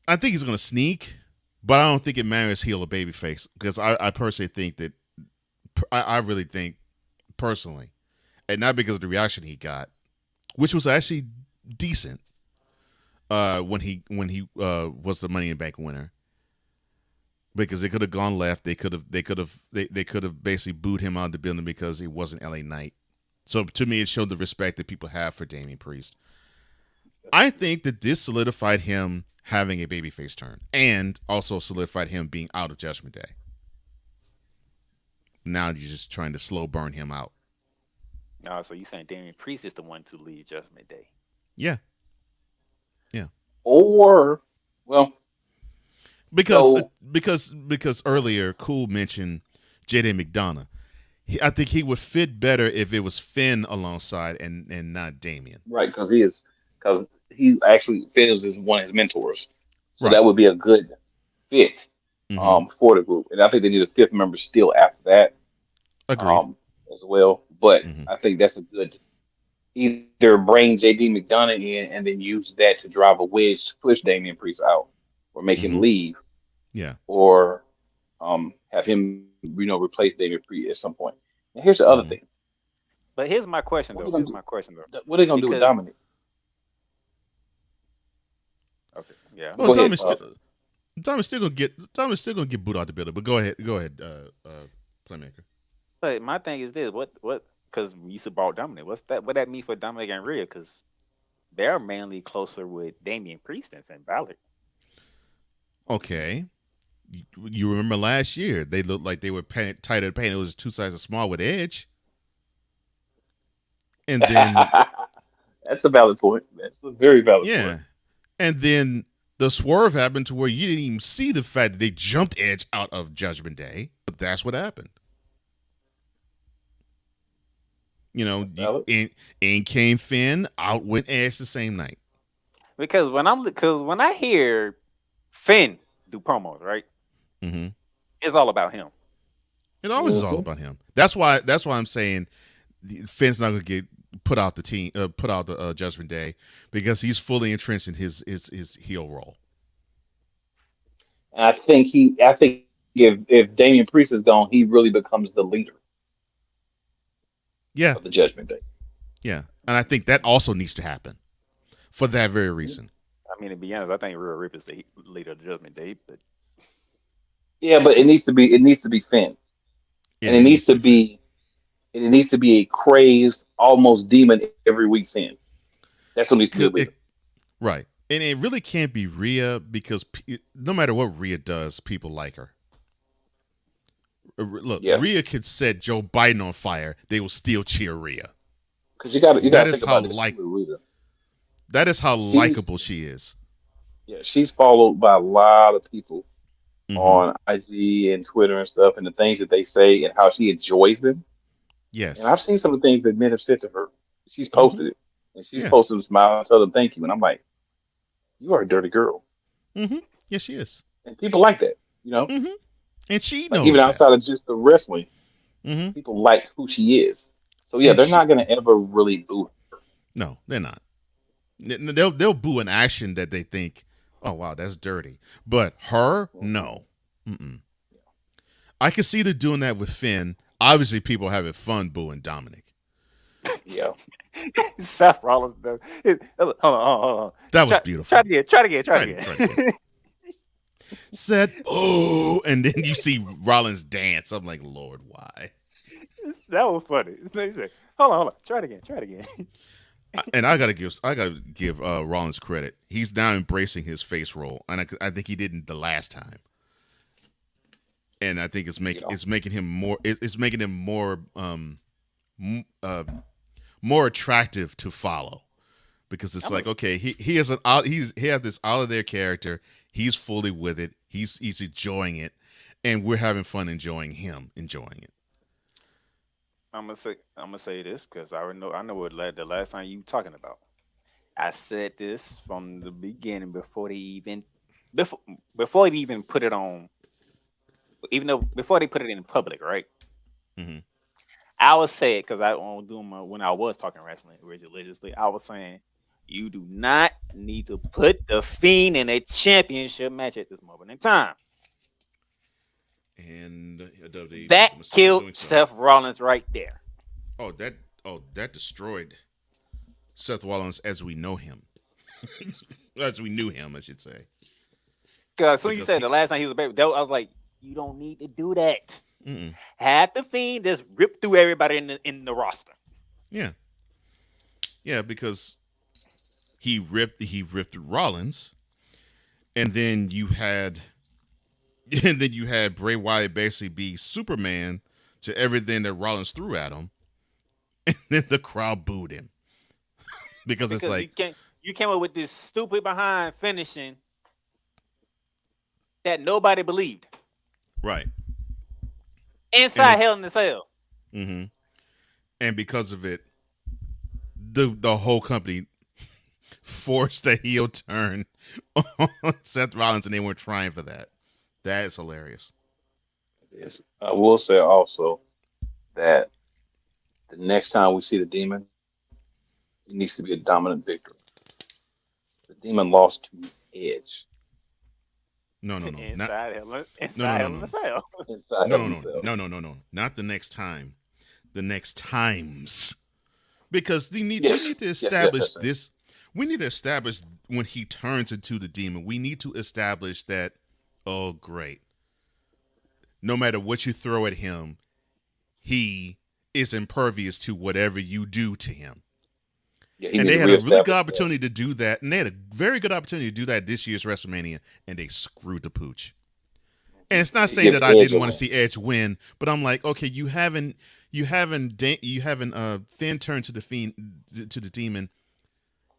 I think he's going to sneak, but I don't think it matters heel or babyface because I personally think that I really think personally, and not because of the reaction he got, which was actually decent. When he was the Money in the Bank winner, because they could have gone left. They could have basically booed him out of the building because it wasn't LA Knight. So to me, it showed the respect that people have for Damian Priest. I think that this solidified him having a babyface turn, and also solidified him being out of Judgment Day. Now you're just trying to slow burn him out. Oh, so you saying Damian Priest is the one to lead Judgment Day? Yeah. Yeah. Or, well, because earlier Cool mentioned J.D. McDonough. I think he would fit better if it was Finn alongside and not Damian. right, because he actually feels as one of his mentors, so Right. that would be a good fit Mhm. for the group. And I think they need a fifth member still after that, Agreed. as well. But Mhm. I think that's a good either bring JD McDonough in and then use that to drive a wedge to push Damian Priest out or make him Mhm. leave, Yeah. or have him replace Damian Priest at some point. And here's the other Mhm. thing: But here's my question what though. are they Here's gonna my question though. do? What are they gonna do with Because Dominic? okay, yeah. Go ahead. Dominic's still gonna get booed out the building. But go ahead, playmaker. But my thing is this: what? Because you said about Dominic, what that mean for Dominic and Rhea? Because they're mainly closer with Damian Priest than Finn Balor. Okay. You remember last year they looked like they were tight at the paint. It was two sizes small with Edge, and then That's a valid point. That's a very valid yeah, point. and then the swerve happened to where you didn't even see the fact that they jumped Edge out of Judgment Day, but that's what happened. In came Finn, out went Edge the same night. Because when I hear Finn do promos, right, Mm-hmm. it's all about him. It always is all about him. That's why I'm saying Finn's not gonna get put out the Judgment Day because he's fully entrenched in his heel role. And I think if Damian Priest is gone, he really becomes the leader Yeah, of the Judgment Day. yeah, and I think that also needs to happen for that very reason. I mean, to be honest, I think Rhea Ripley's the leader of the Judgment Day, but Yeah, but it needs to be Finn, Yeah, and it needs to be a crazed, almost demon every week Finn. That's what needs to be the leader. Right, and it really can't be Rhea because no matter what Rhea does, people like her. Look, Yeah. Rhea could set Joe Biden on fire; they will still cheer Rhea. Because you got to That think is about how this too, Rita. That is how likable she is. Yeah, she's followed by a lot of people Mhm. on IG and Twitter and stuff, and the things that they say and how she enjoys them. Yes, And I've seen some of the things that men have said to her. She's posted it, and she's Yeah. posted a smile and tell them thank you. And I'm like, you are a dirty girl, Mm-hmm. Yes, she is. and people like that, Mm-hmm. And she Like, knows even that. outside of just the wrestling, Mm-hmm. people like who she is. So yeah, And they're not going to ever really boo her. No, they're not. They'll boo an action that they think, oh wow, that's dirty. But her, no. Mm-mm. I can see they're doing that with Finn. Obviously, people having fun booing Dominic. Yeah. Seth Rollins does. Hold on. That was beautiful. Try it again. Said, oh, and then you see Rollins dance. I'm like, Lord, why? That was funny. He said, hold on. Try it again. And I gotta give Rollins credit. He's now embracing his face role, and I think he didn't the last time. And I think it's making him more it's making him more m- uh, more attractive to follow, because it's like, okay, he has he has this out of there character. He's fully with it. He's enjoying it, and we're having fun enjoying him enjoying it. I'm gonna say this because I know what the last time you talking about. I said this from the beginning before before they even put it on, even though before they put it in public, right? Mm-hmm. I was saying because I was doing when I was talking wrestling religiously, I was saying you do not need to put the Fiend in a championship match at this moment in time. And That killed Seth Rollins right there. Oh, that destroyed Seth Rollins as we know him, as we knew him, I should say. Because you said the last time he was a baby, I was like, you don't need to do that. Mm-mm. Have the Fiend just rip through everybody in the roster. Yeah, yeah, because he ripped through Rollins, and then you had Bray Wyatt basically be Superman to everything that Rollins threw at him, and then the crowd booed him because it's like you came up with this stupid behind finishing that nobody believed. Right. Inside Hell in the Cell. Mm-hmm. And because of it, the whole company forced a heel turn on Seth Rollins, and they weren't trying for that. That is hilarious. Yes. I will say also that the next time we see the Demon, it needs to be a dominant victory. The Demon lost to Edge. No. Inside Hell in the Cell. No. Not the next time. The next times. Because we need to establish this. We need to establish when he turns into the Demon. We need to establish that, oh, great. No matter what you throw at him, he is impervious to whatever you do to him. Yeah, and they had a really good opportunity to do that. And they had a very good opportunity to do that this year's WrestleMania, and they screwed the pooch. And it's not saying that I didn't want to see Edge win, but I'm like, okay, you haven't Finn turn to the Fiend to the Demon.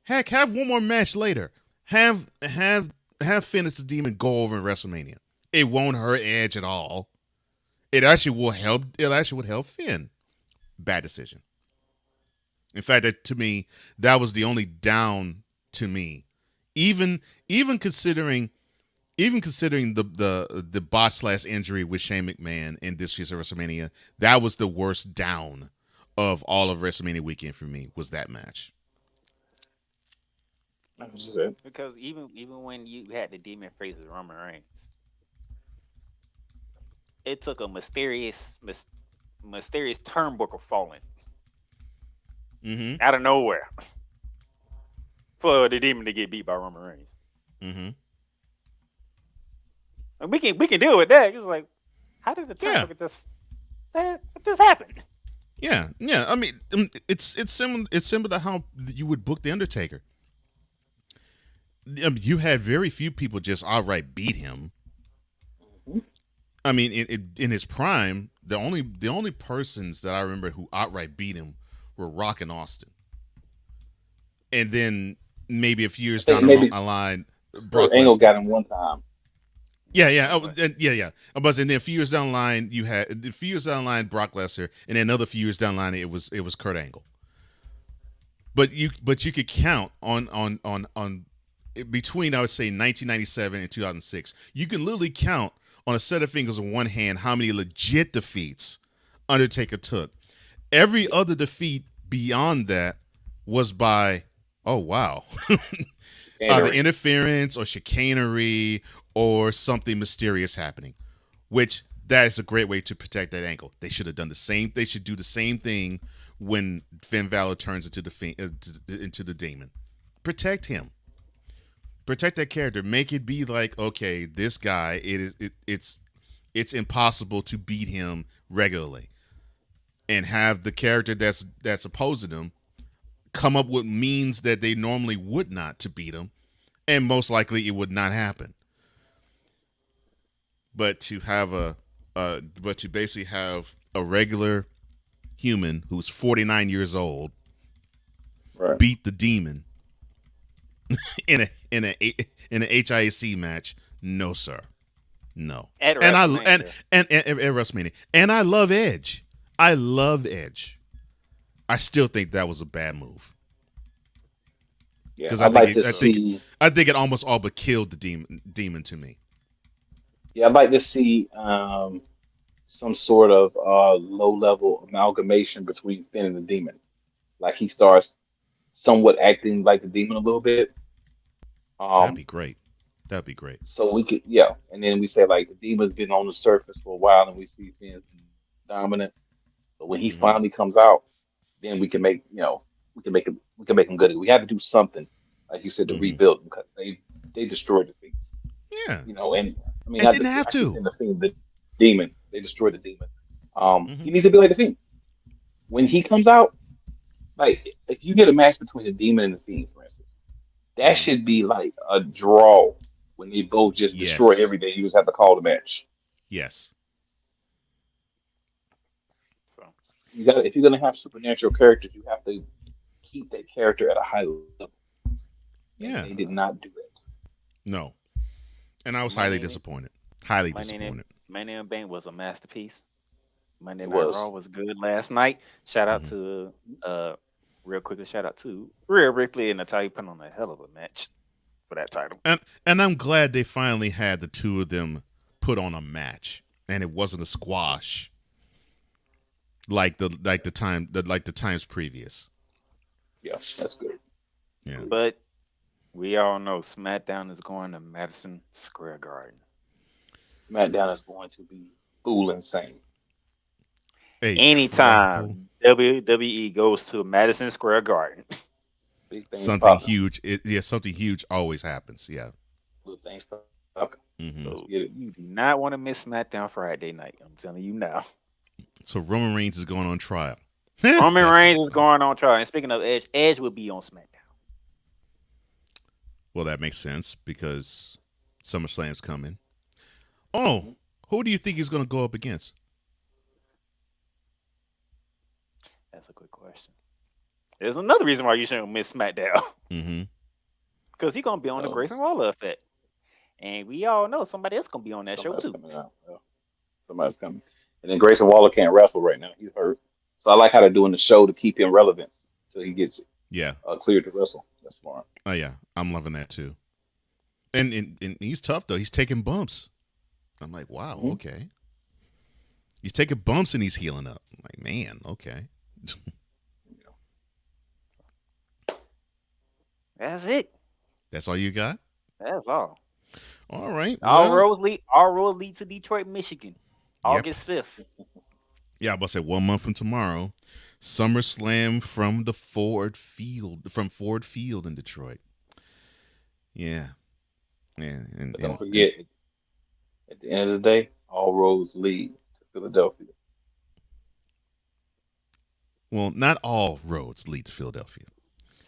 Heck, have one more match later. Have Finn as the Demon go over in WrestleMania. It won't hurt Edge at all. It actually will help. It actually would help Finn. Bad decision. In fact, to me, that was the only down to me. Even considering the botch / injury with Shane McMahon in this year's WrestleMania, that was the worst down of all of WrestleMania weekend for me, was that match. Because even when you had the Demon faces Roman Reigns, it took a mysterious turnbuckle falling out of nowhere for the Demon to get beat by Roman Reigns. Mm-hmm. And we can deal with that. It's like, how did the turnbuckle just happen? Yeah. I mean, it's similar. It's similar to how you would book the Undertaker. You had very few people just outright beat him. I mean, in his prime, the only persons that I remember who outright beat him were Rock and Austin. And then maybe a few years down the line, Brock Angle Lesnar got him one time. Yeah. But and then a few years down the line, Brock Lesnar, and then another few years down the line, it was Kurt Angle. But you could count on between, I would say, 1997 and 2006, you can literally count on a set of fingers on one hand how many legit defeats Undertaker took. Every other defeat beyond that was by, oh wow, either interference or chicanery or something mysterious happening, which that is a great way to protect that ankle. They should have done the same. They should do the same thing when Finn Balor turns into the Demon. Protect him. Protect that character. Make it be like, okay, this guy, it's impossible to beat him regularly, and have the character that's opposing him come up with means that they normally would not to beat him, and most likely it would not happen. But to have but to basically have a regular human who's 49 years old beat the demon in an HIAC match, no sir, no. At And WrestleMania. and at WrestleMania, and I love Edge. I love Edge. I still think that was a bad move. Yeah, Because I'd like to see. I think it almost all but killed the demon to me. Yeah, I'd like to see some sort of low-level amalgamation between Finn and the Demon. Like he starts somewhat acting like the Demon a little bit. That'd be great. That'd be great. So we could, yeah, and then we say like the Demon's been on the surface for a while, and we see Finn's dominant. But when he finally comes out, then we can make, we can make him good. We have to do something, like you said, to rebuild him because they destroyed the thing. Yeah. And I mean, It didn't have to. The Fiend, the Demon, they destroyed the Demon. He needs to be like the Fiend. When he comes out, like if you get a match between the Demon and the Fiend, for instance, that should be like a draw when they both just destroy everything. You just have to call the match. Yes. You got if you're gonna have supernatural characters, you have to keep that character at a high level. Yeah. And they did not do it. No. And I was highly disappointed. Highly disappointed. Money in the Bank was a masterpiece. Monday Night was. Raw was good last night. Shout out to real quickly, shout out to Rhea Ripley and Natalya putting on a hell of a match for that title. And I'm glad they finally had the two of them put on a match, and it wasn't a squash like the times previous. Yes, that's good. Yeah. But we all know SmackDown is going to Madison Square Garden. SmackDown is going to be fool insane. Anytime WWE goes to Madison Square Garden, something huge. Something huge always happens. Yeah. Little things pop. So you do not want to miss SmackDown Friday night. I'm telling you now. So Roman Reigns is going on trial. Roman Reigns is going on trial. And speaking of Edge, Edge will be on SmackDown. Well, that makes sense because SummerSlam's coming. Oh, who do you think he's going to go up against? That's a good question. There's another reason why you shouldn't miss SmackDown. Because he's going to be on the Grayson Waller effect. And we all know somebody else going to be on that show too. Somebody's coming. And then Grayson Waller can't wrestle right now. He's hurt. So I like how they're doing the show to keep him relevant so he gets cleared to wrestle. That's smart. Oh, yeah. I'm loving that too. And he's tough, though. He's taking bumps. I'm like, wow, okay. He's taking bumps and he's healing up. I'm like, man, okay. That's it. That's all you got? That's all. All right. All roads lead to Detroit, Michigan. August 5th. Yeah, I'm about to say 1 month from tomorrow. SummerSlam from Ford Field in Detroit. Yeah. And don't forget, at the end of the day, all roads lead to Philadelphia. Well, not all roads lead to Philadelphia.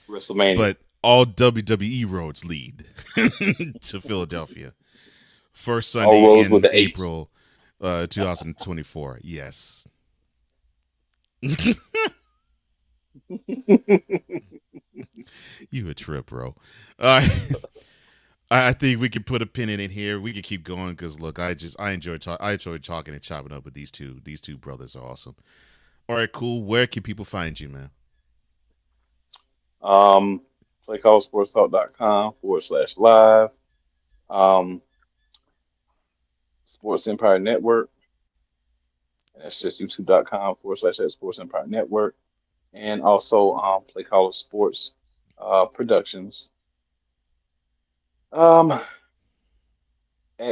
WrestleMania. But all WWE roads lead to Philadelphia. First Sunday in April 2024. Yes. You a trip, bro. I think we can put a pin in it here. We can keep going because look, I enjoy talking and chopping up with these two. These two brothers are awesome. All right, cool. Where can people find you, man? PlayCallSportsTalk.com/live. Sports Empire Network. And that's just YouTube.com/Sports Empire Network. And also Play Call Sports Productions. At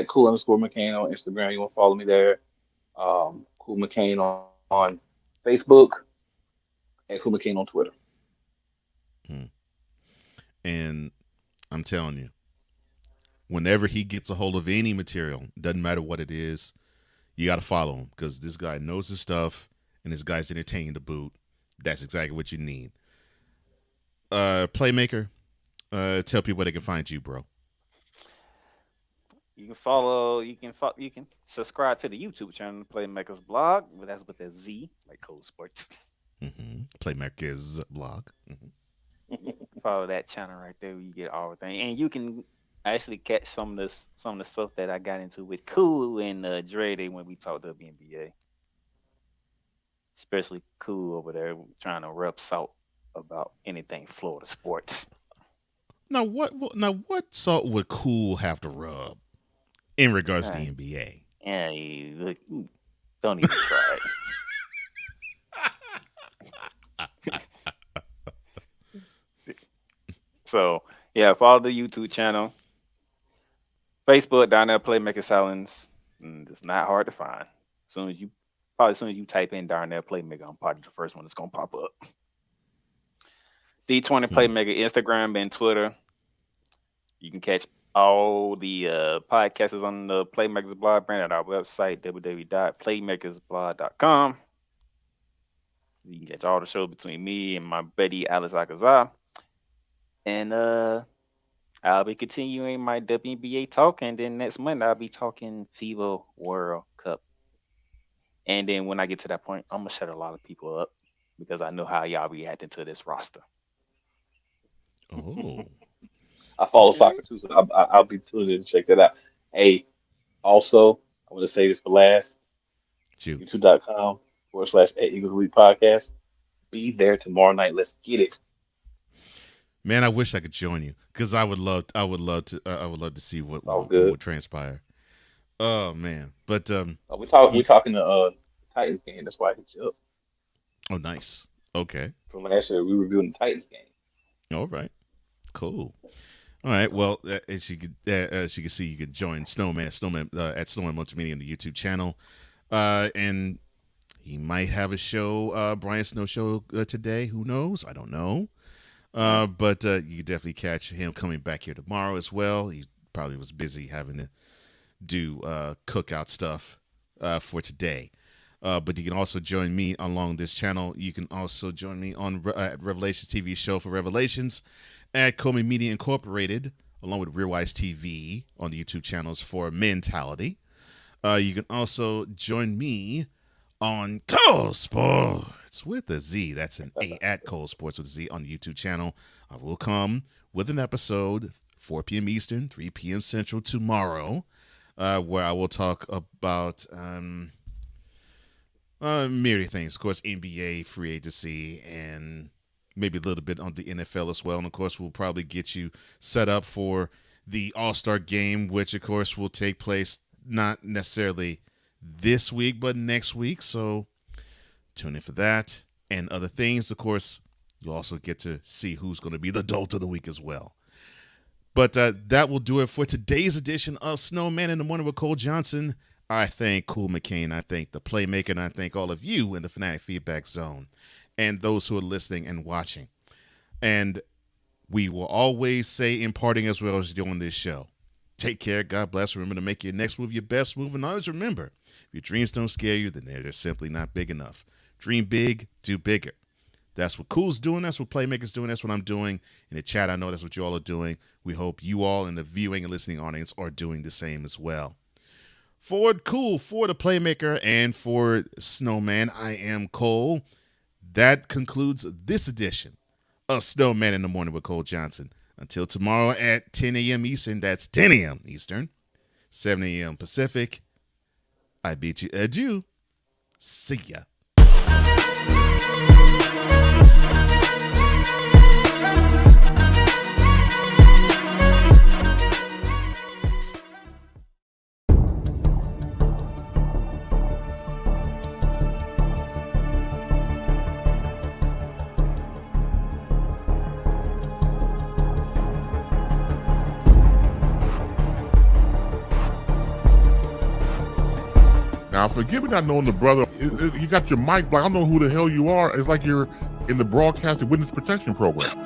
Cool_McCain on Instagram. You want to follow me there. Cool McCain on Facebook. And Cool McCain on Twitter. And I'm telling you, whenever he gets a hold of any material, doesn't matter what it is, you got to follow him because this guy knows his stuff and this guy's entertaining to boot. That's exactly what you need. Playmaker, tell people where they can find you, bro. You can follow. You can subscribe to the YouTube channel, Playmakers Blog. But that's with a Z, like Cold Sports. Playmakers Blog. Follow that channel right there. Where you get all the things, and you can actually catch some of the stuff that I got into with Cool and Dre when we talked WNBA. Especially Cool over there trying to rub salt about anything Florida sports. Now what salt would Cool have to rub in regards to the NBA? Yeah, look, don't even try it. So yeah, follow the YouTube channel, Facebook down there, Playmaker Silence. It's not hard to find. As soon as you type in Darnell Playmaker, I'm probably the first one that's gonna pop up. D20 Playmaker, Instagram and Twitter. You can catch all the podcasts on the Playmakers Blog brand at our website, www.playmakersblog.com. You can catch all the shows between me and my buddy Alex Akazar. And I'll be continuing my WNBA talk, and then next month I'll be talking FIBA World Cup. And then when I get to that point, I'm gonna shut a lot of people up because I know how y'all reacting to this roster. Oh, I follow soccer too, so I'll be tuning in to check that out. Hey, also, I want to say this for last. YouTube.com/Eagles Elite Podcast. Be there tomorrow night. Let's get it. Man, I wish I could join you because I would love to see what would transpire. Oh man, but we talking the Titans game. That's why I hit you up. Oh, nice. Okay. From last year, we were reviewing the Titans game. All right. Cool. All right. Well, as you can see, you can join Snowman at Snowman Multimedia on the YouTube channel, and he might have a show, Brian Snow show today. Who knows? I don't know. But you can definitely catch him coming back here tomorrow as well. He probably was busy having to do cookout stuff for today. But you can also join me along this channel. You can also join me on Revelations TV show for Revelations at Comey Media Incorporated, along with Rearwise TV on the YouTube channels for Mentality. You can also join me on Cold Sports with a Z. That's an A at Cold Sports with a Z on the YouTube channel. I will come with an episode 4 p.m. Eastern, 3 p.m. Central tomorrow, where I will talk about myriad things. Of course, NBA, free agency, and maybe a little bit on the NFL as well. And, of course, we'll probably get you set up for the All-Star game, which, of course, will take place not necessarily this week, but next week. So tune in for that and other things. Of course, you'll also get to see who's going to be the adult of the week as well. But that will do it for today's edition of Snowman in the Morning with Cole Johnson. I thank Cool McCain. I thank the Playmaker, and I thank all of you in the Fanatic Feedback Zone and those who are listening and watching. And we will always say in parting as well as doing this show, take care. God bless. Remember to make your next move your best move. And always remember, if your dreams don't scare you, then they're just simply not big enough. Dream big, do bigger. That's what Cool's doing. That's what Playmaker's doing. That's what I'm doing. In the chat, I know that's what you all are doing. We hope you all in the viewing and listening audience are doing the same as well. For Cool, for the Playmaker, and for Snowman, I am Cole. That concludes this edition of Snowman in the Morning with Cole Johnson. Until tomorrow at 10 a.m. Eastern, that's 10 a.m. Eastern, 7 a.m. Pacific, I bid you adieu. See ya. Now, forgive me not knowing the brother. You got your mic blocked. I don't know who the hell you are. It's like you're in the broadcasting witness protection program.